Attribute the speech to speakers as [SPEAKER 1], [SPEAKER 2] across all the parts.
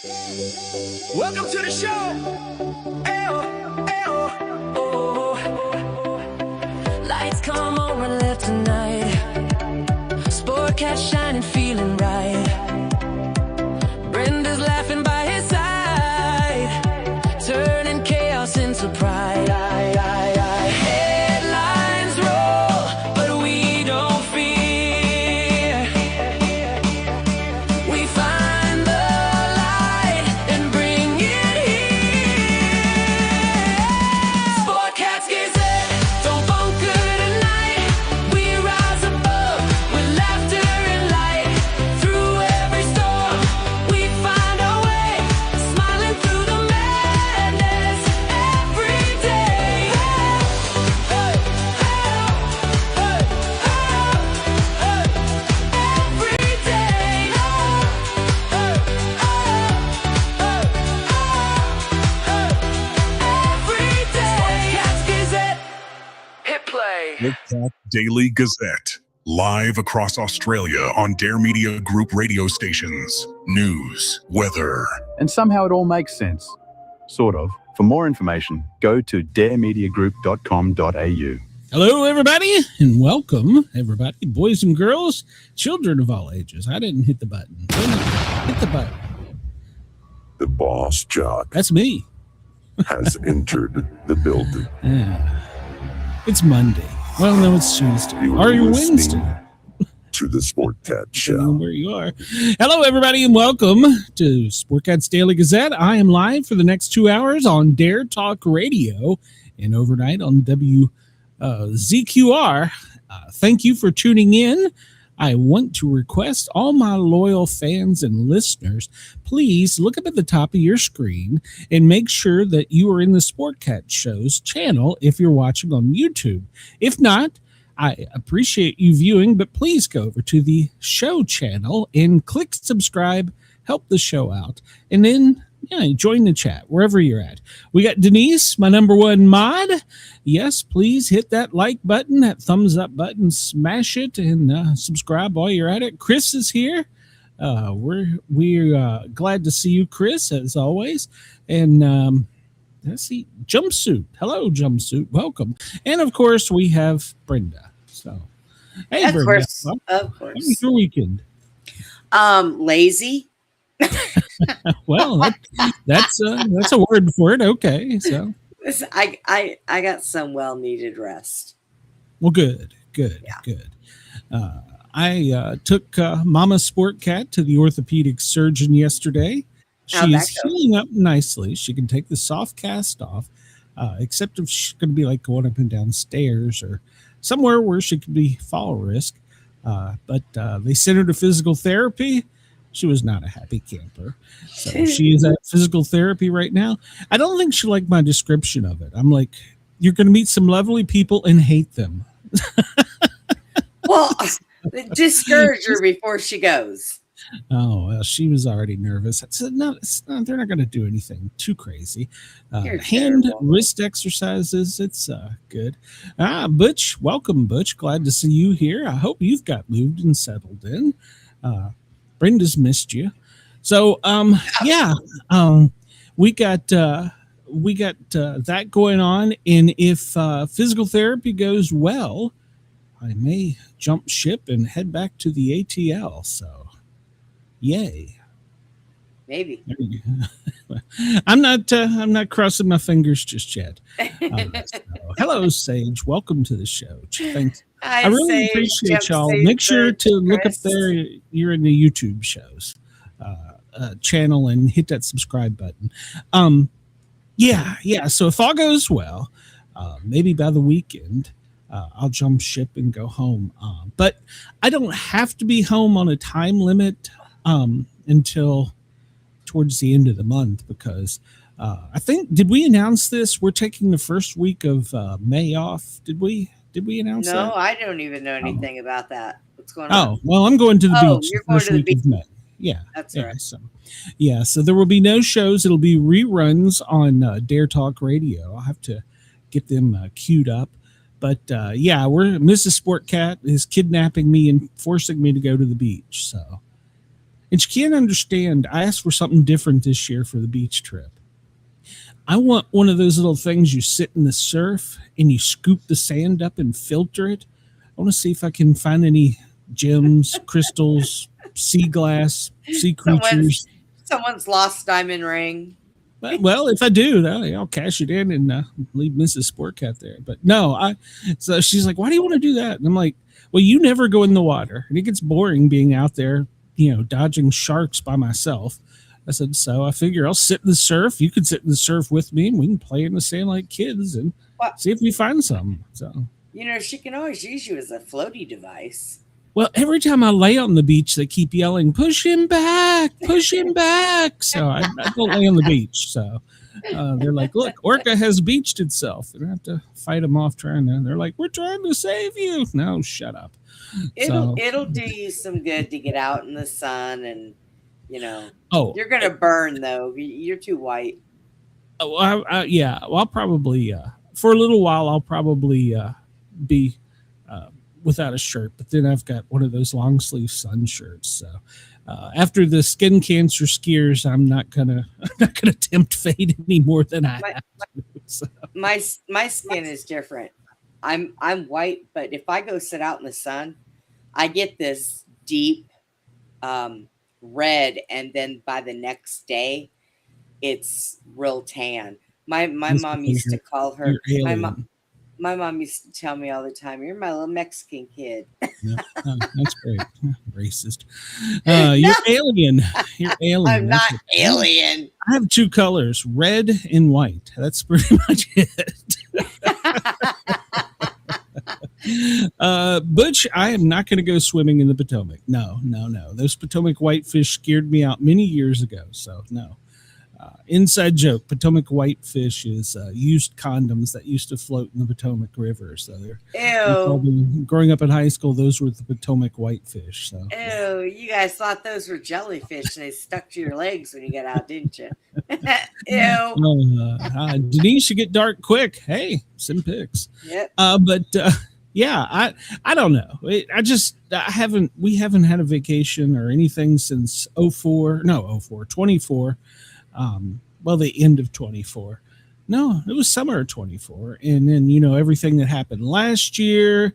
[SPEAKER 1] Welcome to the show. Lights come on, we're left tonight. Sportcat shining, feeling right. Brenda's laughing by his side, turning chaos into pride. Headlines roll, but we don't fear. We find the light and bring it here. Sportcat's Gazette, don't bunker tonight. We rise above with laughter and light. Through every storm, we find our way, smiling through the madness every day. Every day. Every day. Sportcat's Gazette. Hit play.
[SPEAKER 2] Sportcat Daily Gazette. Live across Australia on Dare Media Group radio stations. News, weather.
[SPEAKER 3] And somehow it all makes sense. Sort of. For more information, go to daremediagroup.com.au.
[SPEAKER 4] Hello, everybody, and welcome, everybody, boys and girls, children of all ages. I didn't hit the button. Hit the button.
[SPEAKER 5] The boss jock
[SPEAKER 4] That's me.
[SPEAKER 5] has entered the building.
[SPEAKER 4] Yeah. It's Monday. Well, no, it's Tuesday. Or you Wednesday.
[SPEAKER 5] listening to the Sportcat
[SPEAKER 4] Depending on
[SPEAKER 5] Show.
[SPEAKER 4] where you are. Hello, everybody, and welcome to Sportcat's Daily Gazette. I am live for the next 2 hours on Dare Talk Radio and overnight on ZQR. Thank you for tuning in. I want to request all my loyal fans and listeners, please look up at the top of your screen and make sure that you are in the Sportcat Show's channel if you're watching on YouTube. If not, I appreciate you viewing, but please go over to the show channel and click subscribe, help the show out, and then join the chat wherever you're at. We got Denise, my number one mod. Yes, please hit that like button, that thumbs up button, smash it, and subscribe while you're at it. Chris is here. We're glad to see you, Chris, as always. And let's see, Jumpsuit. Hello, Jumpsuit. Welcome. And of course, we have Brenda. So, hey,
[SPEAKER 6] Of
[SPEAKER 4] Brenda.
[SPEAKER 6] course,
[SPEAKER 4] Well,
[SPEAKER 6] of
[SPEAKER 4] how was
[SPEAKER 6] course.
[SPEAKER 4] your weekend?
[SPEAKER 6] Lazy.
[SPEAKER 4] Well, that's a word for it. Okay, so
[SPEAKER 6] Listen, I got some well needed rest.
[SPEAKER 4] well, good.
[SPEAKER 6] Yeah.
[SPEAKER 4] I took Mama Sportcat to the orthopedic surgeon yesterday.
[SPEAKER 6] How'd
[SPEAKER 4] She
[SPEAKER 6] that
[SPEAKER 4] is
[SPEAKER 6] go?
[SPEAKER 4] healing up nicely. She can take the soft cast off, except if she's going to be like going up and down stairs or somewhere where she could be fall risk. But they sent her to physical therapy. She was not a happy camper. So she is at physical therapy right now. I don't think she liked my description of it. I'm like, you're going to meet some lovely people and hate them.
[SPEAKER 6] Well, discourage her before she goes.
[SPEAKER 4] Oh, well, she was already nervous. I said, no, they're not going to do anything too crazy.
[SPEAKER 6] You're
[SPEAKER 4] Hand,
[SPEAKER 6] terrible.
[SPEAKER 4] wrist exercises, it's good. Butch, welcome, Butch. Glad to see you here. I hope you've got moved and settled in. Brenda's missed you. So, we got that going on. And if physical therapy goes well, I may jump ship and head back to the ATL. So, yay.
[SPEAKER 6] Maybe.
[SPEAKER 4] There you go. I'm not crossing my fingers just yet. Hello, Sage. Welcome to the show. Thanks. I really appreciate y'all. Make sure to look up there. You're in the YouTube shows channel and hit that subscribe button. So if all goes well, maybe by the weekend, I'll jump ship and go home. But I don't have to be home on a time limit until towards the end of the month because I think, did we announce this? We're taking the first week of May off. Did we announce that?
[SPEAKER 6] No, I don't even know anything about that. What's going on?
[SPEAKER 4] Oh, well, I'm going to the beach.
[SPEAKER 6] You're
[SPEAKER 4] the
[SPEAKER 6] going
[SPEAKER 4] first
[SPEAKER 6] to the
[SPEAKER 4] week of May. Yeah.
[SPEAKER 6] That's
[SPEAKER 4] yeah,
[SPEAKER 6] right.
[SPEAKER 4] So there will be no shows. It'll be reruns on Dare Talk Radio. I'll have to get them queued up. But Mrs. Sportcat is kidnapping me and forcing me to go to the beach. So And she can't understand. I asked for something different this year for the beach trip. I want one of those little things you sit in the surf and you scoop the sand up and filter it. I want to see if I can find any gems, crystals, sea glass, sea creatures.
[SPEAKER 6] Someone's lost diamond ring.
[SPEAKER 4] Well, if I do, I'll cash it in and leave Mrs. Sportcat there. But no, so she's like, why do you want to do that? And I'm like, well, you never go in the water. And it gets boring being out there, dodging sharks by myself. I said, so I figure I'll sit in the surf. You can sit in the surf with me and we can play in the sand like kids and see if we find something. So,
[SPEAKER 6] she can always use you as a floaty device.
[SPEAKER 4] Well, every time I lay on the beach, they keep yelling, push him back, push him back. So I don't lay on the beach. So they're like, look, Orca has beached itself. And I have to fight them off trying to. They're like, we're trying to save you. No, shut up.
[SPEAKER 6] It'll do you some good to get out in the sun and,
[SPEAKER 4] Oh,
[SPEAKER 6] you're going to burn, though. You're too white.
[SPEAKER 4] Oh, yeah. Well, I'll probably, for a little while, I'll probably be without a shirt, but then I've got one of those long sleeve sun shirts. So after the skin cancer skiers, I'm not gonna tempt fate any more than I have to. So.
[SPEAKER 6] My skin is different. I'm white, but if I go sit out in the sun, I get this deep red, and then by the next day, it's real tan. My mom used to call her my mom used to tell me all the time, "You're my little Mexican kid."
[SPEAKER 4] Yeah. That's great. Racist. You're alien. You're alien.
[SPEAKER 6] I'm not alien.
[SPEAKER 4] I have two colors, red and white. That's pretty much it. Butch, I am not going to go swimming in the Potomac. No. Those Potomac whitefish scared me out many years ago. So no. Inside joke, Potomac whitefish is used condoms that used to float in the Potomac River. So they're growing up in high school, those were the Potomac whitefish. So
[SPEAKER 6] ew, you guys thought those were jellyfish and they stuck to your legs when you got out, didn't you? Ew.
[SPEAKER 4] Denise, you get dark quick. Hey, send pics.
[SPEAKER 6] Yep.
[SPEAKER 4] Yeah, I don't know. We haven't had a vacation or anything since 24. Well, the end of 24. No, it was summer of 24. And then, everything that happened last year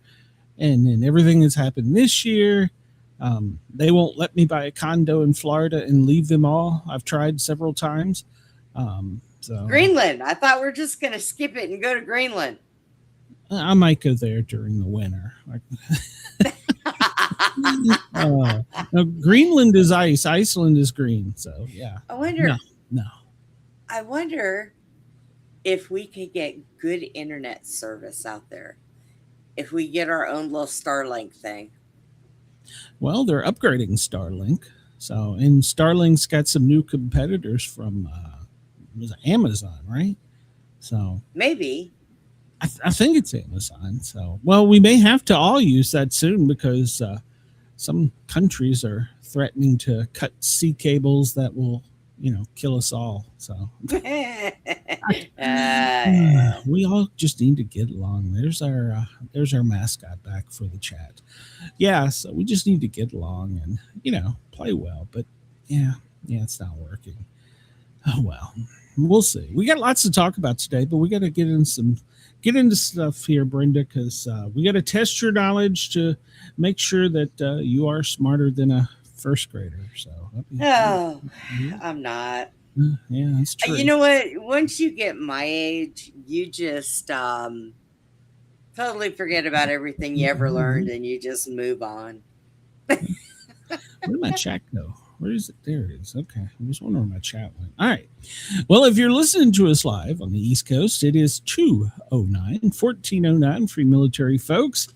[SPEAKER 4] and then everything that's happened this year. They won't let me buy a condo in Florida and leave them all. I've tried several times. So
[SPEAKER 6] Greenland. I thought we're just going to skip it and go to Greenland.
[SPEAKER 4] I might go there during the winter. No, Greenland is ice. Iceland is green. So, yeah.
[SPEAKER 6] I wonder.
[SPEAKER 4] No.
[SPEAKER 6] I wonder if we could get good internet service out there. If we get our own little Starlink thing.
[SPEAKER 4] Well, they're upgrading Starlink. So, and Starlink's got some new competitors from was it Amazon, right? So
[SPEAKER 6] maybe.
[SPEAKER 4] I think it's Amazon. So, well, we may have to all use that soon because some countries are threatening to cut sea cables that will, kill us all. So we all just need to get along. There's our mascot back for the chat. Yeah, so we just need to get along and play well. But yeah, it's not working. Oh well, we'll see. We got lots to talk about today, but we got to get into stuff here, Brenda, because we got to test your knowledge to make sure that you are smarter than a first grader. So
[SPEAKER 6] I'm not.
[SPEAKER 4] Yeah, that's true.
[SPEAKER 6] You know what? Once you get my age, you just totally forget about everything you ever learned, and you just move on.
[SPEAKER 4] Where did my chat go? Where is it? There it is. Okay. I was wondering where my chat went. All right. Well, if you're listening to us live on the East Coast, it is 1409 free military folks.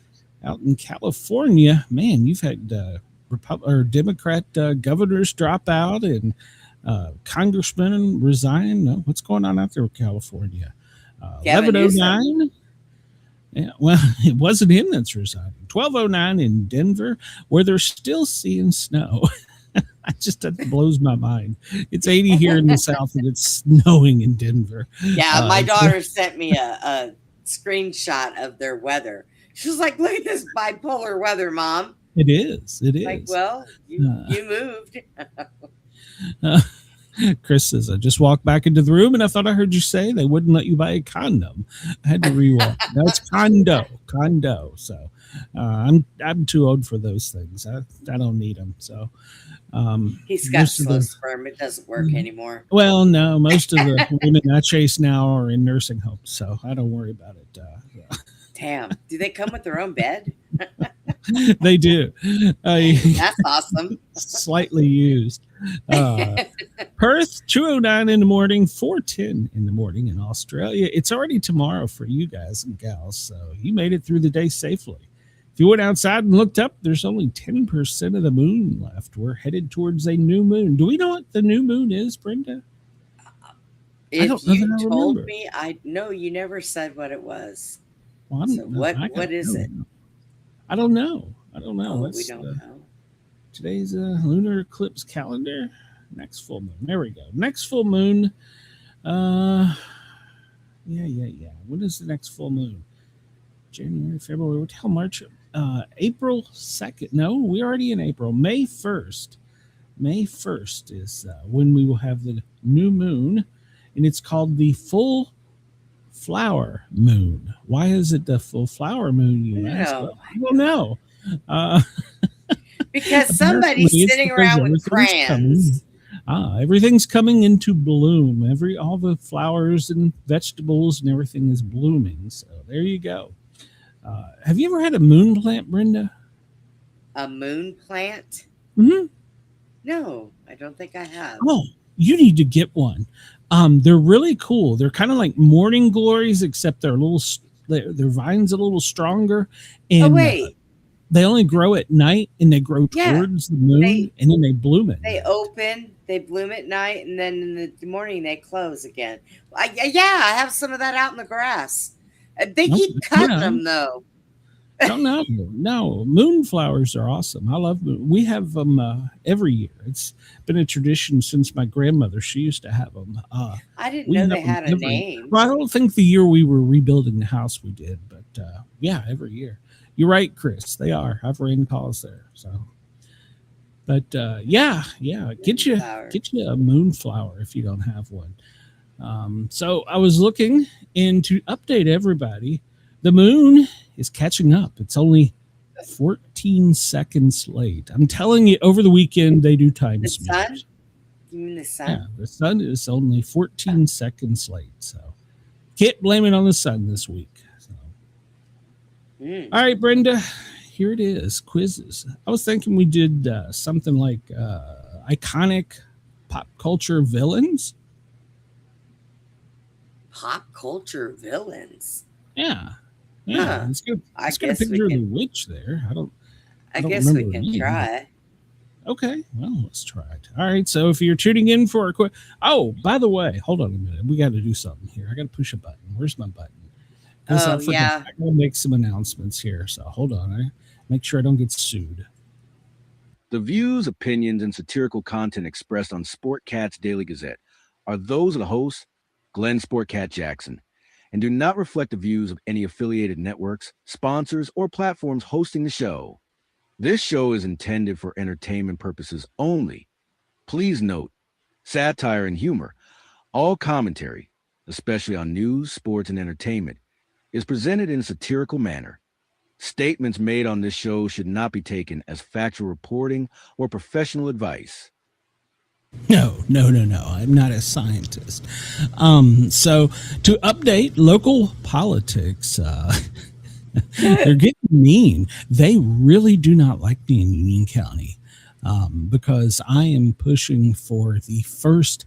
[SPEAKER 4] Out in California, man, you've had Democrat governors drop out and congressmen resign. What's going on out there with California? 1109. Yeah, well, it wasn't him that's resigning. 1209 in Denver, where they're still seeing snow. That blows my mind. It's 80 here in the South and it's snowing in Denver.
[SPEAKER 6] Yeah, my daughter sent me a screenshot of their weather. She was like, look at this bipolar weather, Mom.
[SPEAKER 4] It is. It is.
[SPEAKER 6] Like, well, you moved.
[SPEAKER 4] Chris says, I just walked back into the room and I thought I heard you say they wouldn't let you buy a condom. I had to rewalk. That's condo. So I'm too old for those things. I don't need them. So
[SPEAKER 6] He's got slow sperm. It doesn't work anymore.
[SPEAKER 4] Well, no, most of the women I chase now are in nursing homes, so I don't worry about it. Yeah.
[SPEAKER 6] Damn. Do they come with their own bed?
[SPEAKER 4] They do.
[SPEAKER 6] That's awesome.
[SPEAKER 4] Slightly used. Perth, 2:09 in the morning, 4:10 in the morning in Australia. It's already tomorrow for you guys and gals, so you made it through the day safely. If you went outside and looked up, there's only 10% of the moon left. We're headed towards a new moon. Do we know what the new moon is, Brenda?
[SPEAKER 6] If you told me, no, you never said what it was.
[SPEAKER 4] Well,
[SPEAKER 6] so what is it?
[SPEAKER 4] I don't know.
[SPEAKER 6] Oh, we don't know.
[SPEAKER 4] Today's lunar eclipse calendar. Next full moon. There we go. Next full moon. Yeah. When is the next full moon? January, February, what the hell, March? April 2nd. No, we're already in April. May 1st. May 1st is when we will have the new moon, and it's called the full flower moon. Why is it the full flower moon, you ask? Well, I don't know.
[SPEAKER 6] Because somebody's sitting around with crayons.
[SPEAKER 4] Everything's coming into bloom. All the flowers and vegetables and everything is blooming. So there you go. Have you ever had a moon plant, Brenda?
[SPEAKER 6] A moon plant?
[SPEAKER 4] Mm-hmm.
[SPEAKER 6] No, I don't think I have.
[SPEAKER 4] Oh, you need to get one. They're really cool. They're kind of like morning glories, except their vines a little stronger. And they only grow at night, and they grow towards the moon, and then they bloom it.
[SPEAKER 6] They open, they bloom at night, and then in the morning they close again. I have some of that out in the grass. They keep cutting them though. No, moonflowers are awesome. I love moon. We have them every year. It's been a tradition since my grandmother. She used to have them. I didn't know they had a name.
[SPEAKER 4] Well, I don't think the year we were rebuilding the house we did, but yeah, every year. You're right, Chris. They are. I've ran calls there. So, but yeah, get you a moonflower if you don't have one. So I was looking, and to update everybody, the moon is catching up. It's only 14 seconds late. I'm telling you, over the weekend they do time
[SPEAKER 6] The sun? You mean the sun?
[SPEAKER 4] Yeah, the sun is only 14 seconds late. So can't blame it on the sun this week. So. All right, Brenda, here it is. Quizzes. I was thinking we did something like iconic pop culture villains.
[SPEAKER 6] Pop culture villains.
[SPEAKER 4] Yeah.
[SPEAKER 6] Huh.
[SPEAKER 4] It's got
[SPEAKER 6] I
[SPEAKER 4] a
[SPEAKER 6] guess
[SPEAKER 4] picture
[SPEAKER 6] we
[SPEAKER 4] of
[SPEAKER 6] can.
[SPEAKER 4] the witch there.
[SPEAKER 6] I guess we can try.
[SPEAKER 4] Okay, well, let's try it. All right, so if you're tuning in for a quick... Oh, by the way, hold on a minute. We got to do something here. I got to push a button. Where's my button? I'm going to make some announcements here, so hold on. I make sure I don't get sued.
[SPEAKER 7] The views, opinions, and satirical content expressed on Sportcat's Daily Gazette are those of the host, Glenn Sportcat Jackson, and do not reflect the views of any affiliated networks, sponsors, or platforms hosting the show. This show is intended for entertainment purposes only. Please note, satire and humor, all commentary, especially on news, sports, and entertainment, is presented in a satirical manner. Statements made on this show should not be taken as factual reporting or professional advice.
[SPEAKER 4] No. I'm not a scientist. So to update local politics, they're getting mean. They really do not like me in Union County because I am pushing for the first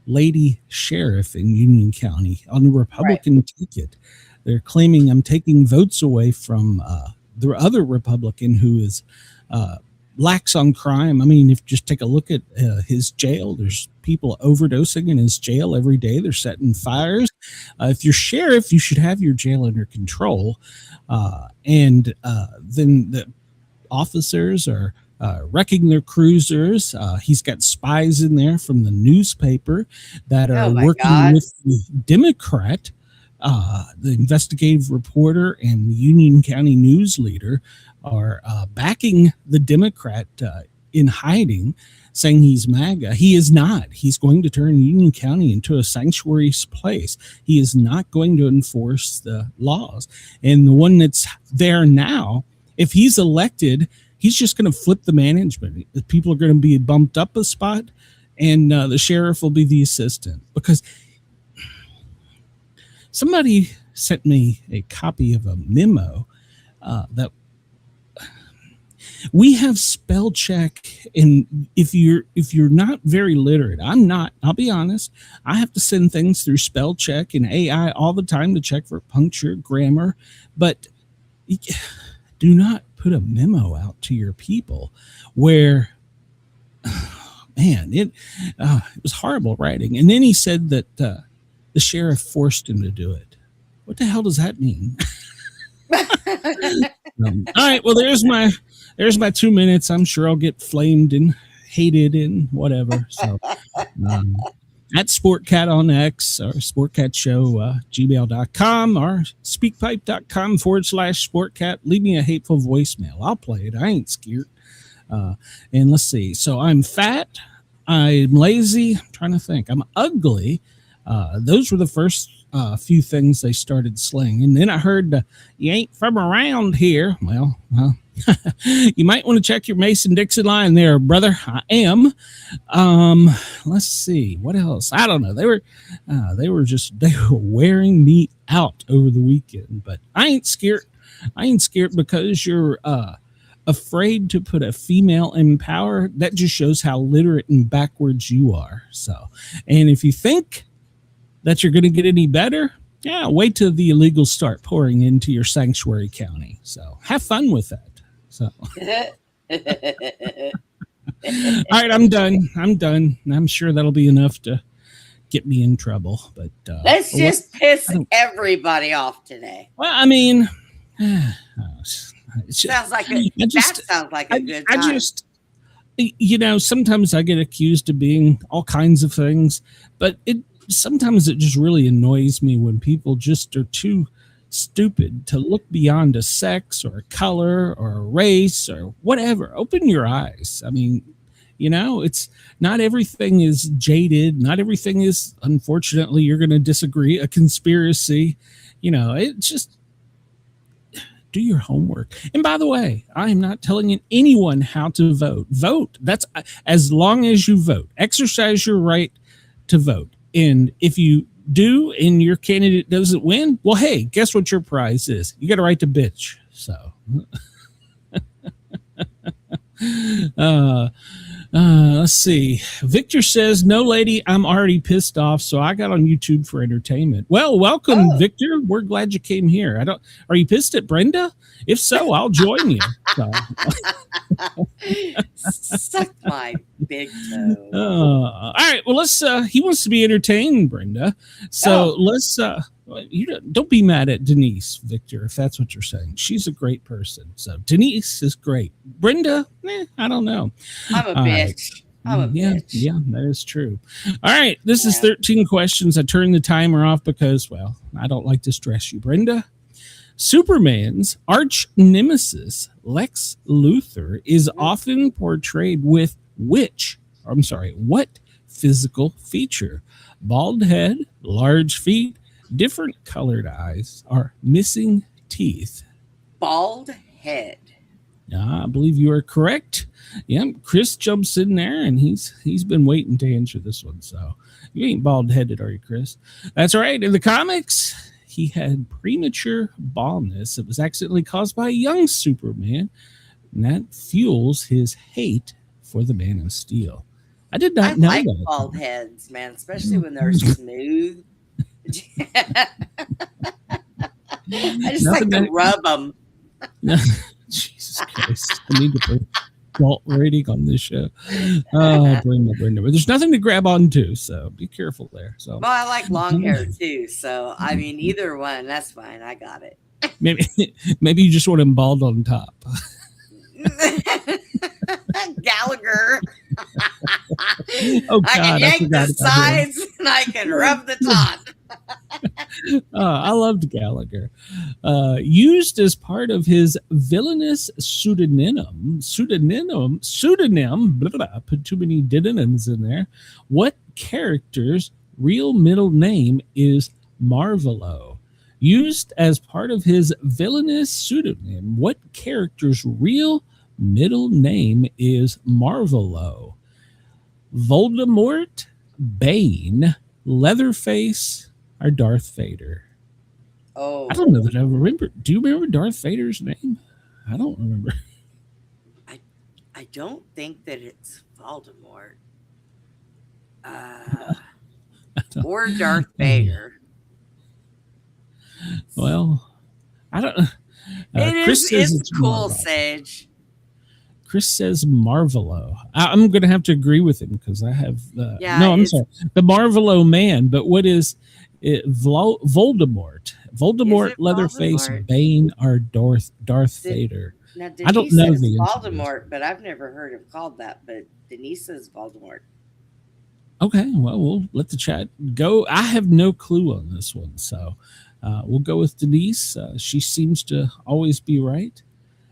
[SPEAKER 4] lady sheriff in Union County on the Republican ticket. They're claiming I'm taking votes away from the other Republican who is lax on crime. I mean, if you just take a look at his jail, there's people overdosing in his jail every day. They're setting fires. If you're sheriff, you should have your jail under control. And then the officers are wrecking their cruisers. He's got spies in there from the newspaper that are working with the Democrat the investigative reporter and Union County news leader are backing the Democrat in hiding, saying he's MAGA. He is not. He's going to turn Union County into a sanctuary place. He is not going to enforce the laws. And the one that's there now, if he's elected, he's just going to flip the management. The people are going to be bumped up a spot, and the sheriff will be the assistant. Because somebody sent me a copy of a memo that we have spell check, and if you're not very literate, I'm not, I'll be honest, I have to send things through spell check and AI all the time to check for puncture, grammar, but do not put a memo out to your people where, man, it was horrible writing. And then he said that the sheriff forced him to do it. What the hell does that mean? All right, well, there's my 2 minutes. I'm sure I'll get flamed and hated and whatever. So at Sportcat on X or Sportcat Show, gmail.com or speakpipe.com/Sportcat. Leave me a hateful voicemail. I'll play it. I ain't scared. And let's see. So I'm fat. I'm lazy. I'm trying to think. I'm ugly. Those were the first few things they started slaying. And then I heard, you ain't from around here. Well, you might want to check your Mason-Dixon line there, brother. I am. Let's see. What else? I don't know. They were wearing me out over the weekend, but I ain't scared. I ain't scared because you're afraid to put a female in power. That just shows how literate and backwards you are. So, and if you think that you're going to get any better, yeah, wait till the illegals start pouring into your sanctuary county. So have fun with that. So, all right, I'm done. I'm sure that'll be enough to get me in trouble. But
[SPEAKER 6] let's just piss everybody off today.
[SPEAKER 4] Well, I mean,
[SPEAKER 6] sounds like that sounds like a good time.
[SPEAKER 4] I just, sometimes I get accused of being all kinds of things, but sometimes it just really annoys me when people just are too stupid to look beyond a sex or a color or a race or whatever. Open your eyes. I mean, it's not everything is jaded. Not everything is, unfortunately, you're going to disagree, a conspiracy. It just, do your homework. And by the way, I am not telling anyone how to vote. Vote. That's as long as you vote. Exercise your right to vote. And if you do and your candidate doesn't win, well, hey, guess what your prize is? You got a right to bitch. So let's see. Victor says, no, lady, I'm already pissed off, so I got on YouTube for entertainment. Well, welcome, Victor. We're glad you came here. Are you pissed at Brenda? If so, I'll join you. So.
[SPEAKER 6] Suck my big toe.
[SPEAKER 4] All right. Well, he wants to be entertained, Brenda. So let's, don't be mad at Denise, Victor, if that's what you're saying. She's a great person. So Denise is great. Brenda, I don't know.
[SPEAKER 6] I'm a bitch. I'm a bitch.
[SPEAKER 4] Yeah, that is true. All right. This is 13 questions. I turned the timer off because, well, I don't like to stress you, Brenda. Superman's arch nemesis, Lex Luthor, is often portrayed with what physical feature? Bald head, large feet, different colored eyes, or missing teeth?
[SPEAKER 6] Bald head.
[SPEAKER 4] I believe you are correct. Yeah, Chris jumps in there, and he's been waiting to answer this one. So you ain't bald-headed, are you, Chris? That's right. In the comics, he had premature baldness that was accidentally caused by a young Superman, and that fuels his hate for the Man of Steel. I did not know
[SPEAKER 6] like
[SPEAKER 4] that.
[SPEAKER 6] Bald heads, man, especially when they're smooth. I just like to rub them.
[SPEAKER 4] Jesus Christ. I need to put adult rating on this show. Oh, Brenda. But there's nothing to grab onto, so be careful there. So,
[SPEAKER 6] well, I like long hair too, so I mean, either one, that's fine. I got it.
[SPEAKER 4] Maybe you just want him bald on top.
[SPEAKER 6] Gallagher.
[SPEAKER 4] Oh, God,
[SPEAKER 6] I can yank the sides and I can rub the top.
[SPEAKER 4] I loved Gallagher. Used as part of his villainous pseudonym, blah, blah, put too many didonyms in there. What character's real middle name is Marvolo? Used as part of his villainous pseudonym, what character's real middle name is Marvolo? Voldemort, Bane, Leatherface, or Darth Vader?
[SPEAKER 6] Oh,
[SPEAKER 4] I don't know that I remember. Do you remember Darth Vader's name? I don't remember.
[SPEAKER 6] I don't think that it's Voldemort. Or Darth Vader.
[SPEAKER 4] Well, I don't.
[SPEAKER 6] It's cool,
[SPEAKER 4] Marvolo.
[SPEAKER 6] Sage.
[SPEAKER 4] Chris says Marvolo. I'm going to have to agree with him because I have.
[SPEAKER 6] Yeah,
[SPEAKER 4] no, I'm sorry. The Marvolo man, but what is it? Voldemort. Voldemort, Leatherface,
[SPEAKER 6] Voldemort?
[SPEAKER 4] Bane, or Darth Vader?
[SPEAKER 6] Now,
[SPEAKER 4] I don't
[SPEAKER 6] Denise
[SPEAKER 4] know
[SPEAKER 6] says
[SPEAKER 4] the answer to
[SPEAKER 6] Voldemort, but I've never heard him called that. But Denise says Voldemort.
[SPEAKER 4] Okay, well, we'll let the chat go. I have no clue on this one, so we'll go with Denise. She seems to always be right,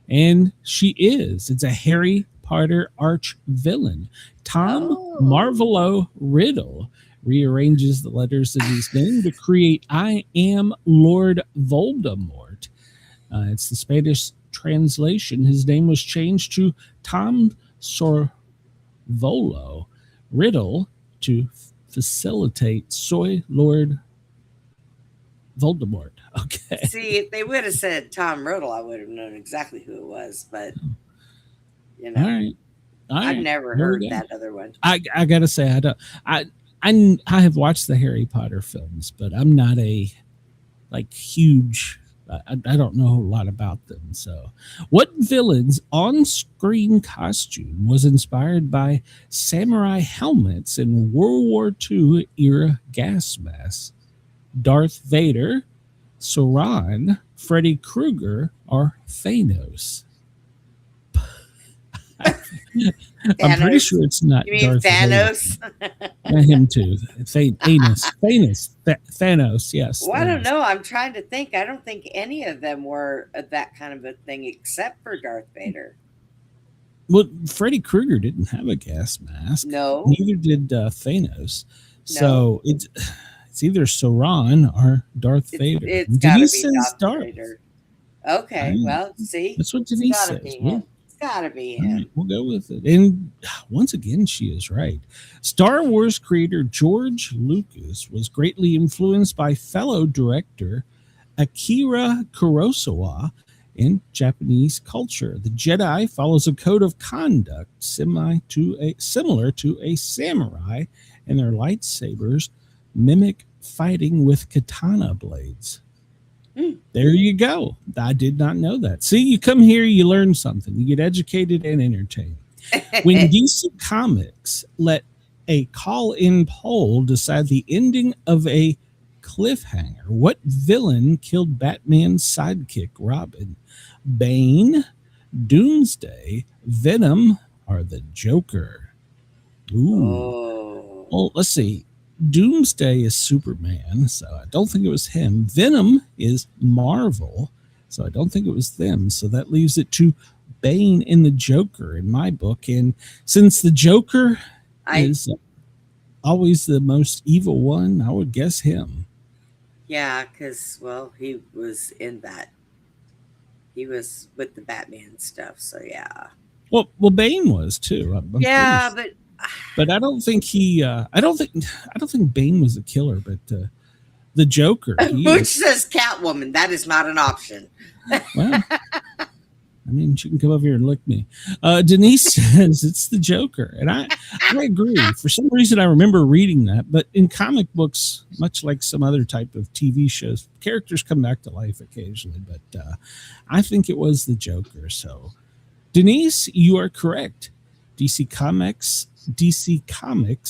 [SPEAKER 4] and she is. It's a Harry Potter arch villain. Tom Marvolo Riddle rearranges the letters of his name to create I am Lord Voldemort. It's the Spanish translation. His name was changed to Tom Sorvolo Riddle to facilitate Soy Lord Voldemort. Okay.
[SPEAKER 6] See, if they would have said Tom Riddle, I would have known exactly who it was. But you know,
[SPEAKER 4] All right.
[SPEAKER 6] I've never
[SPEAKER 4] Here we
[SPEAKER 6] heard
[SPEAKER 4] go.
[SPEAKER 6] that other one.
[SPEAKER 4] I gotta say I don't. I have watched the Harry Potter films, but I'm not a huge. I don't know a lot about them. So, what villain's on-screen costume was inspired by samurai helmets in World War II era gas masks? Darth Vader, Sauron, Freddy Krueger, or Thanos? I'm pretty sure it's not
[SPEAKER 6] You mean
[SPEAKER 4] Darth
[SPEAKER 6] Thanos?
[SPEAKER 4] Vader. Him too. Thanos, yes.
[SPEAKER 6] Well, I don't
[SPEAKER 4] Thanos.
[SPEAKER 6] know. I'm trying to think. I don't think any of them were that kind of a thing except for Darth Vader.
[SPEAKER 4] Well, Freddy Krueger didn't have a gas mask.
[SPEAKER 6] No.
[SPEAKER 4] Neither did Thanos. So it's either Sauron or Darth Vader.
[SPEAKER 6] It's got to
[SPEAKER 4] Denise
[SPEAKER 6] be
[SPEAKER 4] says
[SPEAKER 6] Darth Vader. Okay, well, see,
[SPEAKER 4] That's what
[SPEAKER 6] it's
[SPEAKER 4] Denise
[SPEAKER 6] got to
[SPEAKER 4] says.
[SPEAKER 6] be
[SPEAKER 4] Well,
[SPEAKER 6] him. It's got to be
[SPEAKER 4] all
[SPEAKER 6] him.
[SPEAKER 4] right, we'll go with it. And once again, she is right. Star Wars creator George Lucas was greatly influenced by fellow director Akira Kurosawa in Japanese culture. The Jedi follows a code of conduct similar to a samurai, and their lightsabers mimic fighting with katana blades. There you go. I did not know that. See, you come here, you learn something. You get educated and entertained. When DC Comics let a call-in poll decide the ending of a cliffhanger, what villain killed Batman's sidekick Robin? Bane, Doomsday, Venom, or the Joker? Ooh.
[SPEAKER 6] Oh.
[SPEAKER 4] Well, let's see. Doomsday is Superman, so I don't think it was him. Venom is Marvel, so I don't think it was them. So that leaves it to Bane and the Joker in my book. And since the Joker is always the most evil one, I would guess him.
[SPEAKER 6] Yeah, because, well, he was in that. He was with the Batman stuff, so yeah.
[SPEAKER 4] Well, Bane was too. I'm
[SPEAKER 6] Yeah,
[SPEAKER 4] pretty but I don't think he. I don't think Bane was a killer, but the Joker.
[SPEAKER 6] Butch says Catwoman. That is not an option.
[SPEAKER 4] Well, I mean, she can come over here and lick me. Denise says it's the Joker, and I agree. For some reason, I remember reading that, but in comic books, much like some other type of TV shows, characters come back to life occasionally. But I think it was the Joker. So, Denise, you are correct. DC Comics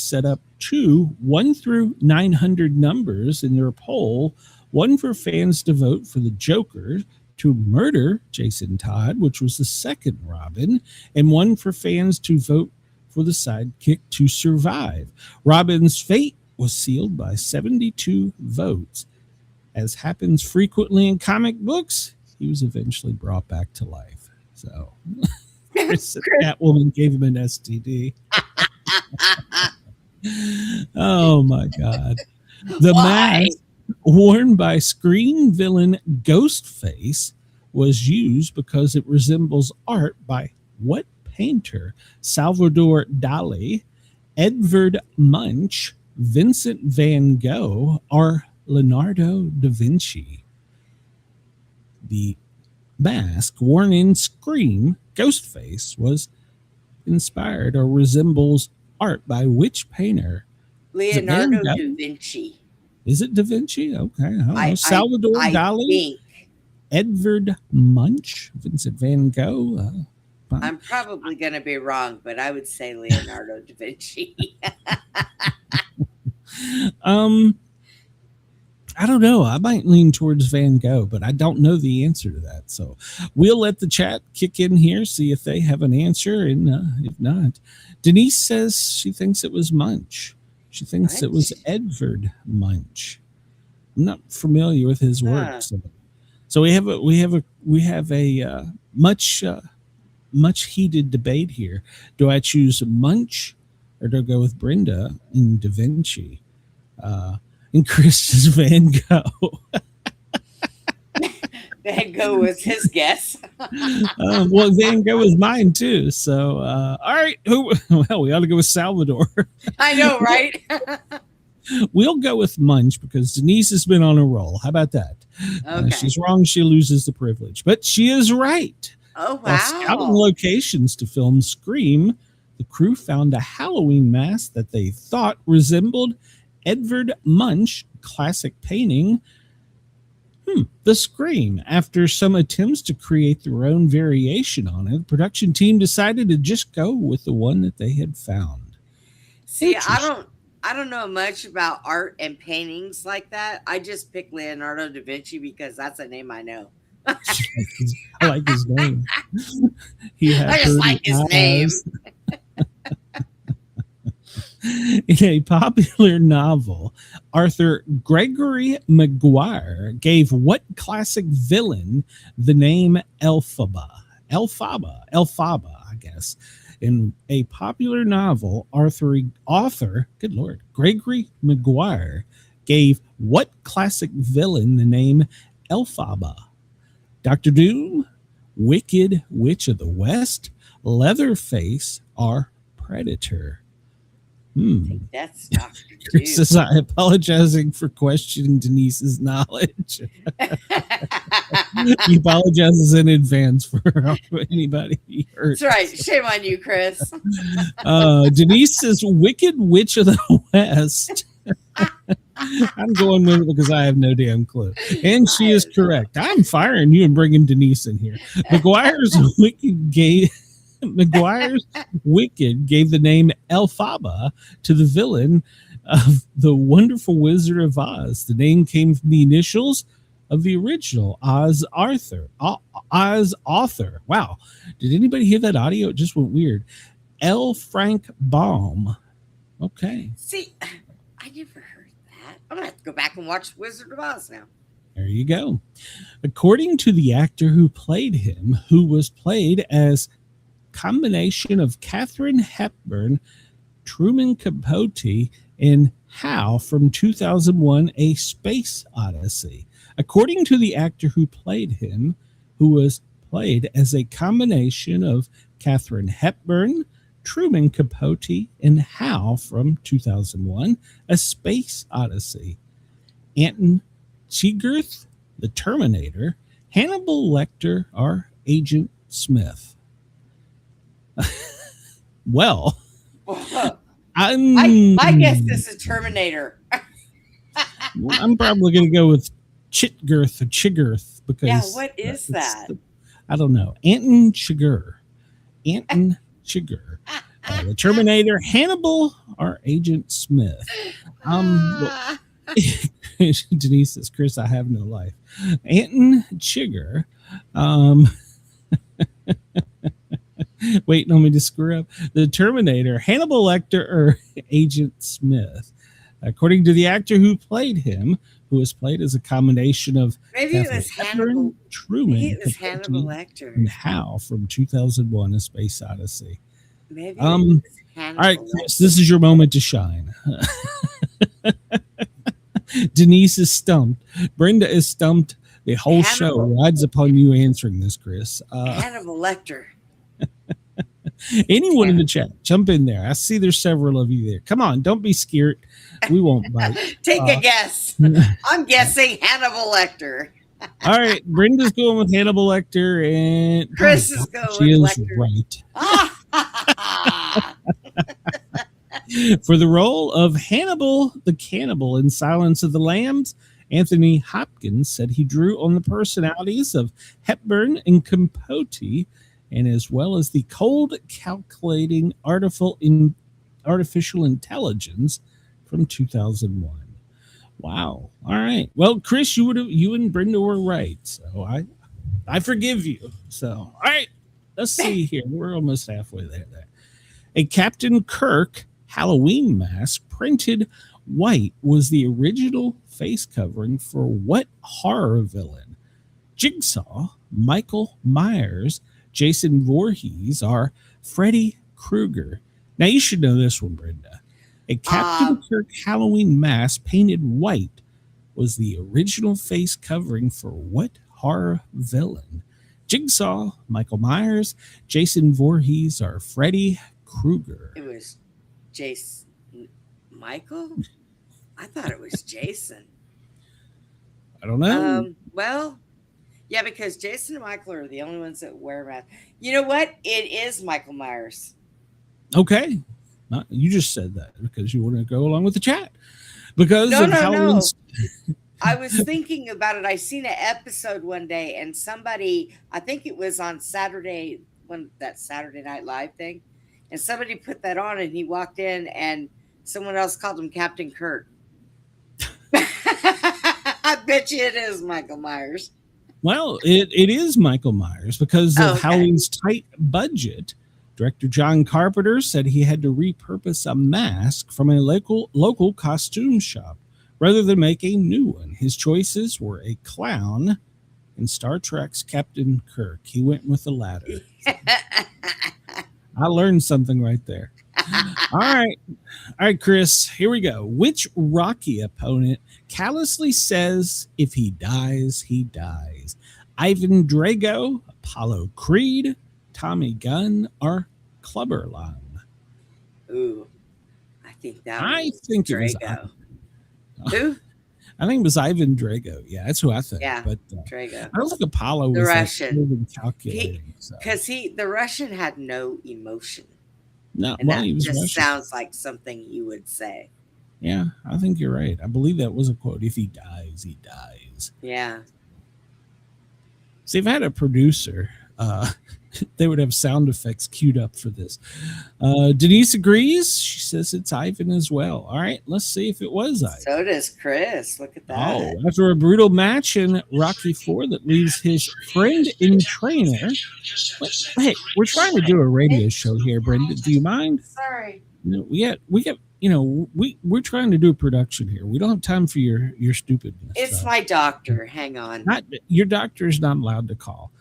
[SPEAKER 4] set up 1 through 900 numbers in their poll, one for fans to vote for the Joker to murder Jason Todd, which was the second Robin, and one for fans to vote for the sidekick to survive. Robin's fate was sealed by 72 votes. As happens frequently in comic books, he was eventually brought back to life. So, Catwoman gave him an STD. Oh my God. The mask worn by Scream villain Ghostface was used because it resembles art by what painter? Salvador Dali, Edvard Munch, Vincent van Gogh, or Leonardo da Vinci. The mask worn in Scream Ghostface was inspired or resembles art by which painter?
[SPEAKER 6] Leonardo da Vinci.
[SPEAKER 4] Is it Da Vinci? Okay. I don't know. Salvador Dali,
[SPEAKER 6] think.
[SPEAKER 4] Edvard Munch, Vincent van Gogh.
[SPEAKER 6] I'm probably going to be wrong, but I would say Leonardo da Vinci.
[SPEAKER 4] I don't know. I might lean towards Van Gogh, but I don't know the answer to that. So we'll let the chat kick in here, see if they have an answer. And if not, Denise says she thinks it was Munch. She thinks it was Edvard Munch. I'm not familiar with his work. So we have a much heated debate here. Do I choose Munch or do I go with Brenda in Da Vinci? And Chris is Van Gogh.
[SPEAKER 6] Van Gogh was his guess.
[SPEAKER 4] Well, Van Gogh was mine too. So, all right. Well, we ought to go with Salvador.
[SPEAKER 6] I know, right?
[SPEAKER 4] We'll go with Munch because Denise has been on a roll. How about that?
[SPEAKER 6] Okay.
[SPEAKER 4] She's wrong. She loses the privilege, but she is right.
[SPEAKER 6] Oh, wow.
[SPEAKER 4] While scouting locations to film Scream, the crew found a Halloween mask that they thought resembled Edvard Munch classic painting, The Scream. After some attempts to create their own variation on it, the production team decided to just go with the one that they had found.
[SPEAKER 6] See, I don't know much about art and paintings like that. I just picked Leonardo da Vinci because that's a name I know.
[SPEAKER 4] I like his name.
[SPEAKER 6] I just like his name.
[SPEAKER 4] In a popular novel, Arthur Gregory Maguire gave what classic villain the name Elphaba, I guess. In a popular novel, author, good Lord, Gregory Maguire gave what classic villain the name Elphaba? Dr. Doom, Wicked Witch of the West, Leatherface, or Predator?
[SPEAKER 6] I think that's Dr.
[SPEAKER 4] Chris says, I'm apologizing for questioning Denise's knowledge. He apologizes in advance for anybody he hurt.
[SPEAKER 6] That's right. Shame on you, Chris.
[SPEAKER 4] Denise says, Wicked Witch of the West. I'm going with it because I have no damn clue. And she is correct. I'm firing you and bringing Denise in here. Maguire's Wicked gave the name Elphaba to the villain of The Wonderful Wizard of Oz. The name came from the initials of the original Oz author. Wow. Did anybody hear that audio? It just went weird. L. Frank Baum. Okay.
[SPEAKER 6] See, I never heard that. I'm going to have to go back and watch Wizard of Oz now.
[SPEAKER 4] There you go. According to the actor who played him, who was played as combination of Katharine Hepburn, Truman Capote, and Hal from 2001, A Space Odyssey. According to the actor who played him, who was played as a combination of Katharine Hepburn, Truman Capote, and Hal from 2001, A Space Odyssey. Anton Chigurh, the Terminator, Hannibal Lecter, or Agent Smith. Well,
[SPEAKER 6] I guess this is Terminator.
[SPEAKER 4] I'm probably going to go with Chigurh because
[SPEAKER 6] what is that?
[SPEAKER 4] I don't know. Anton Chigurh. The Terminator, Hannibal, or Agent Smith. Denise says, Chris, I have no life. Anton Chigurh. Wait, let me just screw up. The Terminator, Hannibal Lecter, or Agent Smith? According to the actor who played him, who was played as a combination of
[SPEAKER 6] Maybe it was Hannibal.
[SPEAKER 4] Truman,
[SPEAKER 6] Maybe it was Hannibal Lecter.
[SPEAKER 4] and Hal from 2001: A Space Odyssey.
[SPEAKER 6] Maybe.
[SPEAKER 4] All right, Chris, this is your moment to shine. Denise is stumped. Brenda is stumped. The whole show rides upon you answering this, Chris.
[SPEAKER 6] Hannibal Lecter.
[SPEAKER 4] Anyone in the chat, jump in there. I see there's several of you there. Come on, don't be scared. We won't bite.
[SPEAKER 6] Take a guess. I'm guessing Hannibal Lecter.
[SPEAKER 4] All right, Brenda's going with Hannibal Lecter, and
[SPEAKER 6] Chris is going with Lecter.
[SPEAKER 4] Right. For the role of Hannibal the Cannibal in Silence of the Lambs, Anthony Hopkins said he drew on the personalities of Hepburn and Capote, and as well as the cold, calculating artificial intelligence from 2001. Wow. All right. Well, Chris, you and Brenda were right, so I forgive you. So, all right. Let's see here. We're almost halfway there. A Captain Kirk Halloween mask printed white was the original face covering for what horror villain? Jigsaw, Michael Myers, Jason Voorhees, or Freddy Krueger? Now, you should know this one, Brenda. A Captain Kirk Halloween mask painted white was the original face covering for what horror villain? Jigsaw, Michael Myers, Jason Voorhees, or Freddy Krueger?
[SPEAKER 6] It was Jason. Michael? I thought it was Jason.
[SPEAKER 4] I don't know.
[SPEAKER 6] Well, yeah, because Jason and Michael are the only ones that wear masks. You know what? It is Michael Myers.
[SPEAKER 4] Okay. You just said that because you want to go along with the chat. Because
[SPEAKER 6] no. I was thinking about it. I seen an episode one day, and somebody, I think it was on Saturday, that Saturday Night Live thing, and somebody put that on, and he walked in, and someone else called him Captain Kirk. I bet you it is Michael Myers.
[SPEAKER 4] Well, it is Michael Myers because of Halloween's tight budget. Director John Carpenter said he had to repurpose a mask from a local costume shop rather than make a new one. His choices were a clown and Star Trek's Captain Kirk. He went with the latter. I learned something right there. All right, Chris, here we go. Which Rocky opponent callously says if he dies, he dies? Ivan Drago, Apollo Creed, Tommy Gunn, or Clubberlang?
[SPEAKER 6] Ooh, I think that
[SPEAKER 4] Drago.
[SPEAKER 6] Who?
[SPEAKER 4] I think it was Ivan Drago. Yeah, that's who I think.
[SPEAKER 6] Yeah,
[SPEAKER 4] but
[SPEAKER 6] Drago.
[SPEAKER 4] I don't think Apollo was
[SPEAKER 6] Russian.
[SPEAKER 4] Calculating.
[SPEAKER 6] Because the Russian had no emotion.
[SPEAKER 4] No,
[SPEAKER 6] and
[SPEAKER 4] well,
[SPEAKER 6] that
[SPEAKER 4] he was
[SPEAKER 6] just
[SPEAKER 4] Russian.
[SPEAKER 6] sounds like something you would say.
[SPEAKER 4] Yeah, I think you're right. I believe that was a quote. If he dies, he dies.
[SPEAKER 6] Yeah.
[SPEAKER 4] See, if I had a producer, they would have sound effects queued up for this. Denise agrees. She says it's Ivan as well. All right, let's see if it was Ivan.
[SPEAKER 6] So does Chris. Look at that.
[SPEAKER 4] Oh, after a brutal match in Rocky IV that leaves his friend and trainer. Hey, we're trying to do a radio show here, Brenda. Do you mind?
[SPEAKER 6] Sorry.
[SPEAKER 4] We got. We're trying to do a production here. We don't have time for your stupidness.
[SPEAKER 6] It's my doctor. Hang on.
[SPEAKER 4] Your doctor is not allowed to call.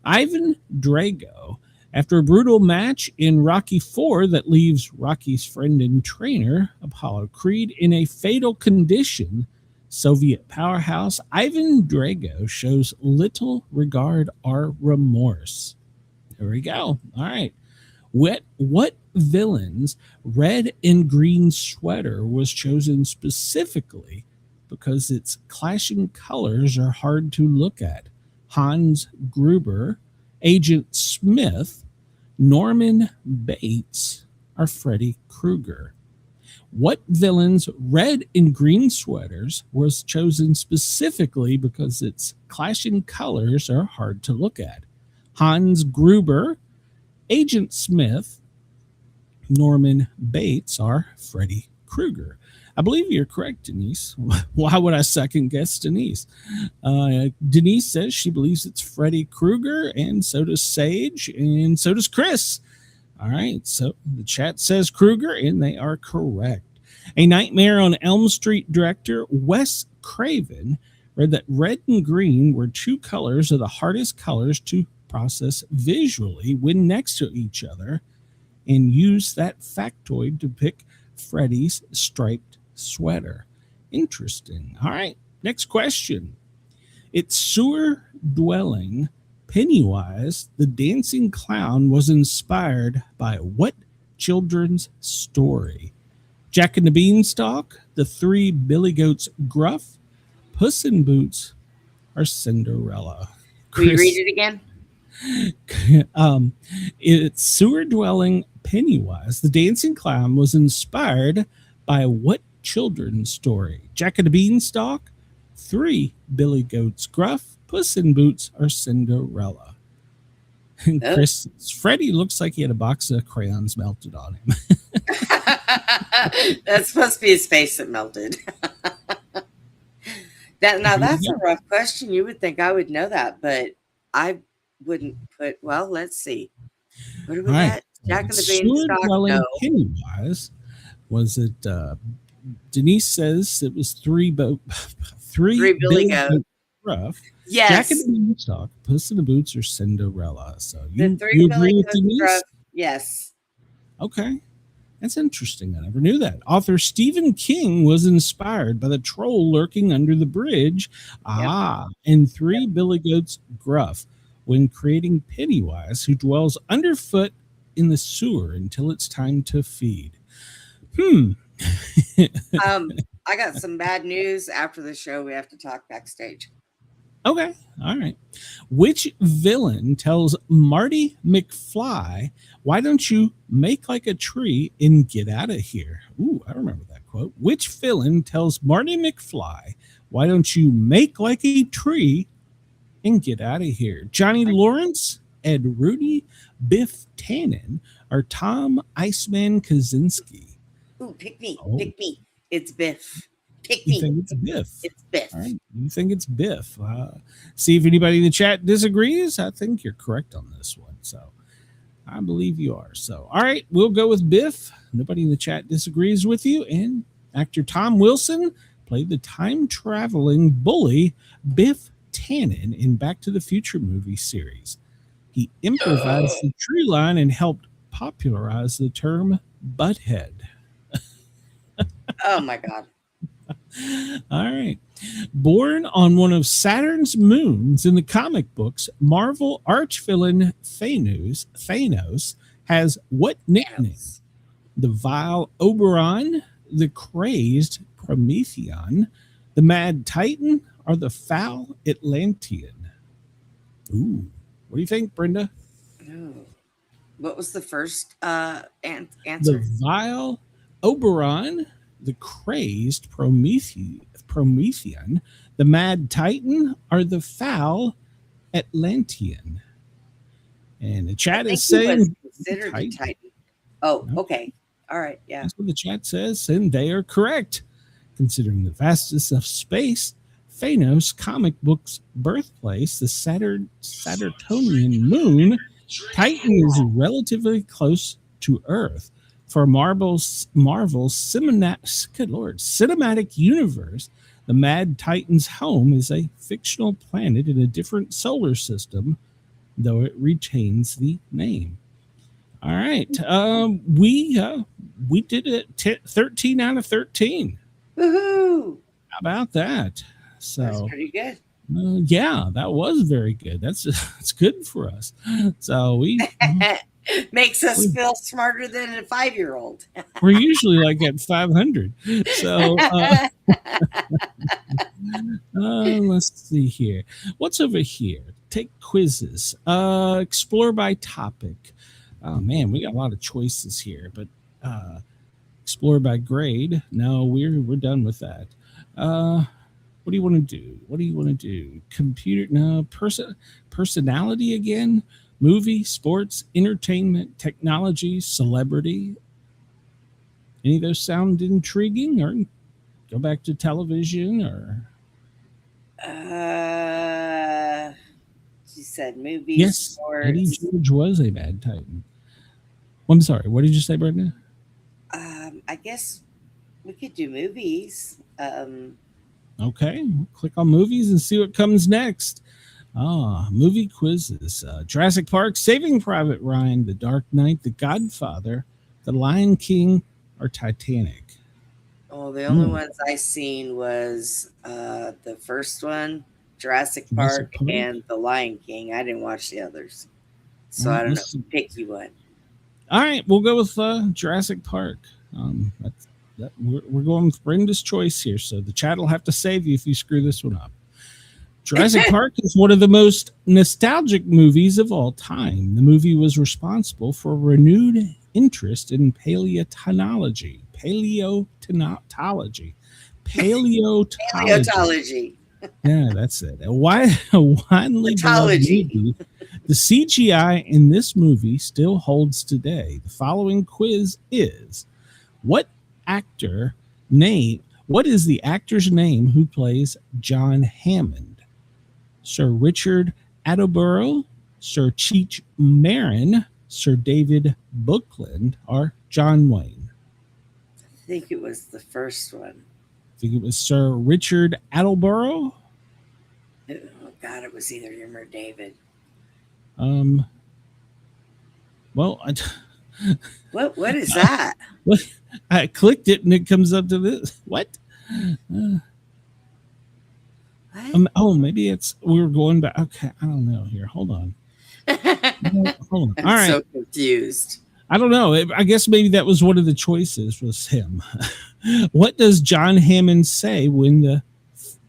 [SPEAKER 4] Ivan Drago, after a brutal match in Rocky IV that leaves Rocky's friend and trainer, Apollo Creed, in a fatal condition, Soviet powerhouse Ivan Drago shows little regard or remorse. There we go. All right. What villain's red and green sweater was chosen specifically because its clashing colors are hard to look at? Hans Gruber, Agent Smith, Norman Bates, or Freddy Krueger? What villain's red and green sweaters was chosen specifically because its clashing colors are hard to look at? Hans Gruber, Agent Smith, Norman Bates, or Freddy Krueger? I believe you're correct, Denise. Why would I second guess Denise? Denise says she believes it's Freddy Krueger, and so does Sage, and so does Chris. All right, so the chat says Krueger, and they are correct. A Nightmare on Elm Street director Wes Craven read that red and green were two colors of the hardest colors to process visually when next to each other, and used that factoid to pick Freddy's striped sweater. Interesting. All right, next question. Its sewer-dwelling Pennywise, the dancing clown, was inspired by what children's story? Jack and the Beanstalk, The Three Billy Goats Gruff, Puss in Boots, or Cinderella?
[SPEAKER 6] Will you read it again?
[SPEAKER 4] Its sewer-dwelling Pennywise, the dancing clown, was inspired by what children's story? Jack and the Beanstalk, Three Billy Goats Gruff, Puss in Boots, or Cinderella? And Chris, Freddie looks like he had a box of crayons melted on him.
[SPEAKER 6] That's supposed to be his face that melted. That's a rough question. You would think I would know that, but I wouldn't put. Well, let's see. What do we got? Jack and the Beanstalk. No.
[SPEAKER 4] Pennywise, was it? Denise says it was three Billy Goats Gruff.
[SPEAKER 6] Yes.
[SPEAKER 4] Jack and the Beanstalk, Puss in the Boots, or Cinderella? So
[SPEAKER 6] The Three Billy Goats Gruff. Yes.
[SPEAKER 4] Okay. That's interesting. I never knew that. Author Stephen King was inspired by the troll lurking under the bridge. And Three Billy Goats Gruff when creating Pennywise, who dwells underfoot in the sewer until it's time to feed.
[SPEAKER 6] I got some bad news after the show. We have to talk backstage.
[SPEAKER 4] Okay. All right. Which villain tells Marty McFly, why don't you make like a tree and get out of here? Ooh, I remember that quote. Which villain tells Marty McFly, why don't you make like a tree and get out of here? Johnny Lawrence, Ed Rudy, Biff Tannen, or Tom Iceman Kaczynski?
[SPEAKER 6] Ooh, pick me. Pick me. It's Biff. Pick me.
[SPEAKER 4] You think it's Biff?
[SPEAKER 6] It's Biff.
[SPEAKER 4] All right. You think it's Biff. See if anybody in the chat disagrees. I think you're correct on this one. So I believe you are. So, all right, we'll go with Biff. Nobody in the chat disagrees with you. And actor Tom Wilson played the time-traveling bully Biff Tannen in Back to the Future movie series. He improvised the tree line and helped popularize the term butthead.
[SPEAKER 6] Oh, my God.
[SPEAKER 4] All right. Born on one of Saturn's moons in the comic books, Marvel arch-villain Thanos has what nickname? Yes. The Vile Oberon, the Crazed Promethean, the Mad Titan, or the Foul Atlantean? Ooh. What do you think, Brenda?
[SPEAKER 6] Ooh. What was the first answer?
[SPEAKER 4] The Vile Oberon, the Crazed Promethean, the Mad Titan, or the Foul Atlantean? And the chat is saying
[SPEAKER 6] considered the Titan. Oh, okay. All right. Yeah.
[SPEAKER 4] That's what the chat says, and they are correct. Considering the vastness of space, Thanos comic book's birthplace, the Saturnian moon, Titan is relatively close to Earth. For Marvel's cinematic universe, the Mad Titan's home is a fictional planet in a different solar system, though it retains the name. All right. We did it 13 out of 13.
[SPEAKER 6] Woohoo!
[SPEAKER 4] How about that? So
[SPEAKER 6] that's pretty good.
[SPEAKER 4] Yeah, that was very good. That's good for us. So we
[SPEAKER 6] makes us feel smarter than a 5-year-old.
[SPEAKER 4] We're usually like at 500. So let's see here. What's over here? Take quizzes. Explore by topic. Oh man, we got a lot of choices here, but explore by grade. No, we're done with that. What do you want to do? What do you want to do? Computer? No. Personality again? Movie, sports, entertainment, technology, celebrity. Any of those sound intriguing? Or go back to television? Or
[SPEAKER 6] you said movies.
[SPEAKER 4] Yes,
[SPEAKER 6] sports.
[SPEAKER 4] Eddie George was a Mad Titan. I'm sorry. What did you say, Brenda?
[SPEAKER 6] I guess We could do movies.
[SPEAKER 4] Okay, click on movies and see what comes next. Movie quizzes. Jurassic Park, Saving Private Ryan, The Dark Knight, The Godfather, The Lion King, or Titanic.
[SPEAKER 6] Oh, the only ones I seen was the first one, Jurassic Park, and The Lion King. I didn't watch the others, so I don't know. Pick you one.
[SPEAKER 4] All right, we'll go with Jurassic Park. We're going with Brenda's choice here, so the chat will have to save you if you screw this one up. Jurassic Park is one of the most nostalgic movies of all time. The movie was responsible for renewed interest in paleontology. Paleontology. Yeah, that's it. A widely beloved movie. The CGI in this movie still holds today. The following quiz is: what is the actor's name who plays John Hammond? Sir Richard Attenborough, Sir Cheech Marin, Sir David Buckland, or John Wayne?
[SPEAKER 6] I think it was the first one.
[SPEAKER 4] I think it was Sir Richard Attenborough.
[SPEAKER 6] Oh God, it was either him or David.
[SPEAKER 4] Well,
[SPEAKER 6] what is that?
[SPEAKER 4] I clicked it and it comes up to this. What? Maybe we were going back. Okay, I don't know here. Hold on. Hold on.
[SPEAKER 6] I'm
[SPEAKER 4] All right.
[SPEAKER 6] so confused.
[SPEAKER 4] I don't know. I guess maybe that was one of the choices was him. What does John Hammond say when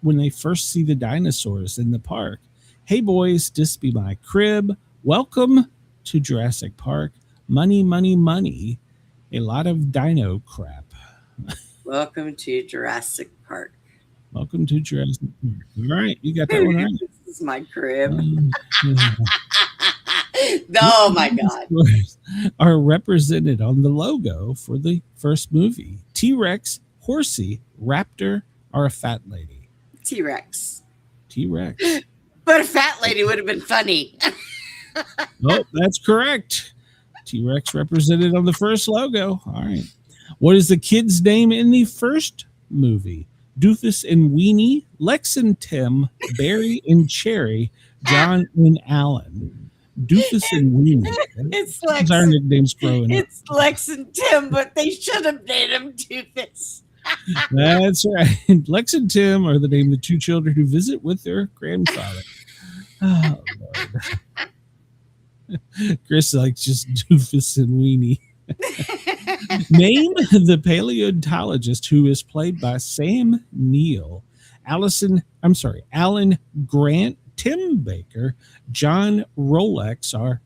[SPEAKER 4] they first see the dinosaurs in the park? Hey boys, this be my crib. Welcome to Jurassic Park. Money, money, money. A lot of dino crap.
[SPEAKER 6] Welcome to Jurassic Park.
[SPEAKER 4] Welcome to Jurassic Park. All right, you got that one right.
[SPEAKER 6] This is my crib. Oh my God.
[SPEAKER 4] Are represented on the logo for the first movie. T-Rex, horsey, raptor, or a fat lady?
[SPEAKER 6] T-Rex.
[SPEAKER 4] T-Rex.
[SPEAKER 6] But a fat lady would have been funny.
[SPEAKER 4] Oh, that's correct. T-Rex represented on the first logo. All right. What is the kid's name in the first movie? Doofus and Weenie, Lex and Tim, Barry and Cherry, John and Alan. Doofus and Weenie.
[SPEAKER 6] It's Lex.
[SPEAKER 4] Our nicknames growing up.
[SPEAKER 6] It's Lex and Tim, but they should have named him Doofus.
[SPEAKER 4] That's right. Lex and Tim are the name of the two children who visit with their grandfather. Oh, Lord. Chris likes just Doofus and Weenie. Name the paleontologist who is played by Sam Neill, Alan Grant, Tim Baker, John Rolex, or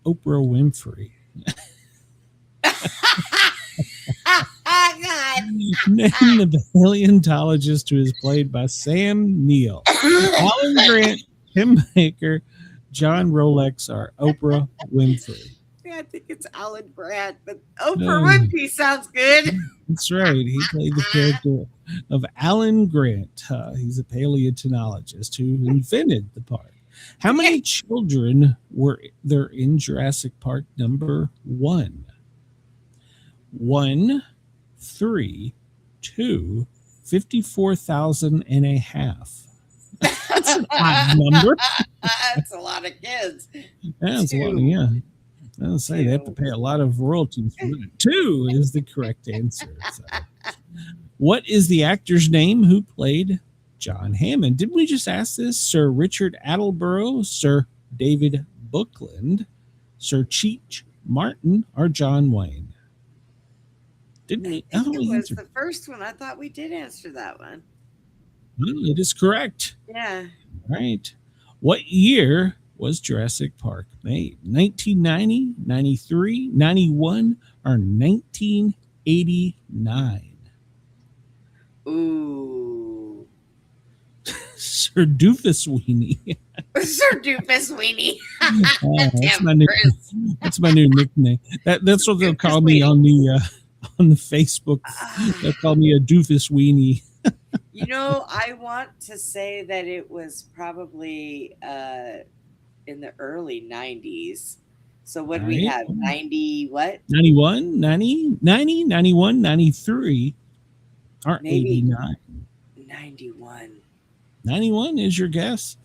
[SPEAKER 4] Oprah Winfrey.
[SPEAKER 6] God.
[SPEAKER 4] Name the paleontologist who is played by Sam Neill, Alan Grant, Tim Baker, John Rolex, or Oprah Winfrey.
[SPEAKER 6] I think it's Alan Grant, but Oprah Winfrey sounds good.
[SPEAKER 4] That's right. He played the character of Alan Grant. He's a paleontologist who invented the park. How many children were there in Jurassic Park number 1? 1, 3, 2, 54,000 and a half. That's an odd number.
[SPEAKER 6] That's a lot of kids.
[SPEAKER 4] That's a lot. Yeah. I'll say they have to pay a lot of royalties for it. 2 is the correct answer. So. What is the actor's name who played John Hammond? Didn't we just ask this? Sir Richard Attenborough, Sir David Buckland, Sir Cheech Martin, or John Wayne? Didn't we?
[SPEAKER 6] I think it was the first one. I thought we did answer that one.
[SPEAKER 4] Well, it is correct.
[SPEAKER 6] Yeah.
[SPEAKER 4] All right. What year was Jurassic Park made? 1990, 93, 91, or 1989?
[SPEAKER 6] Ooh.
[SPEAKER 4] Sir Doofus Weenie.
[SPEAKER 6] Sir Doofus Weenie.
[SPEAKER 4] That's my new nickname. That's what they'll call me on the Facebook. They'll call me a Doofus Weenie.
[SPEAKER 6] You know, I want to say that it was probably in the early 90s. So what do we have? 90 what?
[SPEAKER 4] 91, 90, 91, 93, Or
[SPEAKER 6] Maybe
[SPEAKER 4] 89.
[SPEAKER 6] 91.
[SPEAKER 4] 91 is your guess.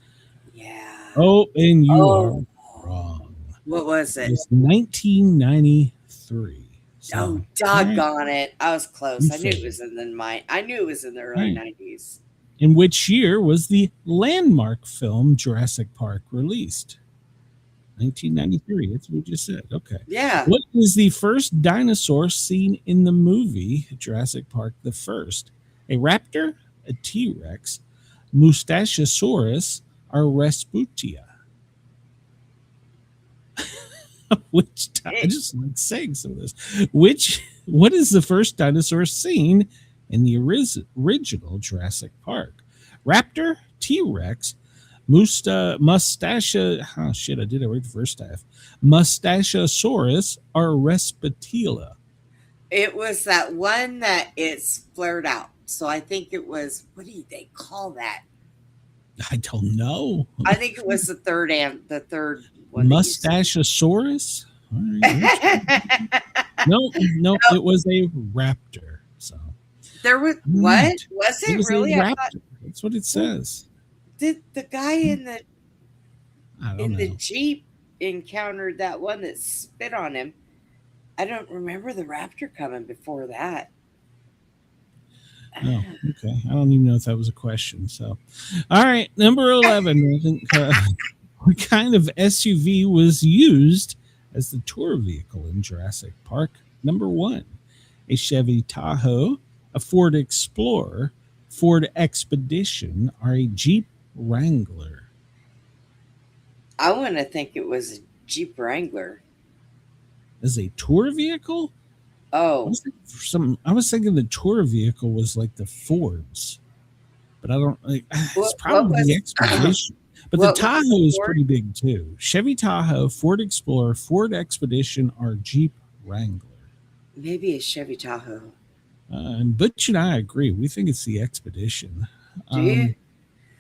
[SPEAKER 6] Yeah.
[SPEAKER 4] Oh, and you
[SPEAKER 6] Oh.
[SPEAKER 4] are wrong.
[SPEAKER 6] What was it?
[SPEAKER 4] It's 1993. So,
[SPEAKER 6] Oh, doggone it. I was close.
[SPEAKER 4] You
[SPEAKER 6] I knew it
[SPEAKER 4] failed.
[SPEAKER 6] was in the early
[SPEAKER 4] Right.
[SPEAKER 6] 90s.
[SPEAKER 4] In which year was the landmark film Jurassic Park released? 1993. That's what we just said. Okay.
[SPEAKER 6] Yeah.
[SPEAKER 4] What is the first dinosaur seen in the movie Jurassic Park the First? A raptor, a T-Rex, Mustachosaurus, or Resputia? I just like saying some of this. What is the first dinosaur seen in the original Jurassic Park? Raptor, T-Rex, Mustacha. Oh shit! I did it right the first time. Mustachosaurus or Respatila?
[SPEAKER 6] It was that one that it's flared out. So I think it was, what do they call that?
[SPEAKER 4] I don't know.
[SPEAKER 6] I think it was the third one.
[SPEAKER 4] Mustachosaurus? All right. No, it was a raptor. So
[SPEAKER 6] There was what? Was it
[SPEAKER 4] was
[SPEAKER 6] really?
[SPEAKER 4] a
[SPEAKER 6] I
[SPEAKER 4] raptor.
[SPEAKER 6] thought,
[SPEAKER 4] That's what it says.
[SPEAKER 6] did the guy in the
[SPEAKER 4] I don't know.
[SPEAKER 6] the Jeep encountered that one that spit on him? I don't remember the raptor coming before that.
[SPEAKER 4] Oh, okay. I don't even know if that was a question. So, all right, number 11. I think, what kind of SUV was used as the tour vehicle in Jurassic Park? Number 1, a Chevy Tahoe, a Ford Explorer, Ford Expedition, or a Jeep Wrangler?
[SPEAKER 6] I want to think it was a Jeep Wrangler.
[SPEAKER 4] As a tour vehicle? I
[SPEAKER 6] Oh,
[SPEAKER 4] was thinking the tour vehicle was like the Fords, but I don't like. It's
[SPEAKER 6] What
[SPEAKER 4] probably
[SPEAKER 6] was-
[SPEAKER 4] the Expedition, but the
[SPEAKER 6] what was the
[SPEAKER 4] Tahoe is
[SPEAKER 6] Ford?
[SPEAKER 4] pretty big too. Chevy Tahoe, Ford Explorer, Ford Expedition, or Jeep Wrangler.
[SPEAKER 6] maybe a Chevy Tahoe.
[SPEAKER 4] And Butch and I agree. We think it's the Expedition.
[SPEAKER 6] Do you?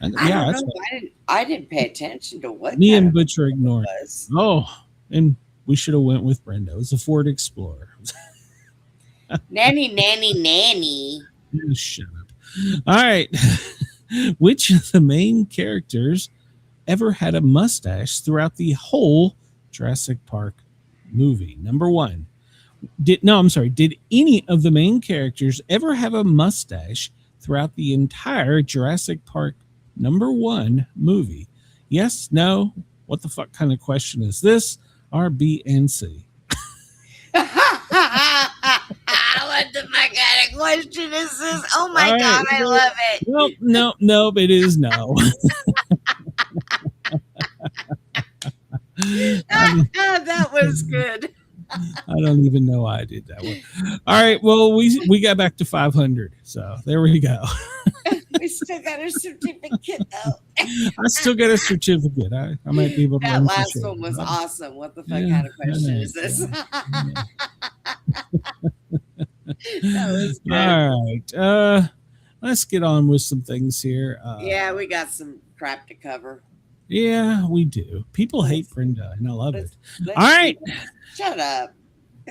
[SPEAKER 4] And,
[SPEAKER 6] I
[SPEAKER 4] yeah,
[SPEAKER 6] don't
[SPEAKER 4] that's
[SPEAKER 6] know. I didn't pay attention to what
[SPEAKER 4] me
[SPEAKER 6] kind
[SPEAKER 4] and
[SPEAKER 6] of
[SPEAKER 4] Butch are
[SPEAKER 6] it
[SPEAKER 4] ignoring.
[SPEAKER 6] was.
[SPEAKER 4] Oh, and we should have went with Brenda. It was a Ford Explorer.
[SPEAKER 6] Nanny, nanny, nanny.
[SPEAKER 4] Shut up. All right. Which of the main characters ever had a mustache throughout the whole Jurassic Park movie? Number 1. Did any of the main characters ever have a mustache throughout the entire Jurassic Park number 1 movie? Yes, no, what the fuck kind of question is this? R, B, and C.
[SPEAKER 6] What the fuck kind of question is this? Oh my
[SPEAKER 4] All
[SPEAKER 6] god,
[SPEAKER 4] right.
[SPEAKER 6] I love it.
[SPEAKER 4] Nope, it is no.
[SPEAKER 6] That was good.
[SPEAKER 4] I don't even know why I did that one. All right, well, we got back to 500, so there we go.
[SPEAKER 6] We still got a certificate though.
[SPEAKER 4] I still got a certificate. I might be able to
[SPEAKER 6] That
[SPEAKER 4] run for
[SPEAKER 6] last
[SPEAKER 4] sure.
[SPEAKER 6] one was awesome. What the fuck
[SPEAKER 4] Yeah,
[SPEAKER 6] kind of
[SPEAKER 4] I
[SPEAKER 6] question
[SPEAKER 4] know.
[SPEAKER 6] is this?
[SPEAKER 4] Yeah.
[SPEAKER 6] That was good.
[SPEAKER 4] All right, let's get on with some things here.
[SPEAKER 6] Yeah, we got some crap to cover.
[SPEAKER 4] Yeah, we do. People hate Brenda, and I love it.
[SPEAKER 6] Let's
[SPEAKER 4] All right.
[SPEAKER 6] Shut up.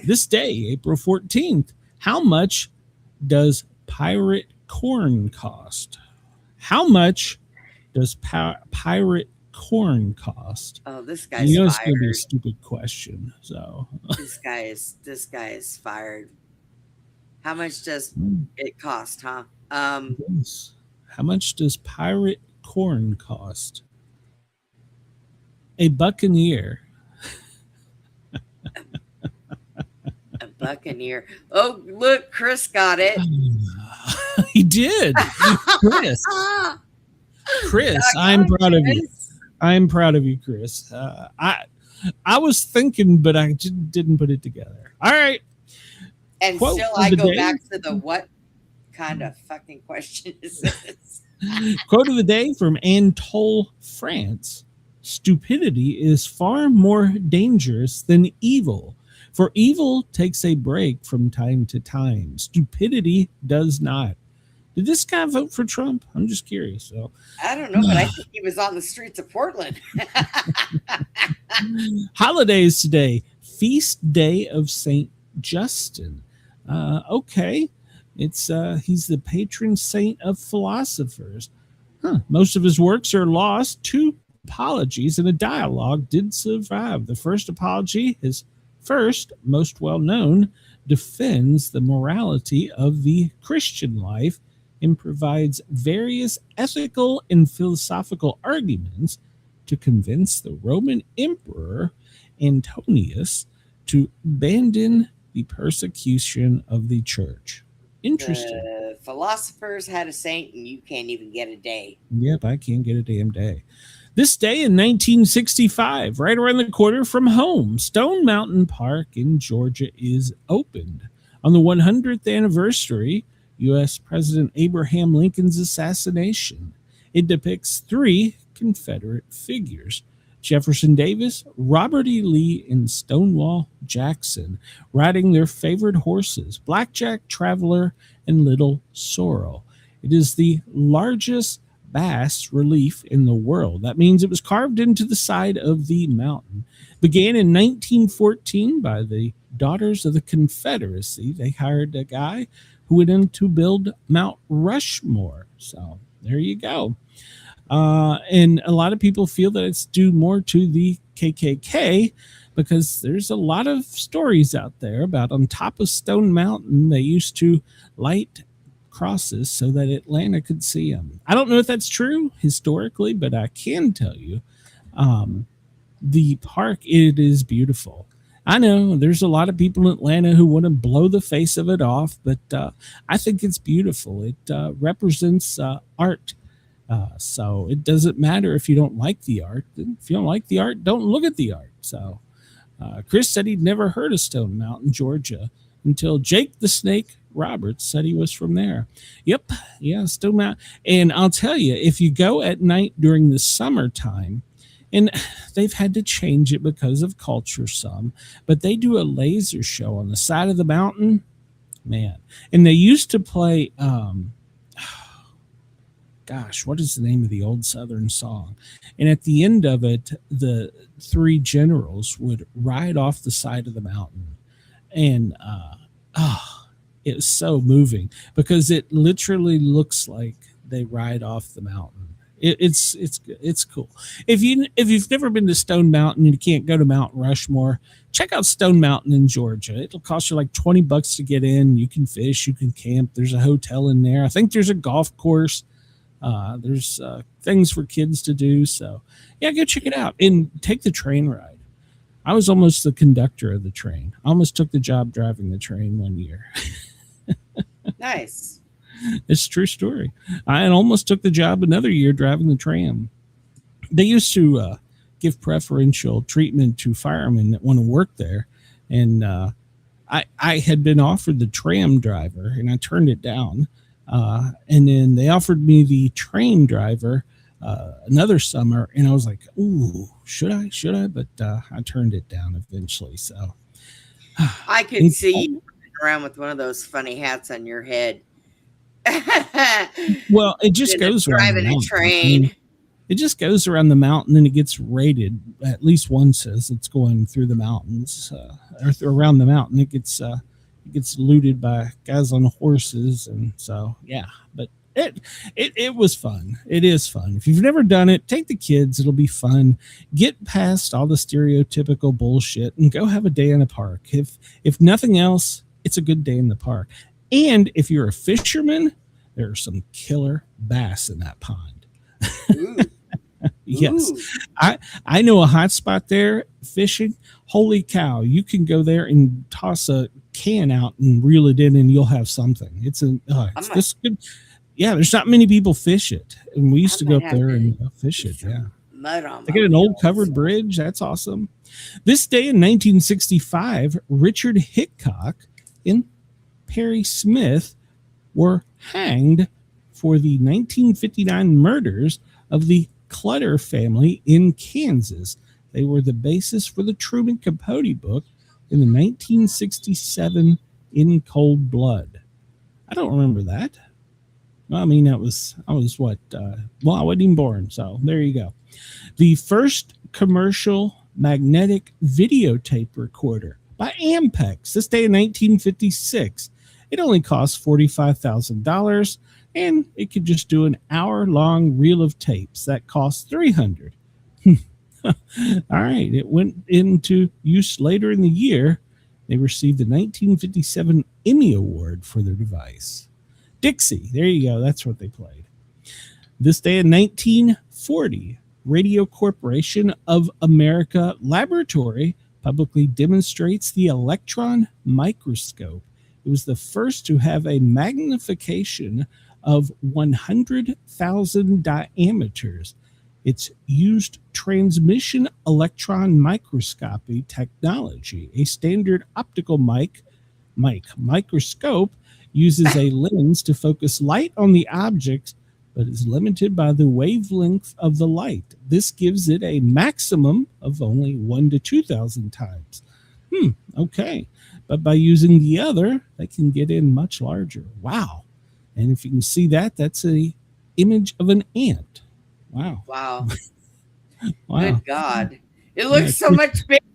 [SPEAKER 4] This day, April 14th, how much does pirate corn cost? How much does pirate corn cost?
[SPEAKER 6] Oh, this guy's
[SPEAKER 4] You know it's going to be a
[SPEAKER 6] fired.
[SPEAKER 4] stupid question. So,
[SPEAKER 6] This guy is fired. How much does it cost, huh?
[SPEAKER 4] yes. How much does pirate corn cost? A buccaneer.
[SPEAKER 6] A buccaneer. Oh, look, Chris got it.
[SPEAKER 4] He did. Chris.
[SPEAKER 6] Ah,
[SPEAKER 4] Chris,
[SPEAKER 6] doggone
[SPEAKER 4] I'm proud of you.
[SPEAKER 6] Chris.
[SPEAKER 4] I'm proud of you, Chris. I was thinking, but I just didn't put it together. All right.
[SPEAKER 6] And
[SPEAKER 4] Quote
[SPEAKER 6] still,
[SPEAKER 4] of
[SPEAKER 6] I
[SPEAKER 4] the
[SPEAKER 6] go
[SPEAKER 4] day.
[SPEAKER 6] back to the what kind of fucking question is this?
[SPEAKER 4] Quote of the day from Anatole France. Stupidity is far more dangerous than evil, for evil takes a break from time to time. Stupidity does not. Did this guy vote for Trump? I'm just curious. So,
[SPEAKER 6] I don't know, but I think he was on the streets of Portland.
[SPEAKER 4] holidays today. Feast day of Saint Justin. Okay. It's he's the patron saint of philosophers. Most of his works are lost. 2 apologies and a dialogue did survive. The first apology, his first, most well known, defends the morality of the Christian life and provides various ethical and philosophical arguments to convince the Roman Emperor Antonius to abandon the persecution of the church. Interesting.
[SPEAKER 6] Philosophers had a saint, and you can't even get a day.
[SPEAKER 4] Yep, I can't get a damn day. This day in 1965, right around the corner from home, Stone Mountain Park in Georgia is opened. On the 100th anniversary, U.S. President Abraham Lincoln's assassination. It depicts 3 Confederate figures: Jefferson Davis, Robert E. Lee, and Stonewall Jackson, riding their favorite horses, Blackjack, Traveler, and Little Sorrel. It is the largest bas relief in the world. That means it was carved into the side of the mountain. Began in 1914 by the Daughters of the Confederacy. They hired a guy who went in to build Mount Rushmore. So there you go. And a lot of people feel that it's due more to the KKK, because there's a lot of stories out there about on top of Stone Mountain, they used to light crosses so that Atlanta could see them. I don't know if that's true historically, but I can tell you the park, it is beautiful. I know there's a lot of people in Atlanta who want to blow the face of it off, but I think it's beautiful. It represents art. So it doesn't matter if you don't like the art. If you don't like the art, don't look at the art. So Chris said he'd never heard of Stone Mountain, Georgia, until Jake the Snake Roberts said he was from there. Yep. Yeah, Stone Mountain. And I'll tell you, if you go at night during the summertime, and they've had to change it because of culture some, but they do a laser show on the side of the mountain, man. And they used to play, gosh, what is the name of the old Southern song? And at the end of it, the 3 generals would ride off the side of the mountain. And it was so moving because it literally looks like they ride off the mountain. It's cool. If you've never been to Stone Mountain and you can't go to Mount Rushmore, check out Stone Mountain in Georgia. It'll cost you like $20 to get in. You can fish, you can camp. There's a hotel in there. I think there's a golf course. There's things for kids to do. So yeah, go check it out and take the train ride. I was almost the conductor of the train. I almost took the job driving the train one year.
[SPEAKER 6] Nice.
[SPEAKER 4] It's a true story. I almost took the job another year driving the tram. They used to give preferential treatment to firemen that want to work there. And I had been offered the tram driver and I turned it down. And then they offered me the train driver another summer. And I was like, ooh, should I? But I turned it down eventually. So
[SPEAKER 6] I could see you around with one of those funny hats on your head.
[SPEAKER 4] Well, it just goes around
[SPEAKER 6] driving a train.
[SPEAKER 4] It just goes around the mountain and it gets raided. At least one says it's going through the mountains or around the mountain. It gets looted by guys on horses. And so, yeah, but it was fun. It is fun. If you've never done it, take the kids. It'll be fun. Get past all the stereotypical bullshit and go have a day in the park. If nothing else, it's a good day in the park. And if you're a fisherman, there are some killer bass in that pond. Yes.
[SPEAKER 6] Ooh.
[SPEAKER 4] I know a hot spot there fishing. Holy cow. You can go there and toss a can out and reel it in and you'll have something. It's this good. Yeah, there's not many people fish it. And we used to go up there and fish it. Yeah.
[SPEAKER 6] Mud on
[SPEAKER 4] they get an old covered bridge. That's awesome. This day in 1965, Richard Hickok and Perry Smith were hanged for the 1959 murders of the Clutter family in Kansas. They were the basis for the Truman Capote book in the 1967 In Cold Blood. I don't remember that. Well, I mean, I was what? I wasn't even born. So there you go. The first commercial magnetic videotape recorder by Ampex. This day in 1956. It only costs $45,000, and it could just do an hour-long reel of tapes. That costs $300. All right, it went into use later in the year. They received the 1957 Emmy Award for their device. Dixie, there you go. That's what they played. This day in 1940, Radio Corporation of America Laboratory publicly demonstrates the electron microscope. It was the first to have a magnification of 100,000 diameters. It's used transmission electron microscopy technology. A standard optical microscope uses a lens to focus light on the object, but is limited by the wavelength of the light. This gives it a maximum of only 1 to 2,000 times. Okay. But by using the other, they can get in much larger. Wow. And if you can see that, that's a image of an ant. Wow.
[SPEAKER 6] Wow.
[SPEAKER 4] Wow.
[SPEAKER 6] Good God. It looks so much bigger.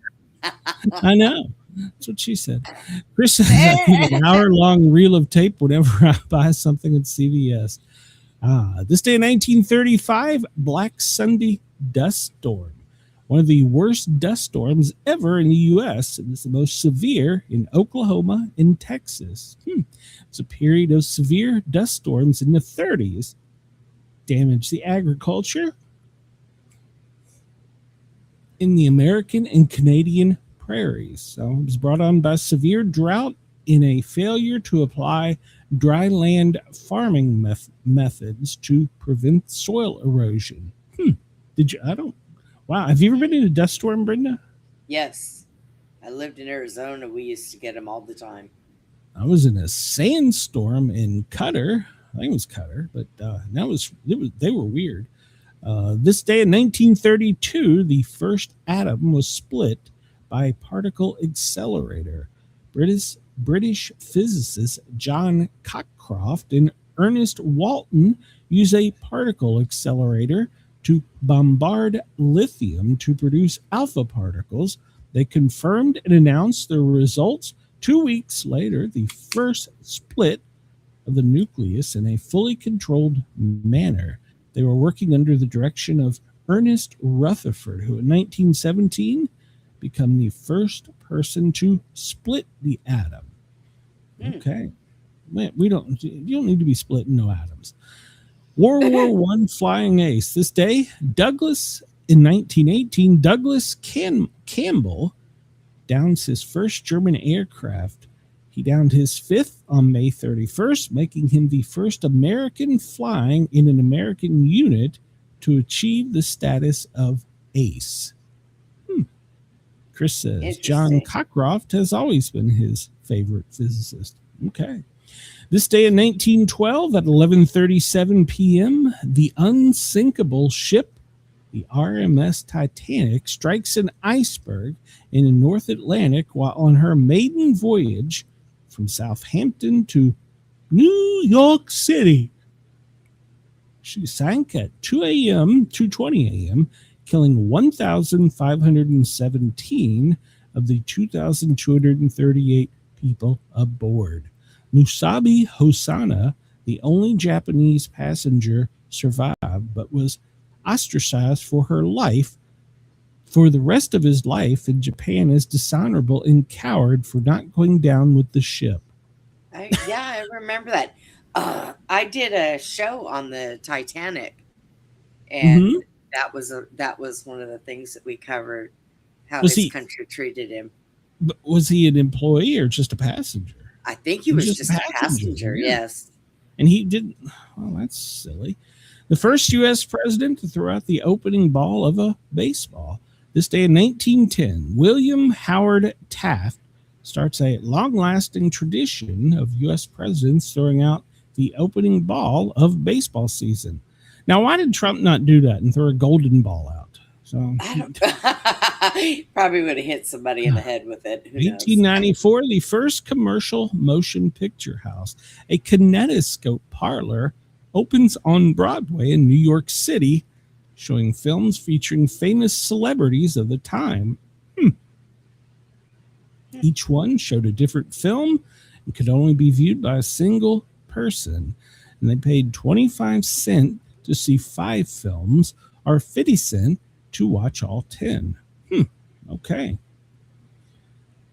[SPEAKER 4] I know. That's what she said. Chris says I need an hour-long reel of tape whenever I buy something at CVS. This day in 1935, Black Sunday dust storm. One of the worst dust storms ever in the U.S. It was the most severe in Oklahoma and Texas. It's a period of severe dust storms in the 30s. Damaged the agriculture in the American and Canadian prairies. So it was brought on by severe drought in a failure to apply dry land farming methods to prevent soil erosion. Wow. Have you ever been in a dust storm, Brenda?
[SPEAKER 6] Yes. I lived in Arizona. We used to get them all the time.
[SPEAKER 4] I was in a sandstorm in Qatar. I think it was Qatar, but they were weird. This day in 1932, the first atom was split by a particle accelerator. British physicists John Cockcroft and Ernest Walton used a particle accelerator to bombard lithium to produce alpha particles. They confirmed and announced their results 2 weeks later, the first split of the nucleus in a fully controlled manner. They were working under the direction of Ernest Rutherford, who in 1917 became the first person to split the atom. Okay. Man, you don't need to be splitting no atoms. World War I flying ace. This day, in 1918, Douglas Campbell downs his first German aircraft. He downed his fifth on May 31st, making him the first American flying in an American unit to achieve the status of ace. Chris says John Cockcroft has always been his favorite physicist. Okay. This day in 1912 at 11:37 p.m., the unsinkable ship, the RMS Titanic, strikes an iceberg in the North Atlantic while on her maiden voyage from Southampton to New York City. She sank at 2:20 a.m., killing 1,517 of the 2,238 people aboard. Musabi Hosanna, the only Japanese passenger, survived, but was ostracized for her life for the rest of his life in Japan as dishonorable and coward for not going down with the ship.
[SPEAKER 6] I remember that. I did a show on the Titanic, and that was one of the things that we covered, how his country treated him.
[SPEAKER 4] But was he an employee or just a passenger?
[SPEAKER 6] I think he was just a passenger, yes.
[SPEAKER 4] And he didn't. Well, that's silly. The first U.S. president to throw out the opening ball of a baseball. This day in 1910, William Howard Taft starts a long-lasting tradition of U.S. presidents throwing out the opening ball of baseball season. Now, why did Trump not do that and throw a golden ball out? So
[SPEAKER 6] probably would have hit somebody in the head with it.
[SPEAKER 4] 1894, the first commercial motion picture house, a kinetoscope parlor, opens on Broadway in New York City, showing films featuring famous celebrities of the time. Each one showed a different film and could only be viewed by a single person. And they paid 25 cents to see 5 films or 50 cents to watch all 10. Okay.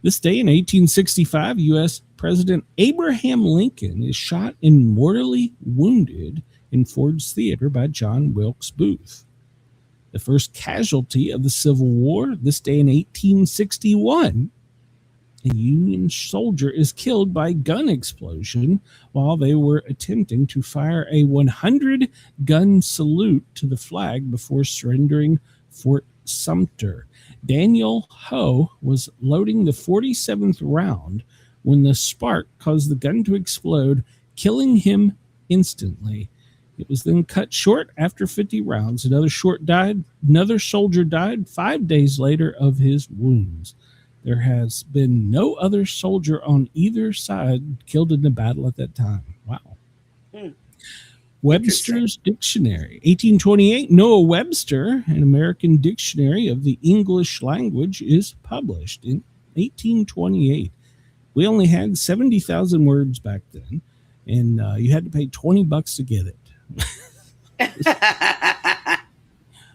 [SPEAKER 4] This day in 1865, U.S. President Abraham Lincoln is shot and mortally wounded in Ford's Theater by John Wilkes Booth. The first casualty of the Civil War, this day in 1861, a Union soldier is killed by gun explosion while they were attempting to fire a 100-gun salute to the flag before surrendering Fort Sumter. Daniel Ho was loading the 47th round when the spark caused the gun to explode, killing him instantly. It was then cut short after 50 rounds. Another soldier died 5 days later of his wounds. There has been no other soldier on either side killed in the battle at that time. Wow. Webster's Dictionary, 1828. Noah Webster, an American dictionary of the English language, is published in 1828. We only had 70,000 words back then, and you had to pay $20 to get it.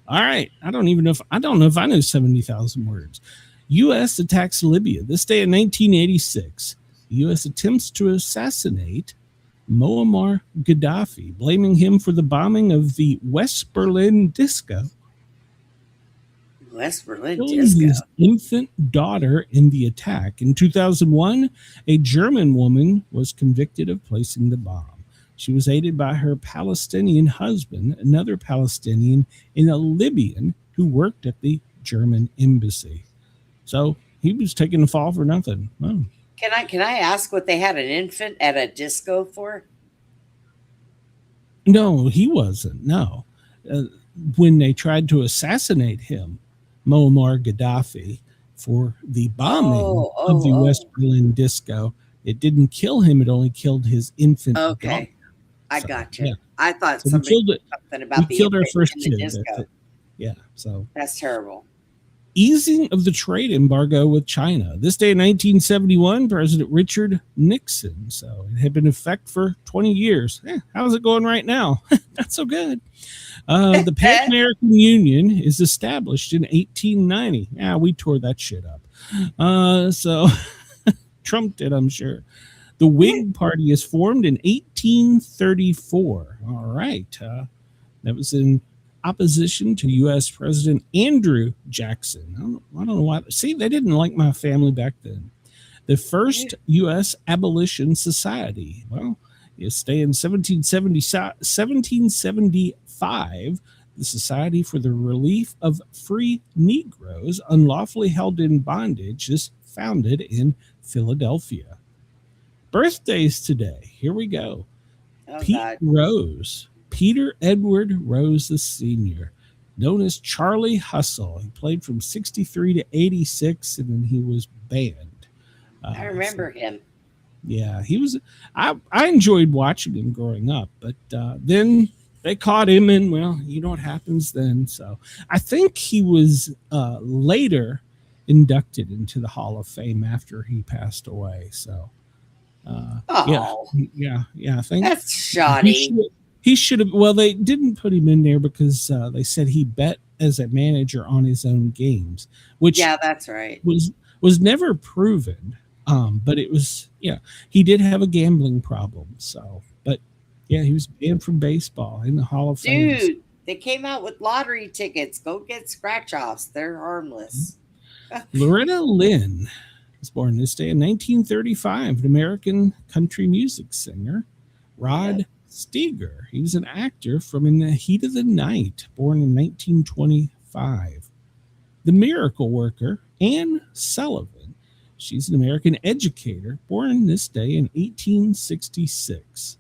[SPEAKER 4] All right. I don't know if I know 70,000 words. U.S. attacks Libya. This day in 1986, the U.S. attempts to assassinate Muammar Gaddafi, blaming him for the bombing of the West Berlin disco.
[SPEAKER 6] West Berlin
[SPEAKER 4] Killing
[SPEAKER 6] disco.
[SPEAKER 4] his infant daughter in the attack. In 2001, a German woman was convicted of placing the bomb. She was aided by her Palestinian husband, another Palestinian, and a Libyan who worked at the embassy. So he was taking the fall for nothing. Oh.
[SPEAKER 6] Can I ask what they had an infant at a disco for?
[SPEAKER 4] No, he wasn't. No. When they tried to assassinate him, Muammar Gaddafi, for the bombing of the West Berlin disco, it didn't kill him. It only killed his infant daughter.
[SPEAKER 6] Okay. I got you.
[SPEAKER 4] Yeah.
[SPEAKER 6] I thought
[SPEAKER 4] So
[SPEAKER 6] somebody
[SPEAKER 4] killed it.
[SPEAKER 6] something about
[SPEAKER 4] We
[SPEAKER 6] the
[SPEAKER 4] killed our
[SPEAKER 6] infant
[SPEAKER 4] first
[SPEAKER 6] in the
[SPEAKER 4] kid.
[SPEAKER 6] disco.
[SPEAKER 4] That's it. Yeah. So
[SPEAKER 6] That's terrible.
[SPEAKER 4] easing of the trade embargo with China. This day in 1971, President Richard Nixon. So it had been in effect for 20 years. How's it going right now? Not so good. The Pan American Union is established in 1890. Yeah, we tore that shit up. So Trump did, I'm sure. The Whig Party is formed in 1834. All right. That was in opposition to U.S. President Andrew Jackson. I don't know why. See, they didn't like my family back then. The first U.S. Abolition Society. Well, you stay in 1775. The Society for the Relief of Free Negroes Unlawfully Held in Bondage is founded in Philadelphia. Birthdays today. Here we go. Pete Rose. Peter Edward Rose Sr., known as Charlie Hustle. He played from 63 to 86, and then he was banned.
[SPEAKER 6] I remember him.
[SPEAKER 4] Yeah, he was. I enjoyed watching him growing up, but then they caught him, and well, you know what happens then. So I think he was later inducted into the Hall of Fame after he passed away. So yeah. I think
[SPEAKER 6] That's shoddy.
[SPEAKER 4] He should have. Well, they didn't put him in there because they said he bet as a manager on his own games, which
[SPEAKER 6] that's right.
[SPEAKER 4] Was never proven. But it was he did have a gambling problem. So, but he was banned from baseball in the Hall of Fame.
[SPEAKER 6] Dude, they came out with lottery tickets. Go get scratch offs. They're harmless.
[SPEAKER 4] Loretta Lynn was born this day in 1935. An American country music singer. Rod Steiger. He was an actor from In the Heat of the Night, born in 1925. The Miracle Worker, Anne Sullivan. She's an American educator, born this day in 1866.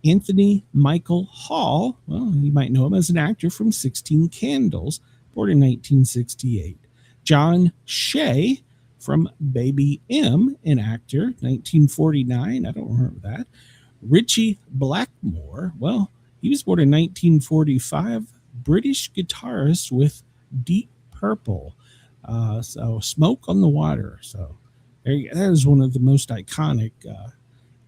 [SPEAKER 4] Anthony Michael Hall, well, you might know him as an actor from 16 Candles, born in 1968. John Shea from Baby M, an actor, 1949. I don't remember that. Richie Blackmore, well, he was born in 1945, British guitarist with Deep Purple. So Smoke on the Water. So That is one of the most iconic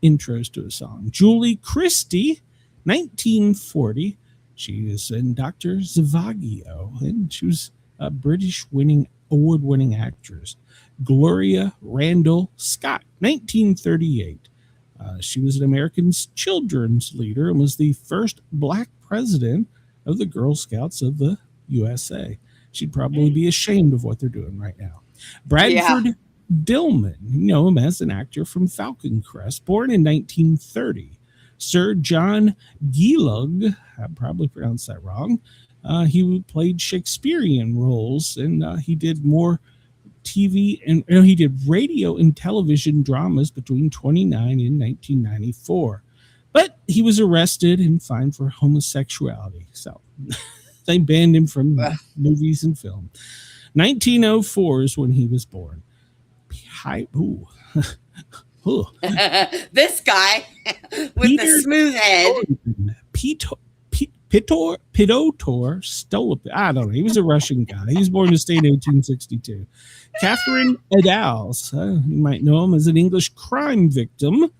[SPEAKER 4] intros to a song. Julie Christie, 1940. She is in Dr. Zhivago, and she was a British award-winning actress. Gloria Randall Scott, 1938. She was an American children's leader and was the first Black president of the Girl Scouts of the USA. She'd probably be ashamed of what they're doing right now. Bradford Dillman, you know him as an actor from Falcon Crest, born in 1930. Sir John Gielgud, I probably pronounced that wrong. He played Shakespearean roles, and he did more TV and he did radio and television dramas between 29 and 1994. But he was arrested and fined for homosexuality, so they banned him from movies and film. 1904 is when he was born.
[SPEAKER 6] This guy with the smooth head.
[SPEAKER 4] Piotr Stolopin. I don't know. He was a Russian guy. He was born in the state in 1862. Catherine Eddowes. You might know him as an English crime victim.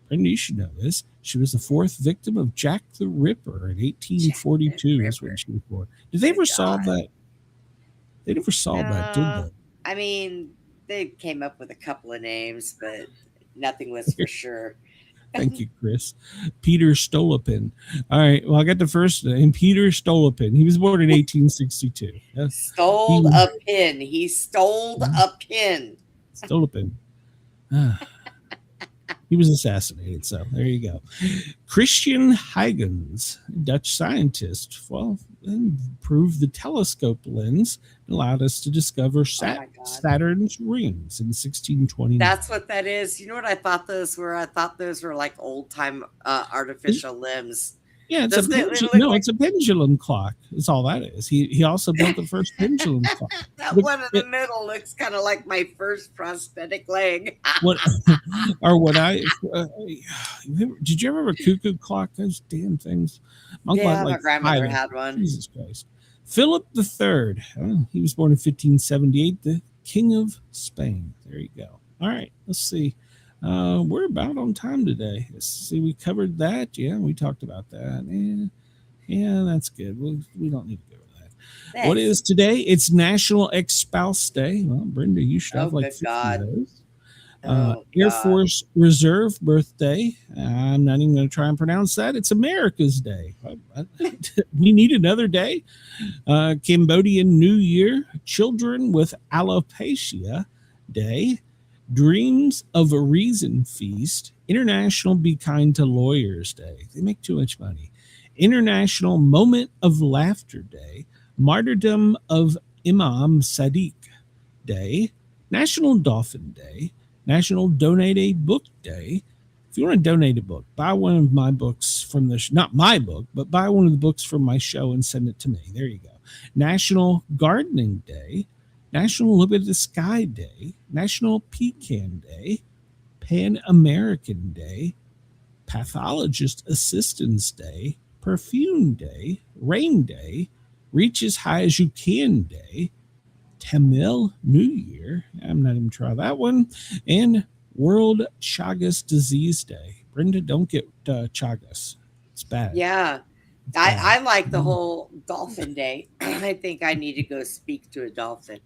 [SPEAKER 4] And you should know this. She was the fourth victim of Jack the Ripper in 1842 is when she was born. Did they ever solve that? They never solved that, did they?
[SPEAKER 6] I mean, they came up with a couple of names, but nothing was for sure.
[SPEAKER 4] Thank you, Chris. Peter Stolopin. All right. Well, I got the first name, Peter Stolopin. He was born in 1862.
[SPEAKER 6] Stole a pin. He stole a pin.
[SPEAKER 4] Stolopin. He was assassinated. So there you go. Christian Huygens, Dutch scientist, proved the telescope lens and allowed us to discover Saturn's rings in 1629.
[SPEAKER 6] That's what that is. You know what I thought those were? I thought those were like old time artificial limbs.
[SPEAKER 4] Yeah, it's a pendulum clock. That's all that is. He also built the first pendulum clock.
[SPEAKER 6] That one in the middle looks kind of like my first prosthetic leg. Did you ever have a cuckoo clock? Those damn things. My grandmother had one.
[SPEAKER 4] Jesus Christ. Philip III. He was born in 1578, the King of Spain. There you go. All right, let's see. We're about on time today. Let's see, we covered that. Yeah, we talked about that. Yeah, that's good. We don't need to go with that. Thanks. What is today? It's National Ex-Spouse Day. Well, Brenda, you should have like 50 of those. Air Force Reserve birthday. I'm not even going to try and pronounce that. It's America's Day. We need another day. Cambodian New Year. Children with Alopecia Day. Dreams of a Reason Feast. International Be Kind to Lawyers Day. They make too much money. International Moment of Laughter Day. Martyrdom of Imam Sadiq Day. National Dolphin Day. National Donate a Book Day. If you want to donate a book, buy one of my books from the not my book, but buy one of the books from my show and send it to me. There you go. National Gardening Day. National Look at the Sky Day, National Pecan Day, Pan American Day, Pathologist Assistance Day, Perfume Day, Rain Day, Reach as High as You Can Day, Tamil New Year, I'm not even trying that one, and World Chagas Disease Day. Brenda, don't get Chagas. It's bad.
[SPEAKER 6] Yeah. I like the whole dolphin day. I think I need to go speak to a dolphin.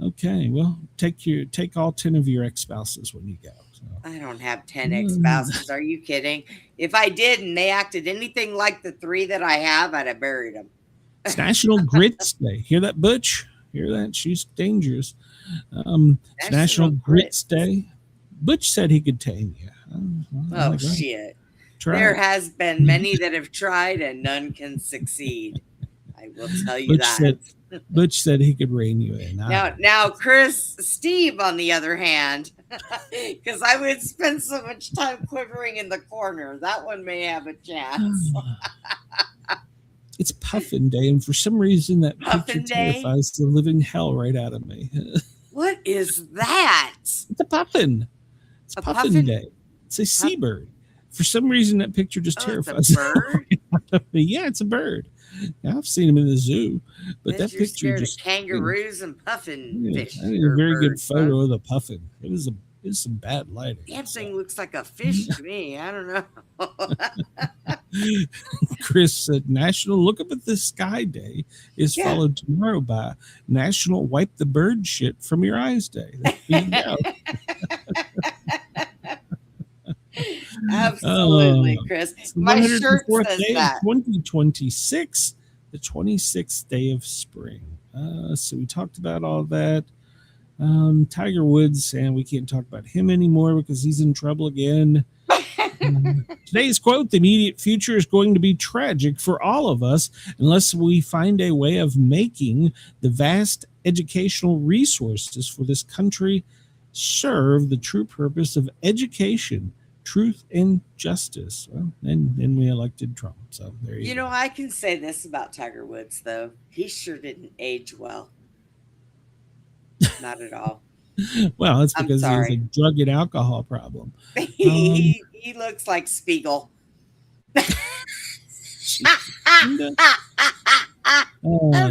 [SPEAKER 4] Okay, well, take all 10 of your ex-spouses when you go. So.
[SPEAKER 6] I don't have 10 ex-spouses. Are you kidding? If I did and they acted anything like the 3 that I have, I'd have buried them.
[SPEAKER 4] It's National Grits Day. Hear that, Butch? Hear that? She's dangerous. It's National Grits Day. Butch said he could tame you.
[SPEAKER 6] Shit. There has been many that have tried and none can succeed. I will tell you
[SPEAKER 4] Butch said he could rein you in.
[SPEAKER 6] Now, Steve, on the other hand, because I would spend so much time quivering in the corner, that one may have a chance.
[SPEAKER 4] It's Puffin Day, and for some reason that picture terrifies the living hell right out of me.
[SPEAKER 6] What is that?
[SPEAKER 4] It's a puffin. It's Puffin Day. It's a seabird. For some reason, that picture just terrifies
[SPEAKER 6] It's a bird.
[SPEAKER 4] me. Yeah, it's a bird. Yeah, I've seen them in the zoo, but that
[SPEAKER 6] You're
[SPEAKER 4] picture
[SPEAKER 6] scared
[SPEAKER 4] just
[SPEAKER 6] of kangaroos and puffin
[SPEAKER 4] yeah,
[SPEAKER 6] fish.
[SPEAKER 4] that is a
[SPEAKER 6] or
[SPEAKER 4] very good
[SPEAKER 6] birds,
[SPEAKER 4] photo
[SPEAKER 6] huh?
[SPEAKER 4] of the puffin. It was some bad lighting.
[SPEAKER 6] Damn thing looks like a fish to me. I don't know.
[SPEAKER 4] Chris said, National Look Up at the Sky Day is
[SPEAKER 6] Yeah.
[SPEAKER 4] followed tomorrow by National Wipe the Bird Shit from Your Eyes Day. There you go.
[SPEAKER 6] Absolutely, Chris.
[SPEAKER 4] It's the
[SPEAKER 6] My shirt
[SPEAKER 4] 104th
[SPEAKER 6] says
[SPEAKER 4] day of
[SPEAKER 6] that.
[SPEAKER 4] 2026, the 26th day of spring. So we talked about all that. Tiger Woods, and we can't talk about him anymore because he's in trouble again. Today's quote: the immediate future is going to be tragic for all of us unless we find a way of making the vast educational resources for this country serve the true purpose of education, truth, and justice. Well, and then we elected Trump. So there you
[SPEAKER 6] You
[SPEAKER 4] go.
[SPEAKER 6] know, I can say this about Tiger Woods, though. He sure didn't age well. Not at all.
[SPEAKER 4] Well, it's
[SPEAKER 6] I'm
[SPEAKER 4] because he has a
[SPEAKER 6] sorry.
[SPEAKER 4] drug and alcohol problem.
[SPEAKER 6] He looks like Spiegel. I'm
[SPEAKER 4] Did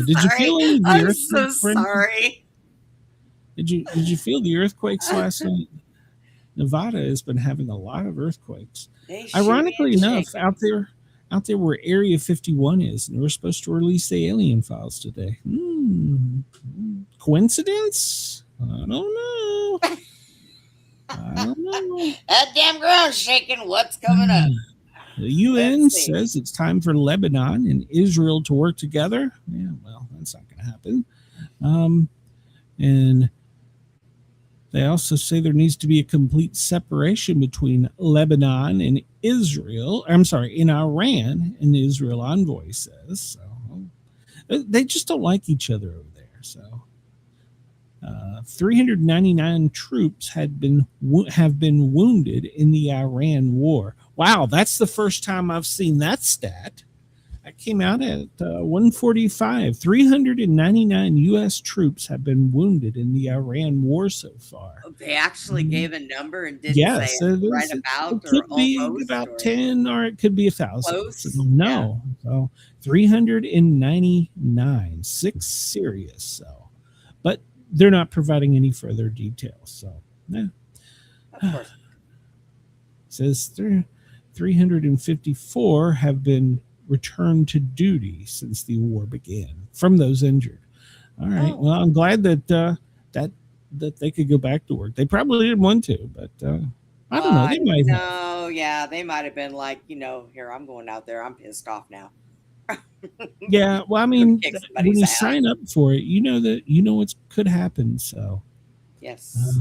[SPEAKER 4] you
[SPEAKER 6] sorry.
[SPEAKER 4] feel any of the
[SPEAKER 6] I'm
[SPEAKER 4] earthquakes?
[SPEAKER 6] so
[SPEAKER 4] Brendan?
[SPEAKER 6] sorry.
[SPEAKER 4] Did you feel the earthquakes last night? Nevada has been having a lot of earthquakes.
[SPEAKER 6] They sure
[SPEAKER 4] Ironically
[SPEAKER 6] did
[SPEAKER 4] enough,
[SPEAKER 6] shake.
[SPEAKER 4] out there where Area 51 is, and we're supposed to release the alien files today. Coincidence? I don't know. I don't know.
[SPEAKER 6] That damn ground's shaking. What's coming up?
[SPEAKER 4] The UN
[SPEAKER 6] Let's see.
[SPEAKER 4] says it's time for Lebanon and Israel to work together. Yeah, well, that's not going to happen. And they also say there needs to be a complete separation between Lebanon and Israel. I'm sorry, in Iran, and the Israel envoy says. So they just don't like each other over there. So 399 troops have been wounded in the Iran war. Wow, that's the first time I've seen that stat. That came out at 145. 399 U.S. troops have been wounded in the Iran war so far.
[SPEAKER 6] They actually gave a number and didn't
[SPEAKER 4] Yes,
[SPEAKER 6] say
[SPEAKER 4] it
[SPEAKER 6] right
[SPEAKER 4] is.
[SPEAKER 6] about
[SPEAKER 4] It could
[SPEAKER 6] or
[SPEAKER 4] be
[SPEAKER 6] almost.
[SPEAKER 4] about
[SPEAKER 6] or
[SPEAKER 4] 10 or it could be 1,000.
[SPEAKER 6] Close?
[SPEAKER 4] So, no. So 399, 6 serious. So, but they're not providing any further details. So, yeah.
[SPEAKER 6] Of course.
[SPEAKER 4] Says 354 have been returned to duty since the war began from those injured. All right.
[SPEAKER 6] Oh.
[SPEAKER 4] Well, I'm glad that that they could go back to work. They probably didn't want to, but I don't know. They might have.
[SPEAKER 6] No, yeah, they might have been like, here, I'm going out there. I'm pissed off now.
[SPEAKER 4] Yeah. Well, I mean,
[SPEAKER 6] Kick
[SPEAKER 4] when
[SPEAKER 6] somebody's
[SPEAKER 4] you
[SPEAKER 6] ass.
[SPEAKER 4] sign up for it, what could happen. So
[SPEAKER 6] Yes.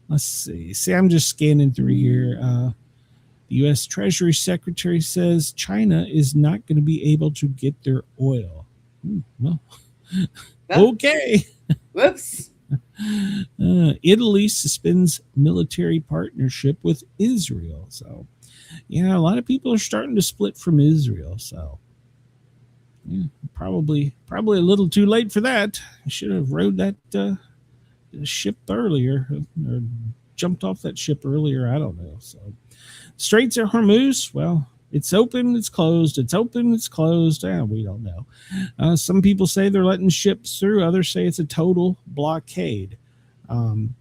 [SPEAKER 4] let's see. See, I'm just scanning through here. The U.S. Treasury Secretary says China is not going to be able to get their oil. Well,
[SPEAKER 6] Well,
[SPEAKER 4] okay.
[SPEAKER 6] Whoops.
[SPEAKER 4] Italy suspends military partnership with Israel. So, yeah, a lot of people are starting to split from Israel. So, yeah, probably a little too late for that. I should have rode that ship earlier or jumped off that ship earlier. I don't know. So, Straits of Hormuz, well, it's open, it's closed, it's open, it's closed. We don't know. Some people say they're letting ships through. Others say it's a total blockade.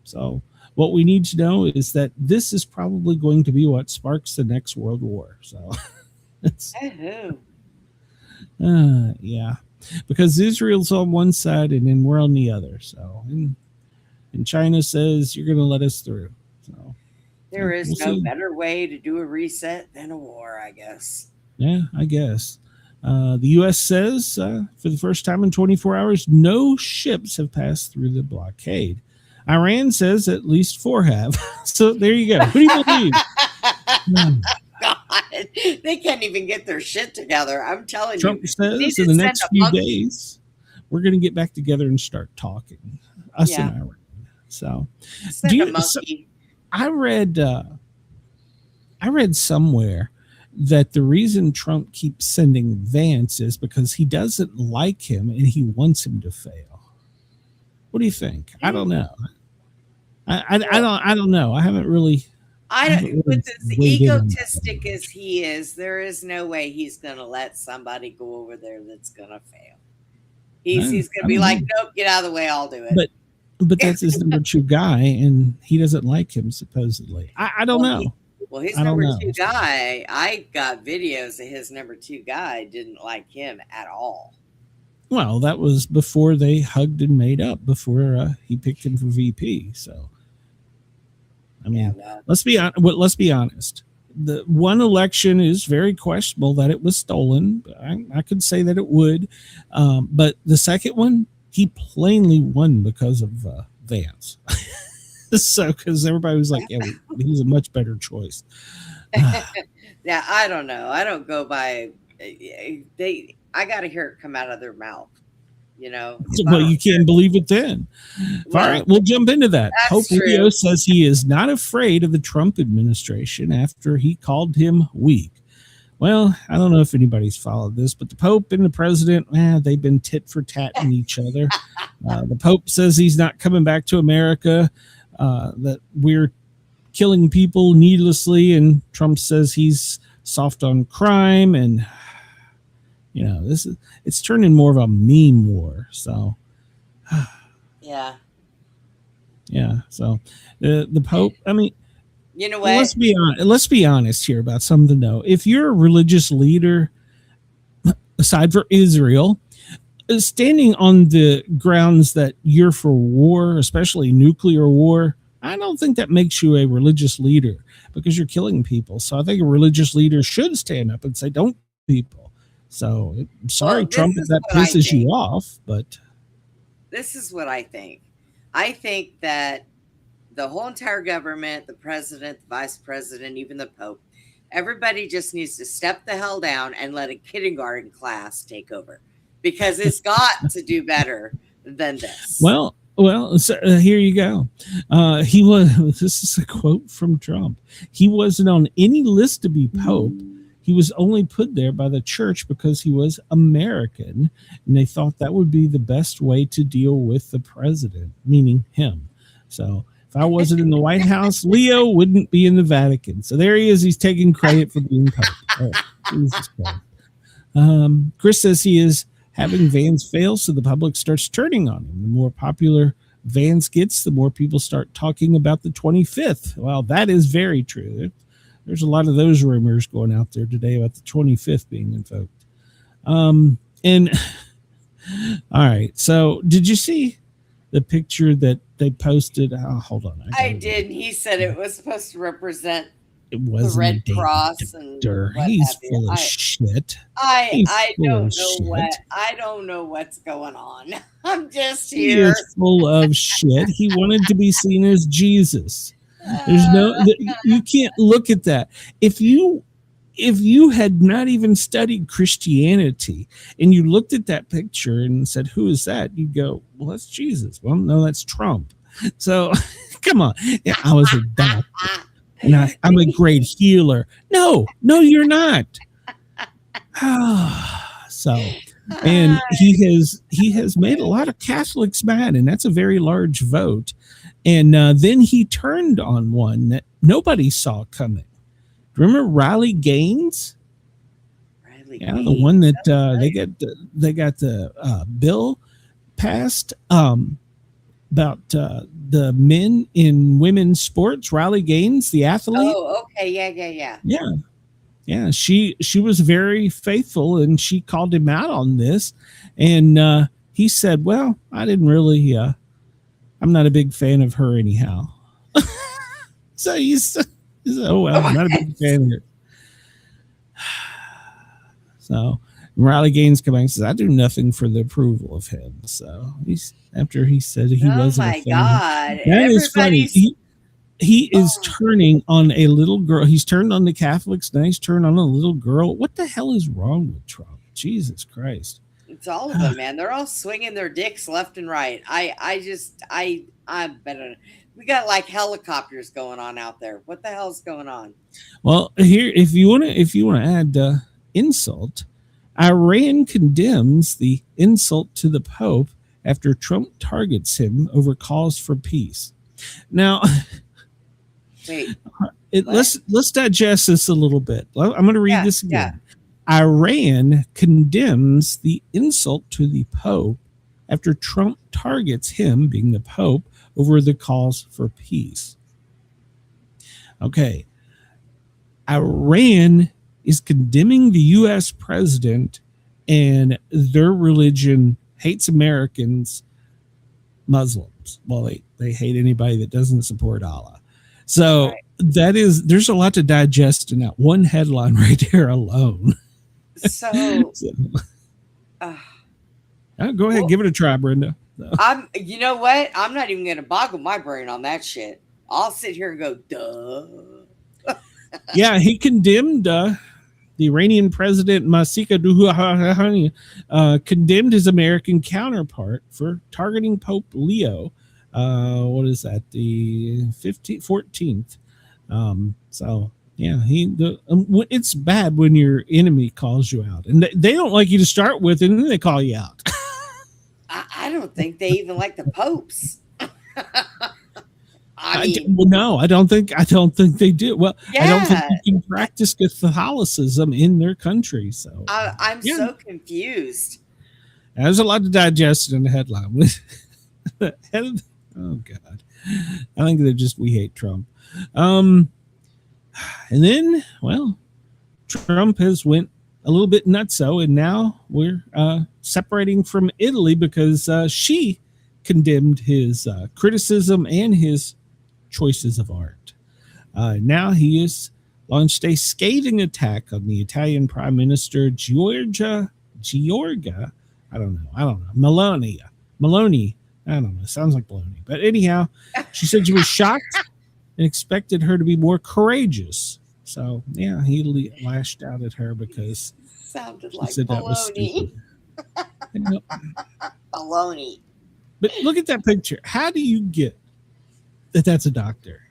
[SPEAKER 4] So what we need to know is that this is probably going to be what sparks the next world war. So it's,
[SPEAKER 6] Oh,
[SPEAKER 4] yeah, because Israel's on one side and then we're on the other. So, and China says you're going to let us through. So
[SPEAKER 6] there is
[SPEAKER 4] we'll
[SPEAKER 6] no
[SPEAKER 4] see.
[SPEAKER 6] better way to do a reset than a war, I guess.
[SPEAKER 4] Yeah, I guess. The U.S. says for the first time in 24 hours, no ships have passed through the blockade. Iran says at least 4 have. So there you go. Who do you believe?
[SPEAKER 6] God, they can't even get their shit together. I'm telling
[SPEAKER 4] Trump
[SPEAKER 6] you. They need
[SPEAKER 4] says in
[SPEAKER 6] to
[SPEAKER 4] the
[SPEAKER 6] send
[SPEAKER 4] next
[SPEAKER 6] a
[SPEAKER 4] few
[SPEAKER 6] monkey.
[SPEAKER 4] days, we're going to get back together and start talking. Us
[SPEAKER 6] Yeah.
[SPEAKER 4] and Iran. So
[SPEAKER 6] Send
[SPEAKER 4] do
[SPEAKER 6] a
[SPEAKER 4] you-
[SPEAKER 6] monkey.
[SPEAKER 4] I read somewhere that the reason Trump keeps sending Vance is because he doesn't like him and he wants him to fail. What do you think? I don't know. I don't know. I haven't really
[SPEAKER 6] I don't, with as
[SPEAKER 4] Way big on that.
[SPEAKER 6] egotistic as he is, there is no way he's going to let somebody go over there that's going to fail. He's going to be like, nope, get out of the way, I'll do it.
[SPEAKER 4] But that's his number 2 guy, and he doesn't like him supposedly. I don't know.
[SPEAKER 6] His
[SPEAKER 4] I don't
[SPEAKER 6] number
[SPEAKER 4] know.
[SPEAKER 6] 2 guy, I got videos of his number 2 guy didn't like him at all.
[SPEAKER 4] Well, that was before they hugged and made up, before he picked him for VP. So, I mean, let's be honest. The one election is very questionable that it was stolen. I could say that it would, but the second one, he plainly won because of Vance. So, because everybody was like, yeah, he's a much better choice.
[SPEAKER 6] Yeah, I don't know. I don't go by I got to hear it come out of their mouth, you know.
[SPEAKER 4] Well, you can't believe it then. Well, all right, we'll jump into that. Pope Leo says he is not afraid of the Trump administration after he called him weak. Well, I don't know if anybody's followed this, but the Pope and the president, they've been tit for tatting each other. The Pope says he's not coming back to America, that we're killing people needlessly, and Trump says he's soft on crime, and you know, it's turning more of a meme war. So
[SPEAKER 6] yeah. So the Pope, I mean, you know what?
[SPEAKER 4] Let's be honest here about something though. If you're a religious leader, aside for Israel, standing on the grounds that you're for war, especially nuclear war, I don't think that makes you a religious leader, because you're killing people. So I think a religious leader should stand up and say, don't kill people. So I'm sorry, Trump, if that pisses you off, but
[SPEAKER 6] this is what I think. I think that the whole entire government, the president, the vice president, even the Pope, everybody just needs to step the hell down and let a kindergarten class take over, because it's got to do better than this.
[SPEAKER 4] Well, so, here you go. He was. This is a quote from Trump. He wasn't on any list to be Pope. He was only put there by the church because he was American, and they thought that would be the best way to deal with the president, meaning him. So if I wasn't in the White House, Leo wouldn't be in the Vatican. So there he is. He's taking credit for being Pope. Oh, Jesus Christ. Chris says he is having Vance fail, so the public starts turning on him. The more popular Vance gets, the more people start talking about the 25th. Well, that is very true. There's a lot of those rumors going out there today about the 25th being invoked. And all right, so did you see the picture that they posted? Oh, hold on.
[SPEAKER 6] I did. He said it was supposed to represent
[SPEAKER 4] the
[SPEAKER 6] Red Cross and
[SPEAKER 4] he's full of shit.
[SPEAKER 6] I don't know what's going on. I'm just here.
[SPEAKER 4] He is full of shit. He wanted to be seen as Jesus. You can't look at that. If you had not even studied Christianity and you looked at that picture and said, who is that? You'd go, well, that's Jesus. Well, no, that's Trump. So come on. Yeah, I was a doctor and I'm a great healer. No, you're not. So, and he has made a lot of Catholics mad, and that's a very large vote. And then he turned on one that nobody saw coming. Remember Riley Gaines? The one that they got the bill passed about the men in women's sports. Riley Gaines, the athlete.
[SPEAKER 6] Oh, okay,
[SPEAKER 4] yeah. She was very faithful, and she called him out on this. And he said, "Well, I didn't really. I'm not a big fan of her anyhow." So he said, "Oh well, I'm not a big fan of her." So Riley Gaines comes back and says, "I do nothing for the approval of him." So after he said he wasn't a fan.
[SPEAKER 6] Oh my God!
[SPEAKER 4] That is funny. He is turning on a little girl. He's turned on the Catholics. Now he's turned on a little girl. What the hell is wrong with Trump? Jesus Christ!
[SPEAKER 6] It's all of them, man. They're all swinging their dicks left and right. I better. We got like helicopters going on out there. What the hell's going on?
[SPEAKER 4] Well, here, if you want to add insult, Iran condemns the insult to the Pope after Trump targets him over calls for peace. Now,
[SPEAKER 6] wait,
[SPEAKER 4] Let's digest this a little bit. I'm going to read this again. Iran condemns the insult to the Pope after Trump targets him, being the Pope, over the calls for peace. Okay. Iran is condemning the U.S. president and their religion hates Americans, Muslims. Well, they hate anybody that doesn't support Allah. So there's a lot to digest in that one headline right there alone.
[SPEAKER 6] So,
[SPEAKER 4] go ahead, give it a try, Brenda.
[SPEAKER 6] You know what? I'm not even going to boggle my brain on that shit. I'll sit here and go, duh.
[SPEAKER 4] Yeah, he condemned the Iranian president Masika Duhani condemned his American counterpart for targeting Pope Leo. What is that? The 14th. So yeah, it's bad when your enemy calls you out, and they don't like you to start with, and then they call you out.
[SPEAKER 6] I don't think they even like the popes.
[SPEAKER 4] No, I don't think they do. Well, I don't think you can practice Catholicism in their country. So
[SPEAKER 6] I'm so confused.
[SPEAKER 4] There's a lot to digest in the headline. Oh God, I think they're just we hate Trump. And then, well, Trump has went a little bit nutso, and now we're separating from Italy because she condemned his criticism and his choices of art. Now he has launched a scathing attack on the Italian Prime Minister Giorgia, I don't know, Meloni, I don't know, sounds like baloney. But anyhow, she said she was shocked and expected her to be more courageous. So yeah, he lashed out at her because
[SPEAKER 6] sounded
[SPEAKER 4] she
[SPEAKER 6] like
[SPEAKER 4] said that was stupid.
[SPEAKER 6] Baloney.
[SPEAKER 4] But look at that picture. How do you get that that's a doctor?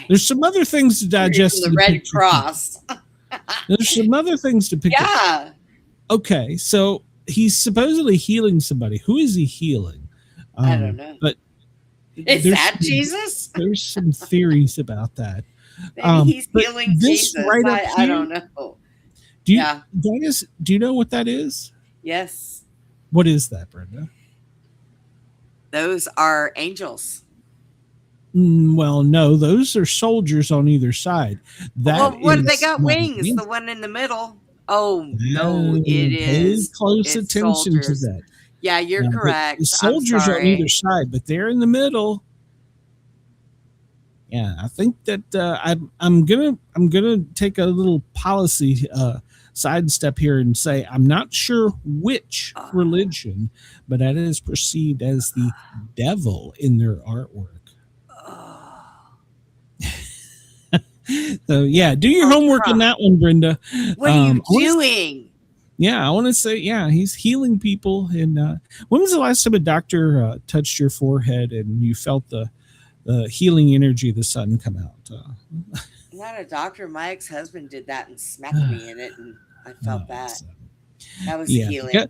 [SPEAKER 4] There's some other things to digest.
[SPEAKER 6] The Red Cross.
[SPEAKER 4] There's some other things to pick up.
[SPEAKER 6] Yeah.
[SPEAKER 4] Okay, so he's supposedly healing somebody. Who is he healing?
[SPEAKER 6] I don't know.
[SPEAKER 4] But
[SPEAKER 6] is that Jesus?
[SPEAKER 4] There's some theories about that.
[SPEAKER 6] Maybe he's healing Jesus.
[SPEAKER 4] Right up here,
[SPEAKER 6] I don't know.
[SPEAKER 4] Do you know what that is?
[SPEAKER 6] Yes.
[SPEAKER 4] What is that, Brenda?
[SPEAKER 6] Those are angels.
[SPEAKER 4] Well, no, those are soldiers on either side.
[SPEAKER 6] They got wings. The one in the middle. Oh no, it is.
[SPEAKER 4] Pay close attention
[SPEAKER 6] soldiers.
[SPEAKER 4] to that.
[SPEAKER 6] Yeah, you're correct.
[SPEAKER 4] The soldiers are on either side, but they're in the middle. Yeah, I think that I'm gonna take a little policy sidestep here and say I'm not sure which religion, but that is perceived as the devil in their artwork. So yeah, do your homework on that one, Brenda.
[SPEAKER 6] What are you doing?
[SPEAKER 4] I want to say, he's healing people. And when was the last time a doctor touched your forehead and you felt the healing energy of the sun come out?
[SPEAKER 6] Not a doctor. My ex-husband did that and smacked me in it, and I felt that. So, that was healing.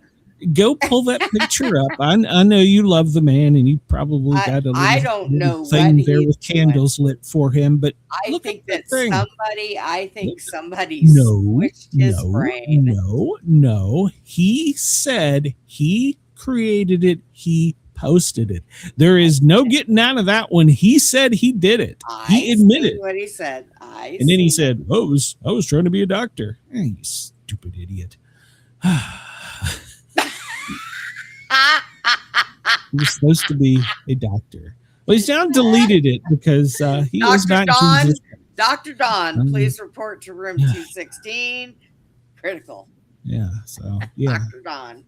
[SPEAKER 4] Go pull that picture up. I know you love the man, and you probably got a little thing there with candles lit for him. But
[SPEAKER 6] I think that somebody switched his brain.
[SPEAKER 4] No. He said he created it. He posted it. There is no getting out of that one. He said he did it. He admitted
[SPEAKER 6] what he said.
[SPEAKER 4] And then he said, I was trying to be a doctor. You stupid idiot. He was supposed to be a doctor. Well, he's now deleted it because he was not Jesus.
[SPEAKER 6] Dr. Don, please report to room 216. Critical.
[SPEAKER 4] Yeah. So yeah.
[SPEAKER 6] Dr. Don.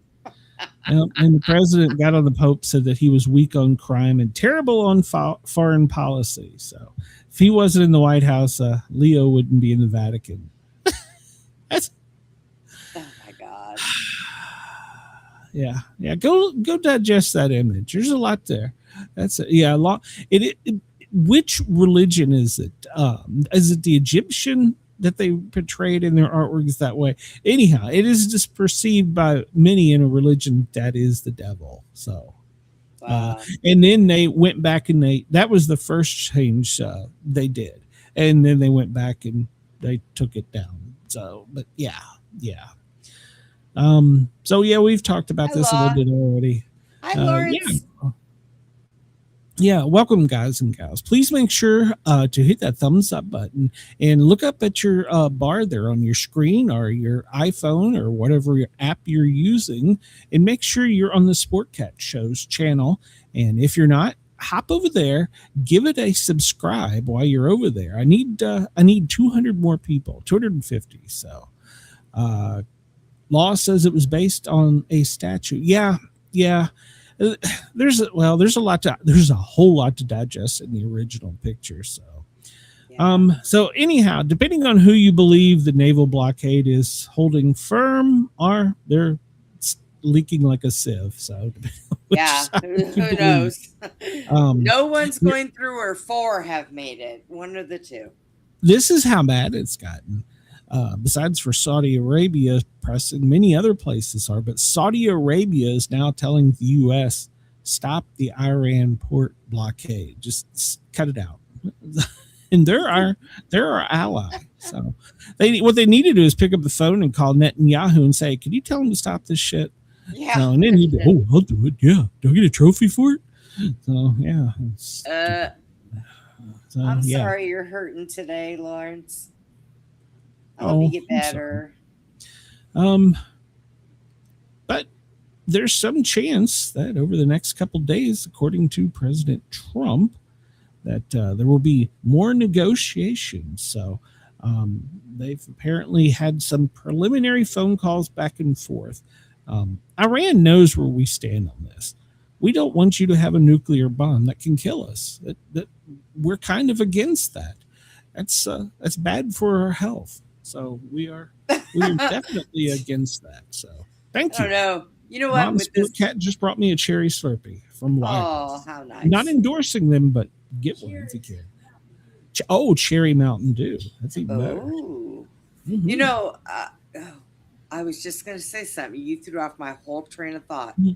[SPEAKER 4] And the president got on the Pope, said that he was weak on crime and terrible on foreign policy. So if he wasn't in the White House, Leo wouldn't be in the Vatican. That's.
[SPEAKER 6] Oh my God.
[SPEAKER 4] Yeah. Go digest that image. There's a lot there. That's a lot. Which religion is it? Is it the Egyptian that they portrayed in their artworks that way? Anyhow, it is just perceived by many in a religion that is the devil. So, and then they went back and that was the first change they did. and then they went back and they took it down. So, but yeah. So yeah, we've talked about this a little bit already.
[SPEAKER 6] Hi, Lawrence.
[SPEAKER 4] Yeah, welcome, guys and gals. Please make sure to hit that thumbs up button and look up at your bar there on your screen or your iPhone or whatever your app you're using, and make sure you're on the Sportcat Show's channel. And if you're not, hop over there, give it a subscribe while you're over there. I need 200 more people, 250. So, Law says it was based on a statue. Yeah. There's a whole lot to digest in the original picture. So, so anyhow, depending on who you believe the naval blockade is holding firm, or they're leaking like a sieve. So,
[SPEAKER 6] yeah, who knows? No one's going through, or 4 have made it. One of the two.
[SPEAKER 4] This is how bad it's gotten. Besides for Saudi Arabia press and many other places are, but Saudi Arabia is now telling the U.S. stop the Iran port blockade, just cut it out. And they're our ally. So what they need to do is pick up the phone and call Netanyahu and say, "Can you tell him to stop this shit?"
[SPEAKER 6] Yeah.
[SPEAKER 4] So, and then he'd be, "Oh, I'll do it. Yeah, do I get a trophy for it?" So yeah.
[SPEAKER 6] I'm sorry you're hurting today, Lawrence. I hope you get better.
[SPEAKER 4] But there's some chance that over the next couple days, according to President Trump, that there will be more negotiations. So they've apparently had some preliminary phone calls back and forth. Iran knows where we stand on this. We don't want you to have a nuclear bomb that can kill us. That we're kind of against that. That's bad for our health. So we are definitely against that. So thank you.
[SPEAKER 6] I don't know. You know what?
[SPEAKER 4] Mom Sportcat just brought me a cherry Slurpee from Live.
[SPEAKER 6] Oh, how nice.
[SPEAKER 4] Not endorsing them, but get one if you can. Cherry Mountain Dew. That's even better. Mm-hmm.
[SPEAKER 6] You know, I was just going to say something. You threw off my whole train of thought.
[SPEAKER 4] Mm-hmm.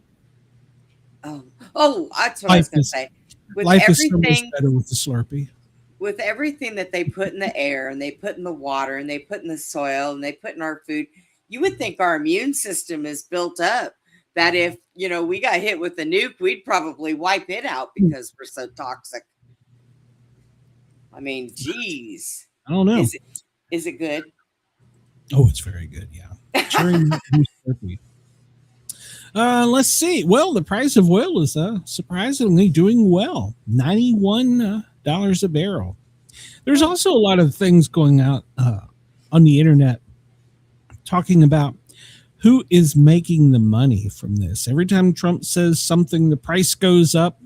[SPEAKER 6] That's what I was going to say. With
[SPEAKER 4] life is so
[SPEAKER 6] everything
[SPEAKER 4] much better with the Slurpee.
[SPEAKER 6] With everything that they put in the air and they put in the water and they put in the soil and they put in our food, you would think our immune system is built up, that if, we got hit with a nuke, we'd probably wipe it out because we're so toxic. I mean, geez.
[SPEAKER 4] I don't know.
[SPEAKER 6] Is it good?
[SPEAKER 4] Oh, it's very good. Yeah. Cherry Mountain Slurpee. Let's see. Well, the price of oil is surprisingly doing well. $91 a barrel. There's also a lot of things going out on the internet talking about who is making the money from this. Every time Trump says something, the price goes up.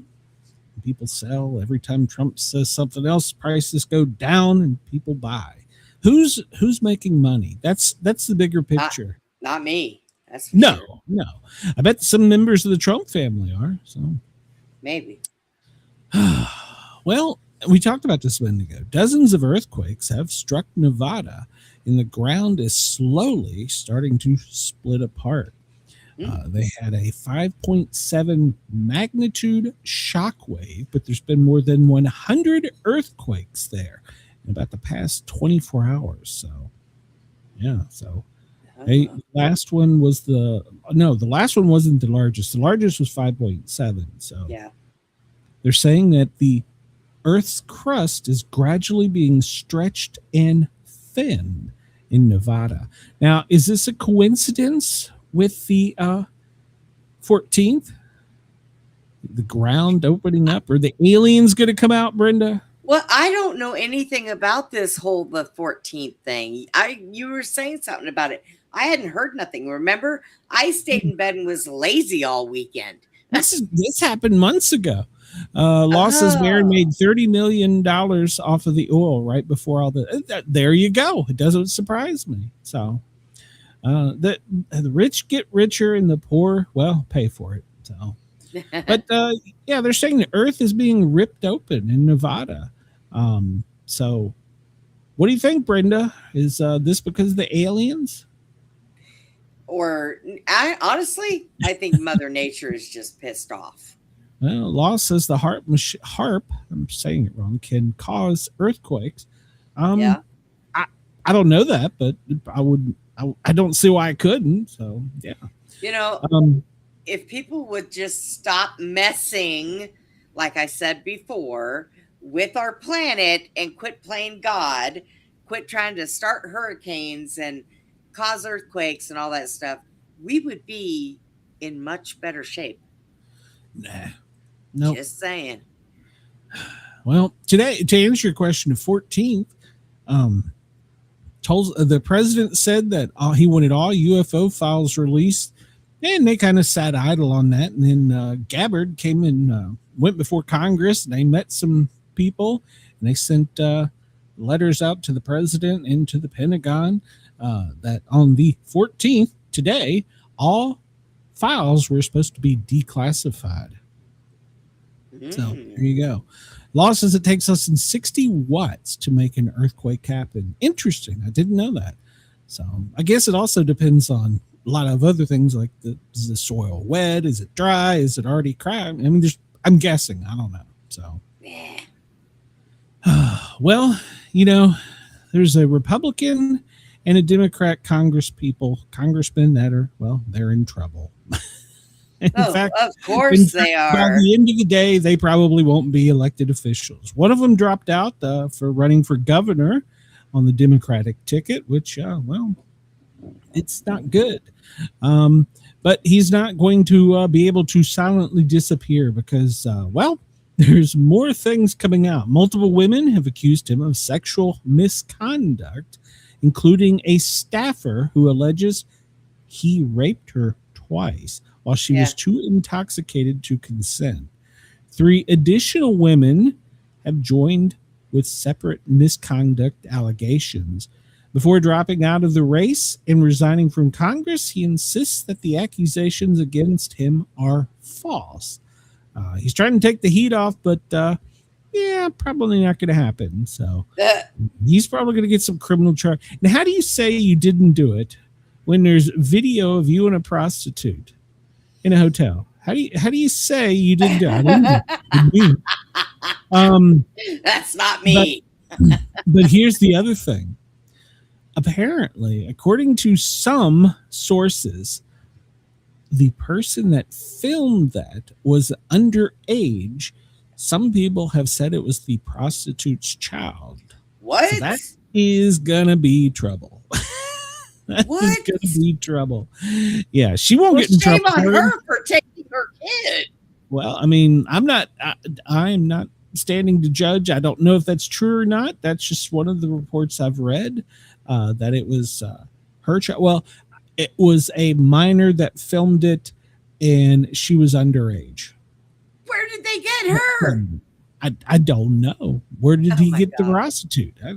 [SPEAKER 4] People sell. Every time Trump says something else, prices go down and people buy. Who's making money? That's the bigger picture.
[SPEAKER 6] Not me. That's
[SPEAKER 4] no.
[SPEAKER 6] Sure.
[SPEAKER 4] I bet some members of the Trump family are. So
[SPEAKER 6] maybe.
[SPEAKER 4] Well, we talked about this a minute ago. Dozens of earthquakes have struck Nevada, and the ground is slowly starting to split apart. They had a 5.7 magnitude shock wave, but there's been more than 100 earthquakes there in about the past 24 hours. So, yeah. So, the last one wasn't the largest. The largest was 5.7. So,
[SPEAKER 6] yeah,
[SPEAKER 4] they're saying that the Earth's crust is gradually being stretched and thinned in Nevada. Now, is this a coincidence with the 14th? The ground opening up? Or the aliens going to come out, Brenda?
[SPEAKER 6] Well, I don't know anything about this whole the 14th thing. You were saying something about it. I hadn't heard nothing. Remember? I stayed in bed and was lazy all weekend.
[SPEAKER 4] This happened months ago. Law says Marin made $30 million off of the oil right before all the. There you go. It doesn't surprise me. So, the rich get richer and the poor, well, pay for it. So, but yeah, they're saying the Earth is being ripped open in Nevada. So, what do you think, Brenda? Is this because of the aliens?
[SPEAKER 6] Or honestly, I think Mother Nature is just pissed off.
[SPEAKER 4] Well, Law says the HARP, I'm saying it wrong, can cause earthquakes.
[SPEAKER 6] Yeah.
[SPEAKER 4] I don't know that, but I don't see why I couldn't. So yeah.
[SPEAKER 6] You know, if people would just stop messing, like I said before, with our planet and quit playing God, quit trying to start hurricanes and cause earthquakes and all that stuff, we would be in much better shape.
[SPEAKER 4] Nah. No.
[SPEAKER 6] Just saying.
[SPEAKER 4] Well, today, to answer your question, the 14th, the president said that he wanted all UFO files released, and they kind of sat idle on that. And then Gabbard came and went before Congress, and they met some people, and they sent letters out to the president and to the Pentagon that on the 14th, today, all files were supposed to be declassified. So there you go. Law says it takes less than 60 watts to make an earthquake happen. Interesting. I didn't know that. So I guess it also depends on a lot of other things, like is the soil wet? Is it dry? Is it already cracked? I mean, I'm guessing. I don't know. So,
[SPEAKER 6] Yeah.
[SPEAKER 4] well, there's a Republican and a Democrat congressman that are, well, they're in trouble. In fact,
[SPEAKER 6] of course they
[SPEAKER 4] by
[SPEAKER 6] are.
[SPEAKER 4] the end of the day, they probably won't be elected officials. One of them dropped out for running for governor on the Democratic ticket, which, well, it's not good. But he's not going to be able to silently disappear because, well, there's more things coming out. Multiple women have accused him of sexual misconduct, including a staffer who alleges he raped her twice while she was too intoxicated to consent. 3 additional women have joined with separate misconduct allegations. Before dropping out of the race and resigning from Congress, he insists that the accusations against him are false. He's trying to take the heat off, but probably not going to happen. So he's probably going to get some criminal charge. Now, how do you say you didn't do it when there's video of you and a prostitute in a hotel? How do you say you didn't do it?
[SPEAKER 6] That's not me.
[SPEAKER 4] But here's the other thing. Apparently, according to some sources, the person that filmed that was underage. Some people have said it was the prostitute's child.
[SPEAKER 6] What?
[SPEAKER 4] So that is gonna be trouble.
[SPEAKER 6] What?
[SPEAKER 4] Is gonna be trouble. Yeah, she won't get in
[SPEAKER 6] shame
[SPEAKER 4] trouble.
[SPEAKER 6] on her for taking her kid.
[SPEAKER 4] Well, I mean, I'm not standing to judge. I don't know if that's true or not. That's just one of the reports I've read, that it was her child. Well, it was a minor that filmed it, and she was underage.
[SPEAKER 6] Where did they get her?
[SPEAKER 4] I don't know. Where did he get the
[SPEAKER 6] God.
[SPEAKER 4] prostitute? I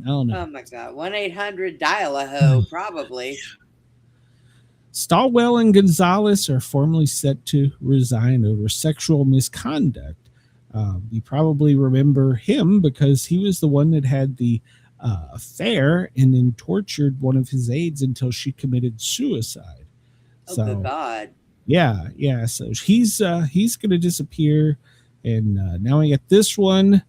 [SPEAKER 4] don't know.
[SPEAKER 6] Oh my God. 1-800 dial a hoe, probably.
[SPEAKER 4] Stalwell and Gonzalez are formally set to resign over sexual misconduct. You probably remember him because he was the one that had the affair and then tortured one of his aides until she committed suicide.
[SPEAKER 6] Oh, good God.
[SPEAKER 4] Yeah. So he's going to disappear, and now we got this one.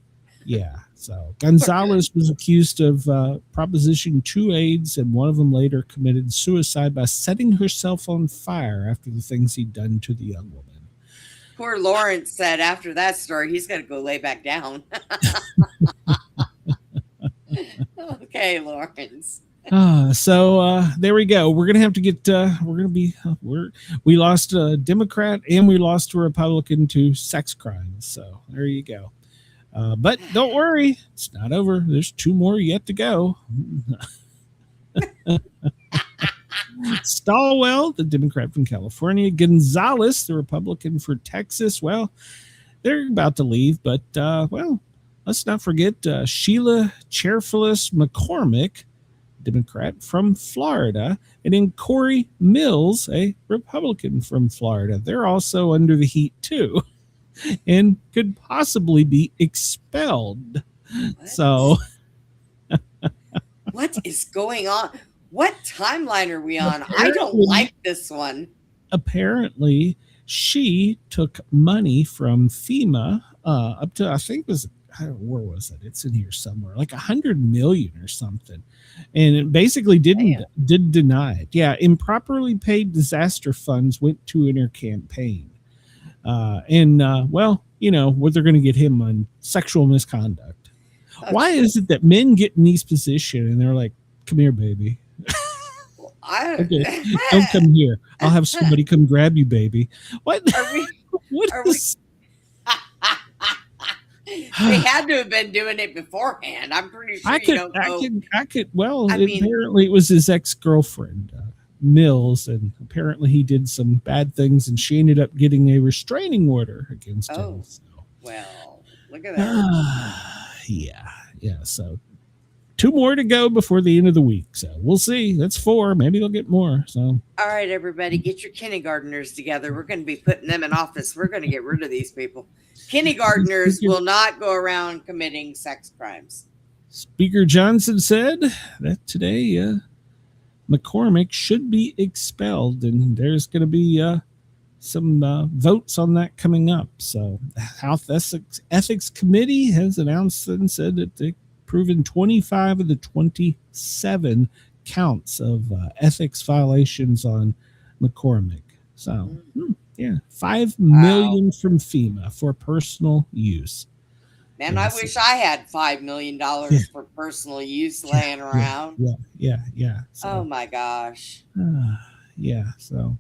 [SPEAKER 4] Yeah. So Gonzalez was accused of Proposition 2 aides, and one of them later committed suicide by setting herself on fire after the things he'd done to the young woman.
[SPEAKER 6] Poor Lawrence said after that story, he's going to go lay back down. Okay, Lawrence.
[SPEAKER 4] So there we go. We're gonna have to get. We lost a Democrat and we lost a Republican to sex crimes. So there you go. But don't worry, it's not over. There's 2 more yet to go. Stalwell, the Democrat from California, Gonzalez, the Republican for Texas. Well, they're about to leave, but well, let's not forget Sheila Chairfullis McCormick, Democrat from Florida, and then Corey Mills, a Republican from Florida. They're also under the heat too, and could possibly be expelled.
[SPEAKER 6] What?
[SPEAKER 4] So,
[SPEAKER 6] what is going on? What timeline are we on? I don't like this one.
[SPEAKER 4] Apparently, she took money from FEMA up to, I think it was where was it? It's in here somewhere, like 100 million or something. And it basically did deny it. Yeah. Improperly paid disaster funds went to in her campaign. Well, you know, what they're going to get him on sexual misconduct. Why is it that men get in these positions and they're like, come here, baby. Okay, don't come here. I'll have somebody come grab you, baby. What?
[SPEAKER 6] They had to have been doing it beforehand. I'm pretty sure I could.
[SPEAKER 4] Well, apparently it was his ex-girlfriend, Mills, and apparently he did some bad things, and she ended up getting a restraining order against him. So.
[SPEAKER 6] Well, look at that.
[SPEAKER 4] Yeah. So 2 more to go before the end of the week. So we'll see. That's 4. Maybe they'll get more. So
[SPEAKER 6] all right, everybody, get your kindergartners together. We're going to be putting them in office. We're going to get rid of these people. Kindergartners will not go around committing sex crimes.
[SPEAKER 4] Speaker Johnson said that today McCormick should be expelled, and there's going to be some votes on that coming up. So the House Ethics Committee has announced and said that they've proven 25 of the 27 counts of ethics violations on McCormick. So, yeah, $5 million from FEMA for personal use.
[SPEAKER 6] Man, I wish I had $5 million for personal use laying around.
[SPEAKER 4] Yeah. So,
[SPEAKER 6] oh my gosh.
[SPEAKER 4] So,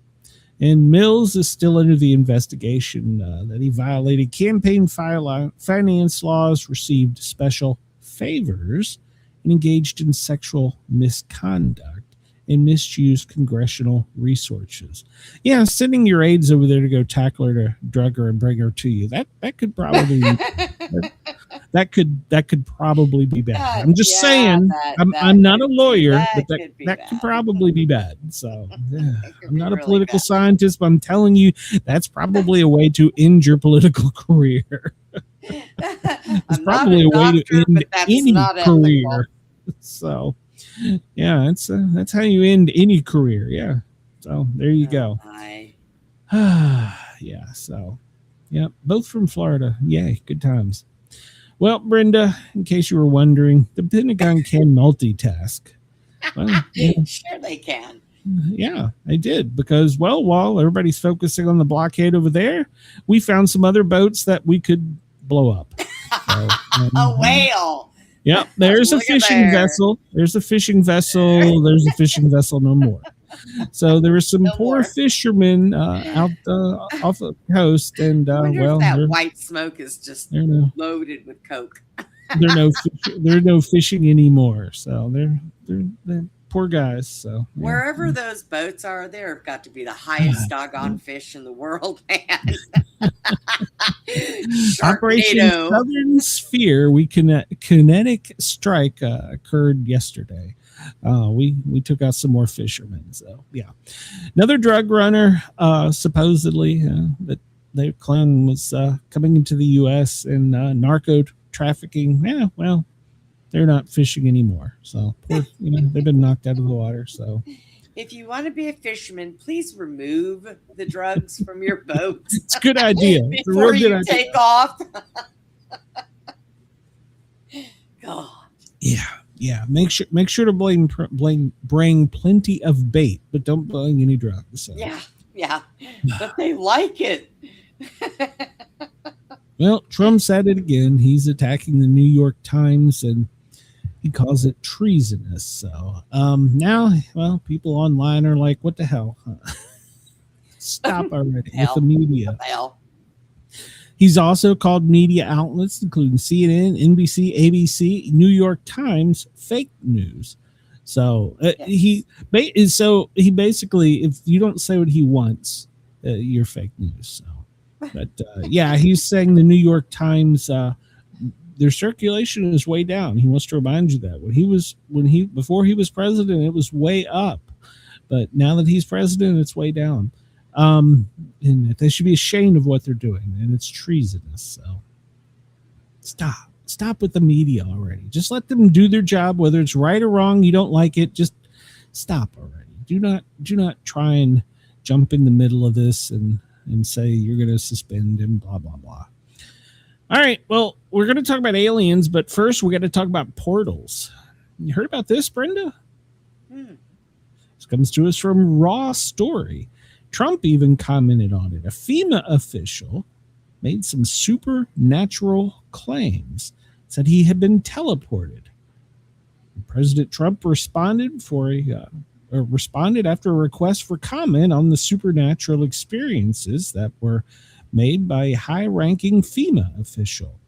[SPEAKER 4] and Mills is still under the investigation that he violated campaign finance laws, received special favors, and engaged in sexual misconduct and misused congressional resources. Yeah, sending your aides over there to go tackle her, to drug her, and bring her to you. That could probably that could probably be bad. I'm just saying. I'm not a lawyer, but that could probably be bad. So I'm not a political scientist, but I'm telling you, that's probably a way to end your political career. It's probably a way to end any career. So. Yeah, that's how you end any career. Yeah. So there you go. Yeah. So, yeah, both from Florida. Yay. Good times. Well, Brenda, in case you were wondering, the Pentagon can multitask. Well, yeah.
[SPEAKER 6] Sure they can.
[SPEAKER 4] Yeah, they did, because, well, while everybody's focusing on the blockade over there, we found some other boats that we could blow up. So,
[SPEAKER 6] a whale.
[SPEAKER 4] Yeah, there's a fishing vessel. There's a fishing vessel. There's a fishing vessel no more. So there were some poor fishermen out off the coast, and
[SPEAKER 6] if that white smoke is just loaded with coke.
[SPEAKER 4] There's no fishing anymore. So they're poor guys. So
[SPEAKER 6] wherever those boats are, there have got to be the highest doggone fish in the world, man.
[SPEAKER 4] Operation Southern Sphere, kinetic strike occurred yesterday. We took out some more fishermen. So yeah, another drug runner supposedly that they claim was coming into the U.S. and narco trafficking. Yeah, well, they're not fishing anymore. So they've been knocked out of the water. So
[SPEAKER 6] if you want to be a fisherman, please remove the drugs from your boat.
[SPEAKER 4] It's a good idea.
[SPEAKER 6] Before you take off. God.
[SPEAKER 4] Yeah. Make sure to bring plenty of bait, but don't bring any drugs. So.
[SPEAKER 6] Yeah. But they like it.
[SPEAKER 4] Well, Trump said it again. He's attacking the New York Times, and he calls it treasonous. So now, well, people online are like, what the hell? Stop already with the media. He's also called media outlets, including CNN, NBC, ABC, New York Times, fake news. So he basically, if you don't say what he wants, you're fake news. So, but he's saying the New York Times, their circulation is way down. He wants to remind you that before he was president, it was way up, but now that he's president, it's way down. And they should be ashamed of what they're doing, and it's treasonous. So stop with the media already. Just let them do their job, whether it's right or wrong. You don't like it, just stop already. Do not try and jump in the middle of this and say you're going to suspend and blah blah blah. All right. Well, we're going to talk about aliens, but first we got to talk about portals. You heard about this, Brenda? This comes to us from Raw Story. Trump even commented on it. A FEMA official made some supernatural claims, said he had been teleported. President Trump responded after a request for comment on the supernatural experiences that were made by a high-ranking FEMA official.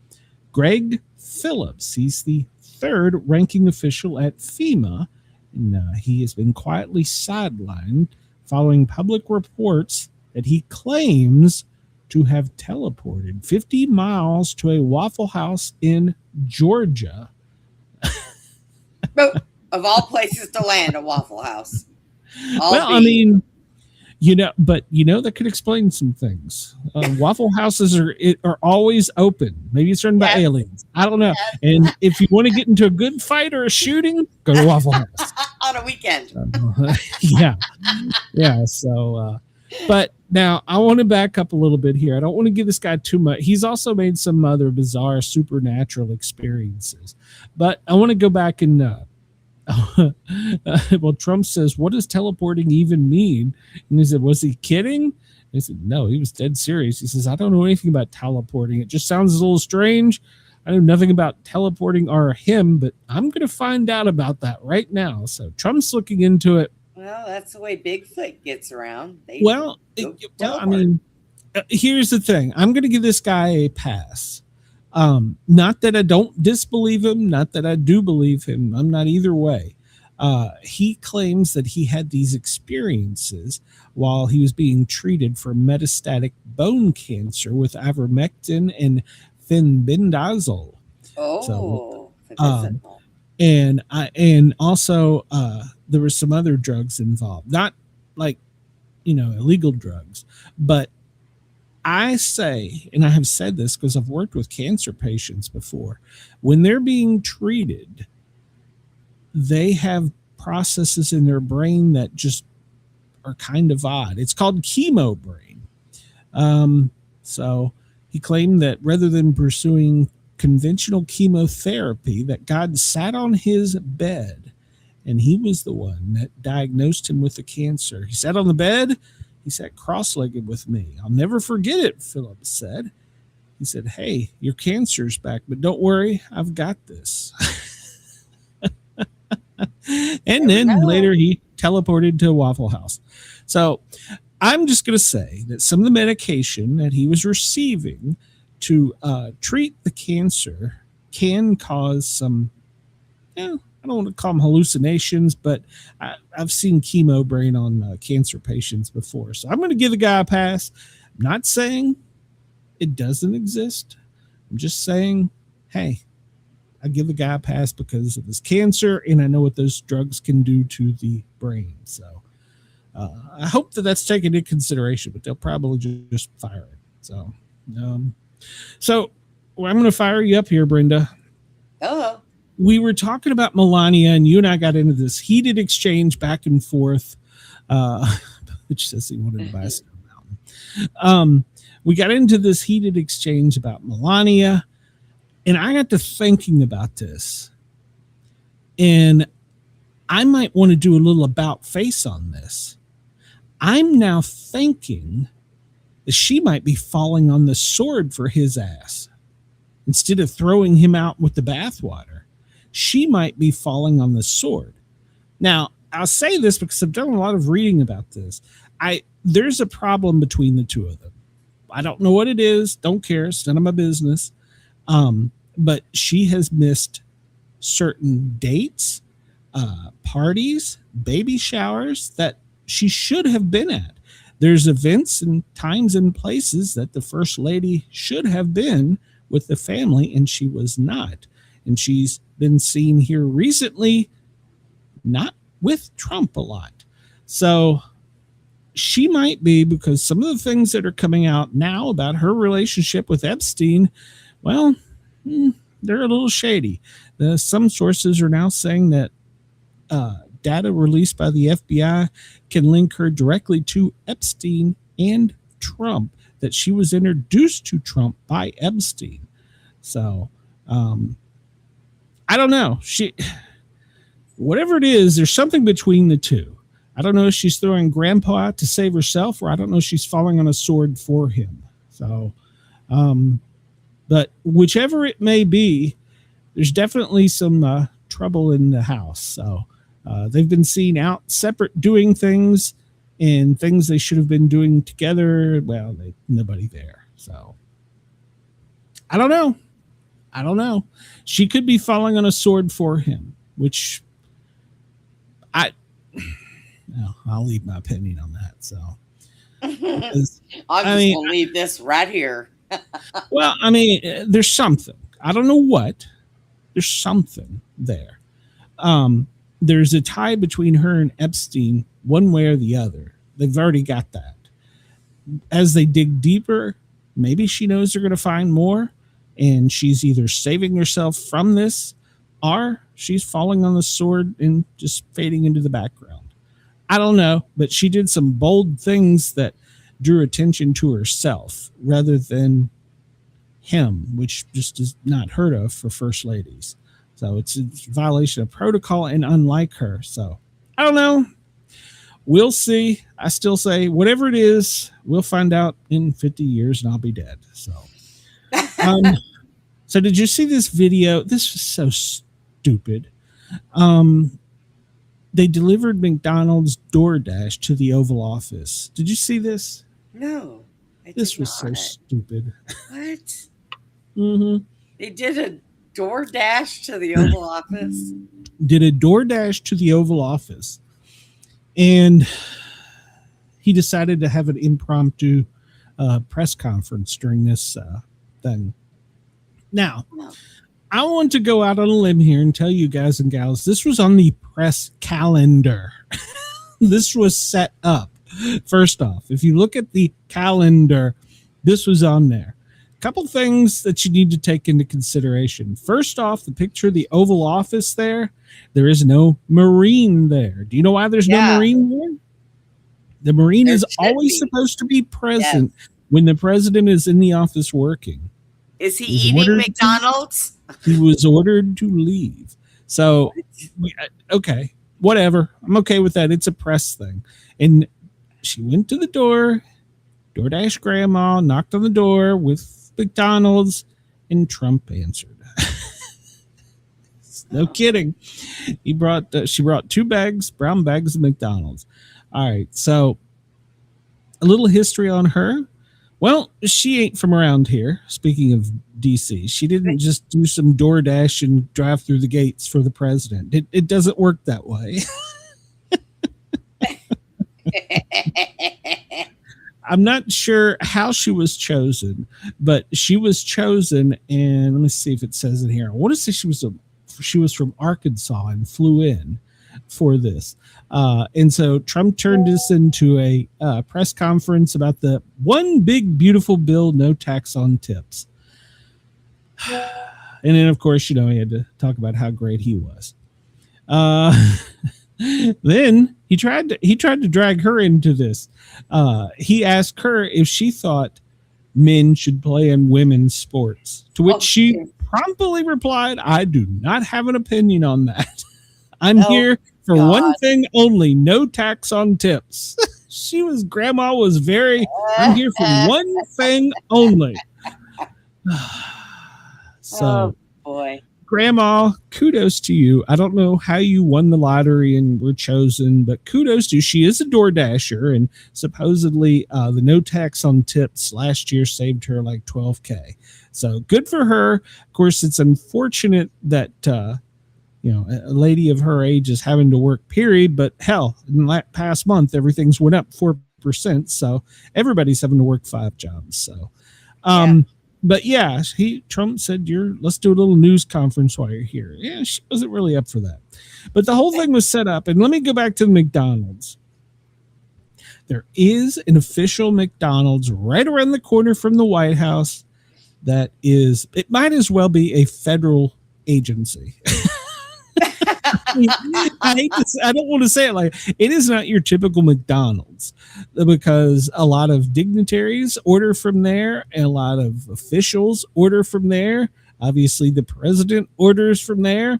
[SPEAKER 4] Greg Phillips, he's the third ranking official at FEMA, and he has been quietly sidelined following public reports that he claims to have teleported 50 miles to a Waffle House in Georgia.
[SPEAKER 6] But of all places to land, a Waffle House.
[SPEAKER 4] I mean, that could explain some things. Waffle Houses are always open. Maybe it's run by aliens. I don't know. And if you want to get into a good fight or a shooting, go to Waffle House
[SPEAKER 6] on a weekend.
[SPEAKER 4] Yeah. So, but now I want to back up a little bit here. I don't want to give this guy too much. He's also made some other bizarre supernatural experiences, but I want to go back and well, Trump says, what does teleporting even mean? And he said, was he kidding? I said, no, he was dead serious. He says, I don't know anything about teleporting. It just sounds a little strange. I know nothing about teleporting or him, but I'm going to find out about that right now. So Trump's looking into it.
[SPEAKER 6] Well, that's the way Bigfoot gets around. I
[SPEAKER 4] mean, here's the thing. I'm going to give this guy a pass. Not that I don't disbelieve him, not that I do believe him. I'm not either way. He claims that he had these experiences while he was being treated for metastatic bone cancer with ivermectin and fenbendazole. And also there were some other drugs involved, not like illegal drugs, but I say, and I have said this because I've worked with cancer patients before, when they're being treated, they have processes in their brain that just are kind of odd. It's called chemo brain. So he claimed that rather than pursuing conventional chemotherapy, that God sat on his bed and he was the one that diagnosed him with the cancer. He sat on the bed. He sat cross-legged with me. I'll never forget it, Phillips said. He said, hey, your cancer's back, but don't worry, I've got this. And then later he teleported to Waffle House. So I'm just going to say that some of the medication that he was receiving to treat the cancer can cause some, I don't want to call them hallucinations, but I've seen chemo brain on cancer patients before. So I'm going to give the guy a pass. I'm not saying it doesn't exist. I'm just saying, hey, I give the guy a pass because of his cancer, and I know what those drugs can do to the brain. So I hope that that's taken into consideration, but they'll probably just fire it. So, I'm going to fire you up here, Brenda.
[SPEAKER 6] Hello.
[SPEAKER 4] We were talking about Melania, and you and I got into this heated exchange back and forth, which says he wanted to buy a snow mountain. We got into this heated exchange about Melania, and I got to thinking about this, and I might want to do a little about face on this. I'm now thinking that she might be falling on the sword for his ass. Instead of throwing him out with the bathwater, she might be falling on the sword. Now, I'll say this because I've done a lot of reading about this. There's a problem between the two of them. I don't know what it is. Don't care. It's none of my business. But she has missed certain dates, parties, baby showers that she should have been at. There's events and times and places that the first lady should have been with the family, and she was not. And she's been seen here recently, not with Trump a lot. So she might be, because some of the things that are coming out now about her relationship with Epstein, well, they're a little shady. Some sources are now saying that data released by the FBI can link her directly to Epstein and Trump, that she was introduced to Trump by Epstein. So, I don't know. Whatever it is, there's something between the two. I don't know if she's throwing grandpa out to save herself, or I don't know if she's falling on a sword for him. So, but whichever it may be, there's definitely some trouble in the house. So they've been seen out separate doing things, and things they should have been doing together. Well, nobody there. So I don't know. She could be falling on a sword for him, which I'll leave my opinion on that. So
[SPEAKER 6] I'm just gonna leave this right here.
[SPEAKER 4] Well, I mean, there's something. I don't know what. There's something there. There's a tie between her and Epstein, one way or the other. They've already got that. As they dig deeper, maybe she knows they're going to find more, and she's either saving herself from this, or she's falling on the sword and just fading into the background. I don't know, but she did some bold things that drew attention to herself rather than him, which just is not heard of for first ladies. So it's a violation of protocol and unlike her. So I don't know. We'll see. I still say whatever it is, we'll find out in 50 years and I'll be dead. So, so did you see this video? This was so stupid. They delivered McDonald's DoorDash to the Oval Office. Did you see this?
[SPEAKER 6] No.
[SPEAKER 4] This was so stupid.
[SPEAKER 6] What?
[SPEAKER 4] Mm-hmm.
[SPEAKER 6] They did a DoorDash to the Oval Office?
[SPEAKER 4] Did a DoorDash to the Oval Office. And he decided to have an impromptu press conference during this thing. Now, I want to go out on a limb here and tell you guys and gals, this was on the press calendar. This was set up. First off, if you look at the calendar, this was on there. A couple things that you need to take into consideration. First off, the picture of the Oval Office there is no Marine there. Do you know why there's no Marine there? The Marine is always supposed to be present when the president is in the office working.
[SPEAKER 6] Is he eating McDonald's?
[SPEAKER 4] He was ordered to leave. So, okay, whatever. I'm okay with that. It's a press thing. And she went to the door, DoorDash grandma, knocked on the door with McDonald's, and Trump answered. No kidding. She brought 2 brown bags of McDonald's. All right, so a little history on her. Well, she ain't from around here. Speaking of DC, she didn't just do some DoorDash and drive through the gates for the president. It doesn't work that way. I'm not sure how she was chosen, but she was chosen, and let me see if it says it here. I want to say she was from Arkansas and flew in for this. And so Trump turned this into a press conference about the one big, beautiful bill, no tax on tips. And then, of course, he had to talk about how great he was. Then he tried to drag her into this. He asked her if she thought men should play in women's sports, to which she promptly replied, "I do not have an opinion on that. I'm here for one thing only, no tax on tips." Grandma was very, I'm here for one thing only. So,
[SPEAKER 6] boy.
[SPEAKER 4] Grandma, kudos to you. I don't know how you won the lottery and were chosen, but kudos to you. She is a DoorDasher, and supposedly the no tax on tips last year saved her like $12,000. So good for her. Of course, it's unfortunate that a lady of her age is having to work, period. But hell, in the past month, everything's went up 4%. So everybody's having to work 5 jobs. So, but yeah, Trump said, let's do a little news conference while you're here. Yeah, she wasn't really up for that. But the whole thing was set up. And let me go back to the McDonald's. There is an official McDonald's right around the corner from the White House it might as well be a federal agency. I don't want to say it like it is not your typical McDonald's, because a lot of dignitaries order from there and a lot of officials order from there. Obviously, the president orders from there.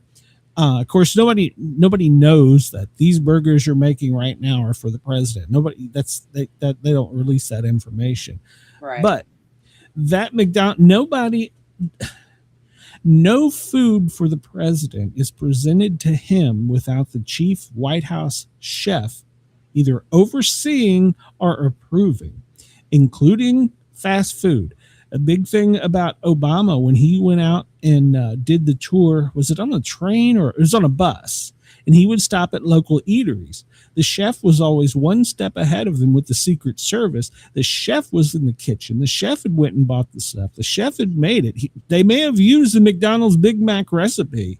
[SPEAKER 4] Of course, nobody knows that these burgers you're making right now are for the president. They don't release that information.
[SPEAKER 6] Right.
[SPEAKER 4] But that no food for the president is presented to him without the chief White House chef either overseeing or approving, including fast food. A big thing about Obama when he went out and did the tour, was it on a train or it was on a bus? And he would stop at local eateries. The chef was always one step ahead of him with the Secret Service. The chef was in the kitchen. The chef had went and bought the stuff. The chef had made it. They may have used the McDonald's Big Mac recipe,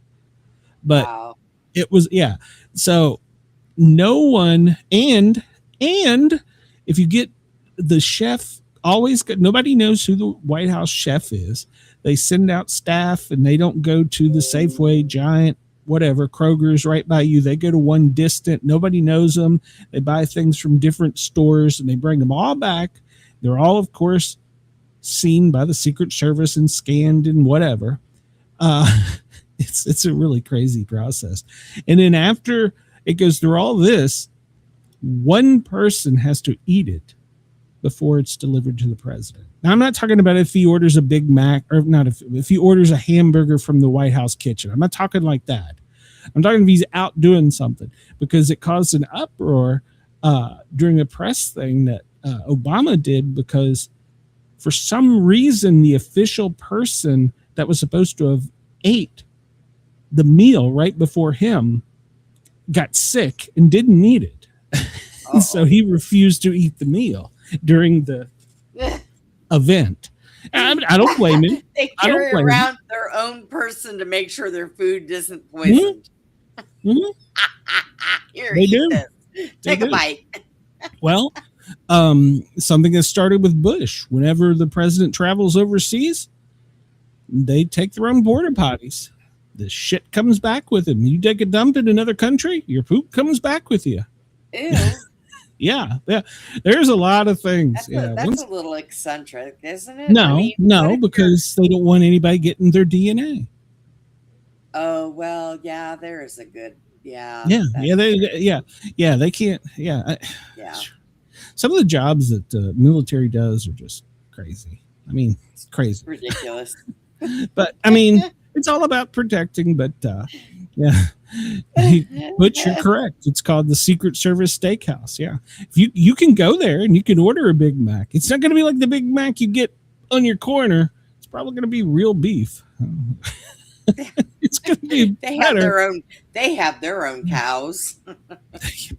[SPEAKER 4] but
[SPEAKER 6] Wow.
[SPEAKER 4] it was, yeah. So no one, and if you get the chef, nobody knows who the White House chef is. They send out staff and they don't go to the Safeway, Giant, whatever, Kroger's right by you. They go to one distant. Nobody knows them. They buy things from different stores and they bring them all back. They're all, of course, seen by the Secret Service and scanned and whatever. It's a really crazy process. And then after it goes through all this, one person has to eat it before it's delivered to the president. Now, I'm not talking about if he orders a Big Mac, or not if he orders a hamburger from the White House kitchen. I'm not talking like that. I'm talking if he's out doing something, because it caused an uproar during a press thing that Obama did, because for some reason the official person that was supposed to have ate the meal right before him got sick and didn't eat it. So he refused to eat the meal during the event. I don't blame him.
[SPEAKER 6] They
[SPEAKER 4] I don't
[SPEAKER 6] carry
[SPEAKER 4] blame
[SPEAKER 6] around their own person to make sure their food isn't poisoned.
[SPEAKER 4] Mhm.
[SPEAKER 6] Here,
[SPEAKER 4] They
[SPEAKER 6] eat
[SPEAKER 4] do.
[SPEAKER 6] this.
[SPEAKER 4] They
[SPEAKER 6] Take a
[SPEAKER 4] do.
[SPEAKER 6] bite.
[SPEAKER 4] Well, something that started with Bush. Whenever the president travels overseas, they take their own border potties. The shit comes back with him. You take a dump in another country, your poop comes back with you.
[SPEAKER 6] Ew.
[SPEAKER 4] Yeah. There's a lot of things.
[SPEAKER 6] That's a little eccentric, isn't it?
[SPEAKER 4] No,
[SPEAKER 6] I mean, what
[SPEAKER 4] no,
[SPEAKER 6] if you're-
[SPEAKER 4] because they don't want anybody getting their DNA.
[SPEAKER 6] Oh, well, yeah, there is a good, yeah.
[SPEAKER 4] Yeah,
[SPEAKER 6] that's
[SPEAKER 4] they can't. Yeah,
[SPEAKER 6] yeah.
[SPEAKER 4] some of the jobs that the military does are just crazy. I mean, it's crazy.
[SPEAKER 6] Ridiculous.
[SPEAKER 4] But I mean, it's all about protecting. But yeah, but you're correct. It's called the Secret Service Steakhouse. Yeah, if you can go there and you can order a Big Mac. It's not going to be like the Big Mac you get on your corner. It's probably going to be real beef. It's going to be
[SPEAKER 6] They have
[SPEAKER 4] better.
[SPEAKER 6] They have their own cows.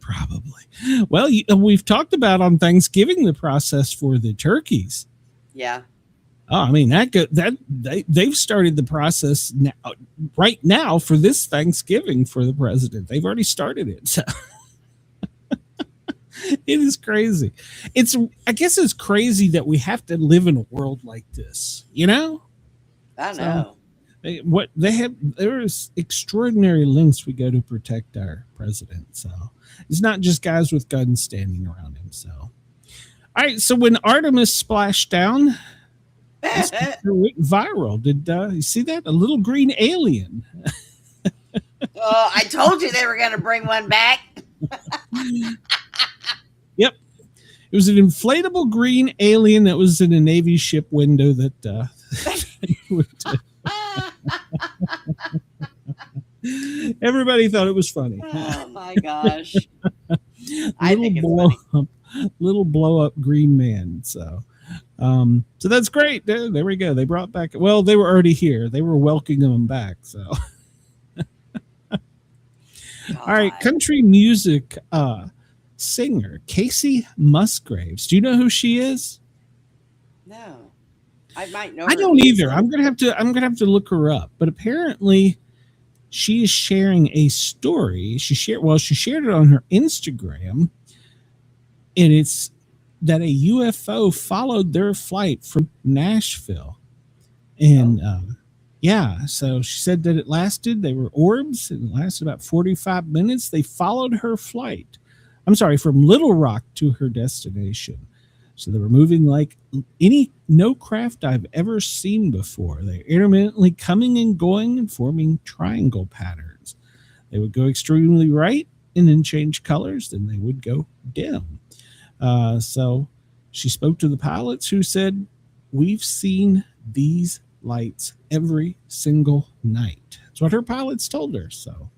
[SPEAKER 4] Probably. Well, we've talked about on Thanksgiving the process for the turkeys.
[SPEAKER 6] Yeah.
[SPEAKER 4] Oh, I mean they've started the process now, right now for this Thanksgiving for the president. They've already started it. So it is crazy. I guess it's crazy that we have to live in a world like this. You know,
[SPEAKER 6] I know.
[SPEAKER 4] There's extraordinary lengths we go to protect our president. So it's not just guys with guns standing around him. So, all right. So when Artemis splashed down, this picture went viral. Did you see that? A little green alien.
[SPEAKER 6] Oh, I told you they were going to bring one back.
[SPEAKER 4] Yep. It was an inflatable green alien that was in a Navy ship window that everybody thought it was funny.
[SPEAKER 6] Oh my gosh. I think it's funny.
[SPEAKER 4] Little blow up green man. So that's great. There we go. They brought back, well, they were already here. They were welcoming them back. So all right, country music singer Casey Musgraves. Do you know who she is?
[SPEAKER 6] No. I might know.
[SPEAKER 4] I don't either. I'm gonna have to look her up. But apparently, she is sharing a story. She shared it on her Instagram, and it's that a UFO followed their flight from Nashville, and so she said that it lasted. They were orbs, and it lasted about 45 minutes. They followed her flight. I'm sorry, from Little Rock to her destination. So they were moving like no craft I've ever seen before. They're intermittently coming and going and forming triangle patterns. They would go extremely right and then change colors, then they would go dim. So she spoke to the pilots, who said, "We've seen these lights every single night." That's what her pilots told her. So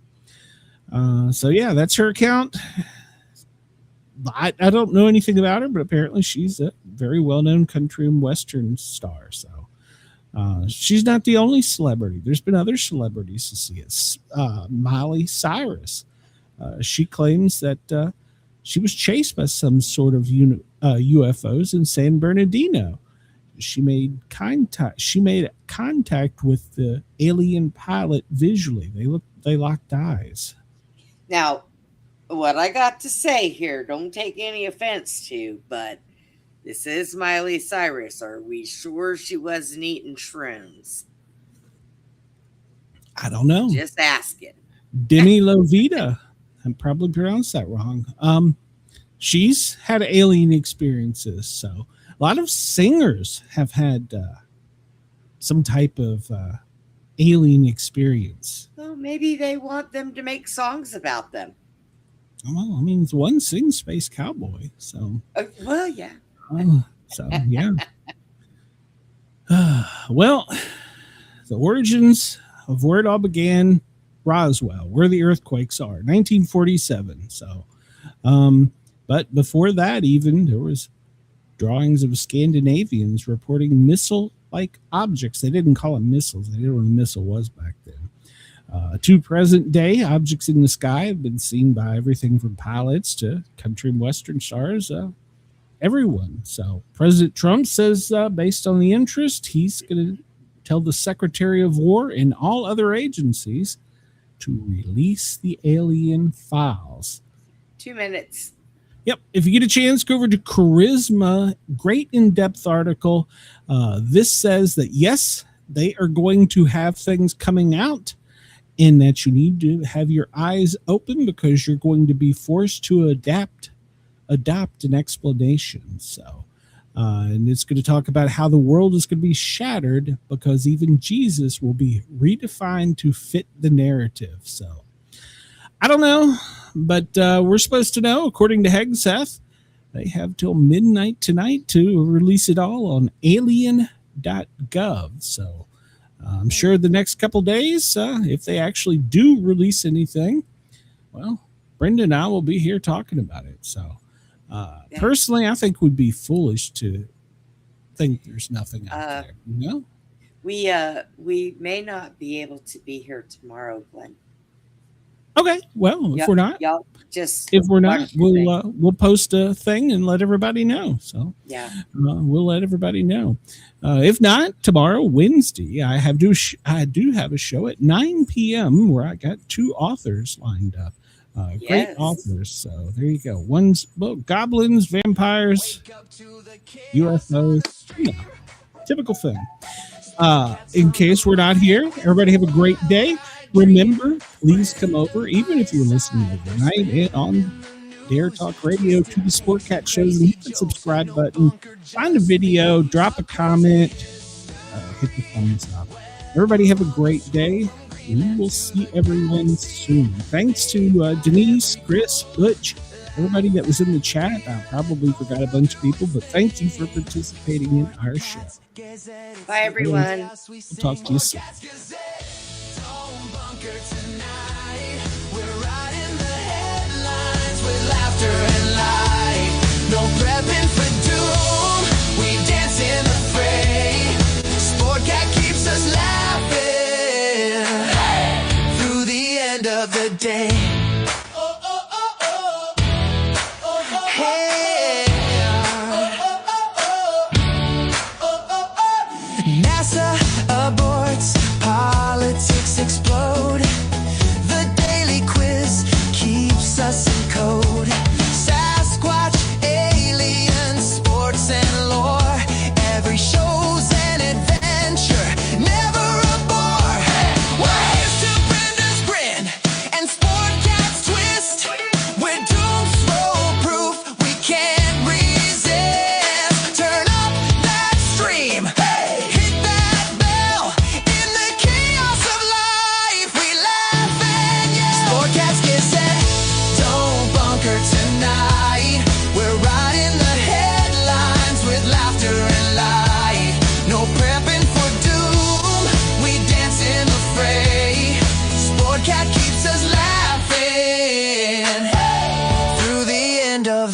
[SPEAKER 4] yeah, that's her account. I don't know anything about her, but apparently she's a very well-known country and western star. So she's not the only celebrity. There's been other celebrities to see it. Miley Cyrus. She claims that she was chased by some sort of UFOs in San Bernardino. She made contact with the alien pilot visually. They locked eyes.
[SPEAKER 6] Now, what I got to say here, don't take any offense to, but this is Miley Cyrus. Are we sure she wasn't eating shrooms?
[SPEAKER 4] I don't know.
[SPEAKER 6] Just asking.
[SPEAKER 4] Demi Lovato. I probably pronounced that wrong. She's had alien experiences. So a lot of singers have had some type of alien experience.
[SPEAKER 6] Well, maybe they want them to make songs about them.
[SPEAKER 4] Well, I mean, one sings Space Cowboy, so.
[SPEAKER 6] Well, yeah.
[SPEAKER 4] So, yeah. Well, the origins of where it all began, Roswell, where the earthquakes are, 1947. So, but before that, even there was drawings of Scandinavians reporting missile-like objects. They didn't call them missiles. They didn't know what a missile was back then. To present day, objects in the sky have been seen by everything from pilots to country and western stars, everyone. So President Trump says, based on the interest, he's going to tell the Secretary of War and all other agencies to release the alien files.
[SPEAKER 6] 2 minutes.
[SPEAKER 4] Yep. If you get a chance, go over to Charisma. Great in-depth article. This says that, yes, they are going to have things coming out, and that you need to have your eyes open because you're going to be forced to adopt an explanation. So, and it's going to talk about how the world is going to be shattered because even Jesus will be redefined to fit the narrative. So, I don't know, but we're supposed to know, according to Hegseth, they have till midnight tonight to release it all on alien.gov. So, I'm sure the next couple days, if they actually do release anything, well, Brenda and I will be here talking about it. So, personally, I think we'd be foolish to think there's nothing out there. You know,
[SPEAKER 6] we may not be able to be here tomorrow, Glenn.
[SPEAKER 4] Okay, well, if we're not,
[SPEAKER 6] y'all just
[SPEAKER 4] we'll post a thing and let everybody know. So
[SPEAKER 6] yeah,
[SPEAKER 4] we'll let everybody know. If not, tomorrow, Wednesday, I do have a show at 9 p.m. where I got 2 authors lined up. Great authors. So there you go. One's goblins, vampires, UFOs. Yeah, typical thing. In case we're not here, everybody have a great day. Remember, please come over, even if you're listening overnight and on Dare Talk Radio, to the Sportcat shows and hit the subscribe button. Find a video, drop a comment, hit the thumbs up. Everybody have a great day. We will see everyone soon. Thanks to Denise, Chris, Butch, everybody that was in the chat. I probably forgot a bunch of people, but thank you for participating in our show.
[SPEAKER 6] Bye, everyone.
[SPEAKER 4] We'll talk to you soon.
[SPEAKER 1] Laughter and light, no prepping for doom. We dance in the fray. Sportcat keeps us laughing through the end of the day. Hey. NASA aborts, politics explode. The daily quiz keeps us in code. land of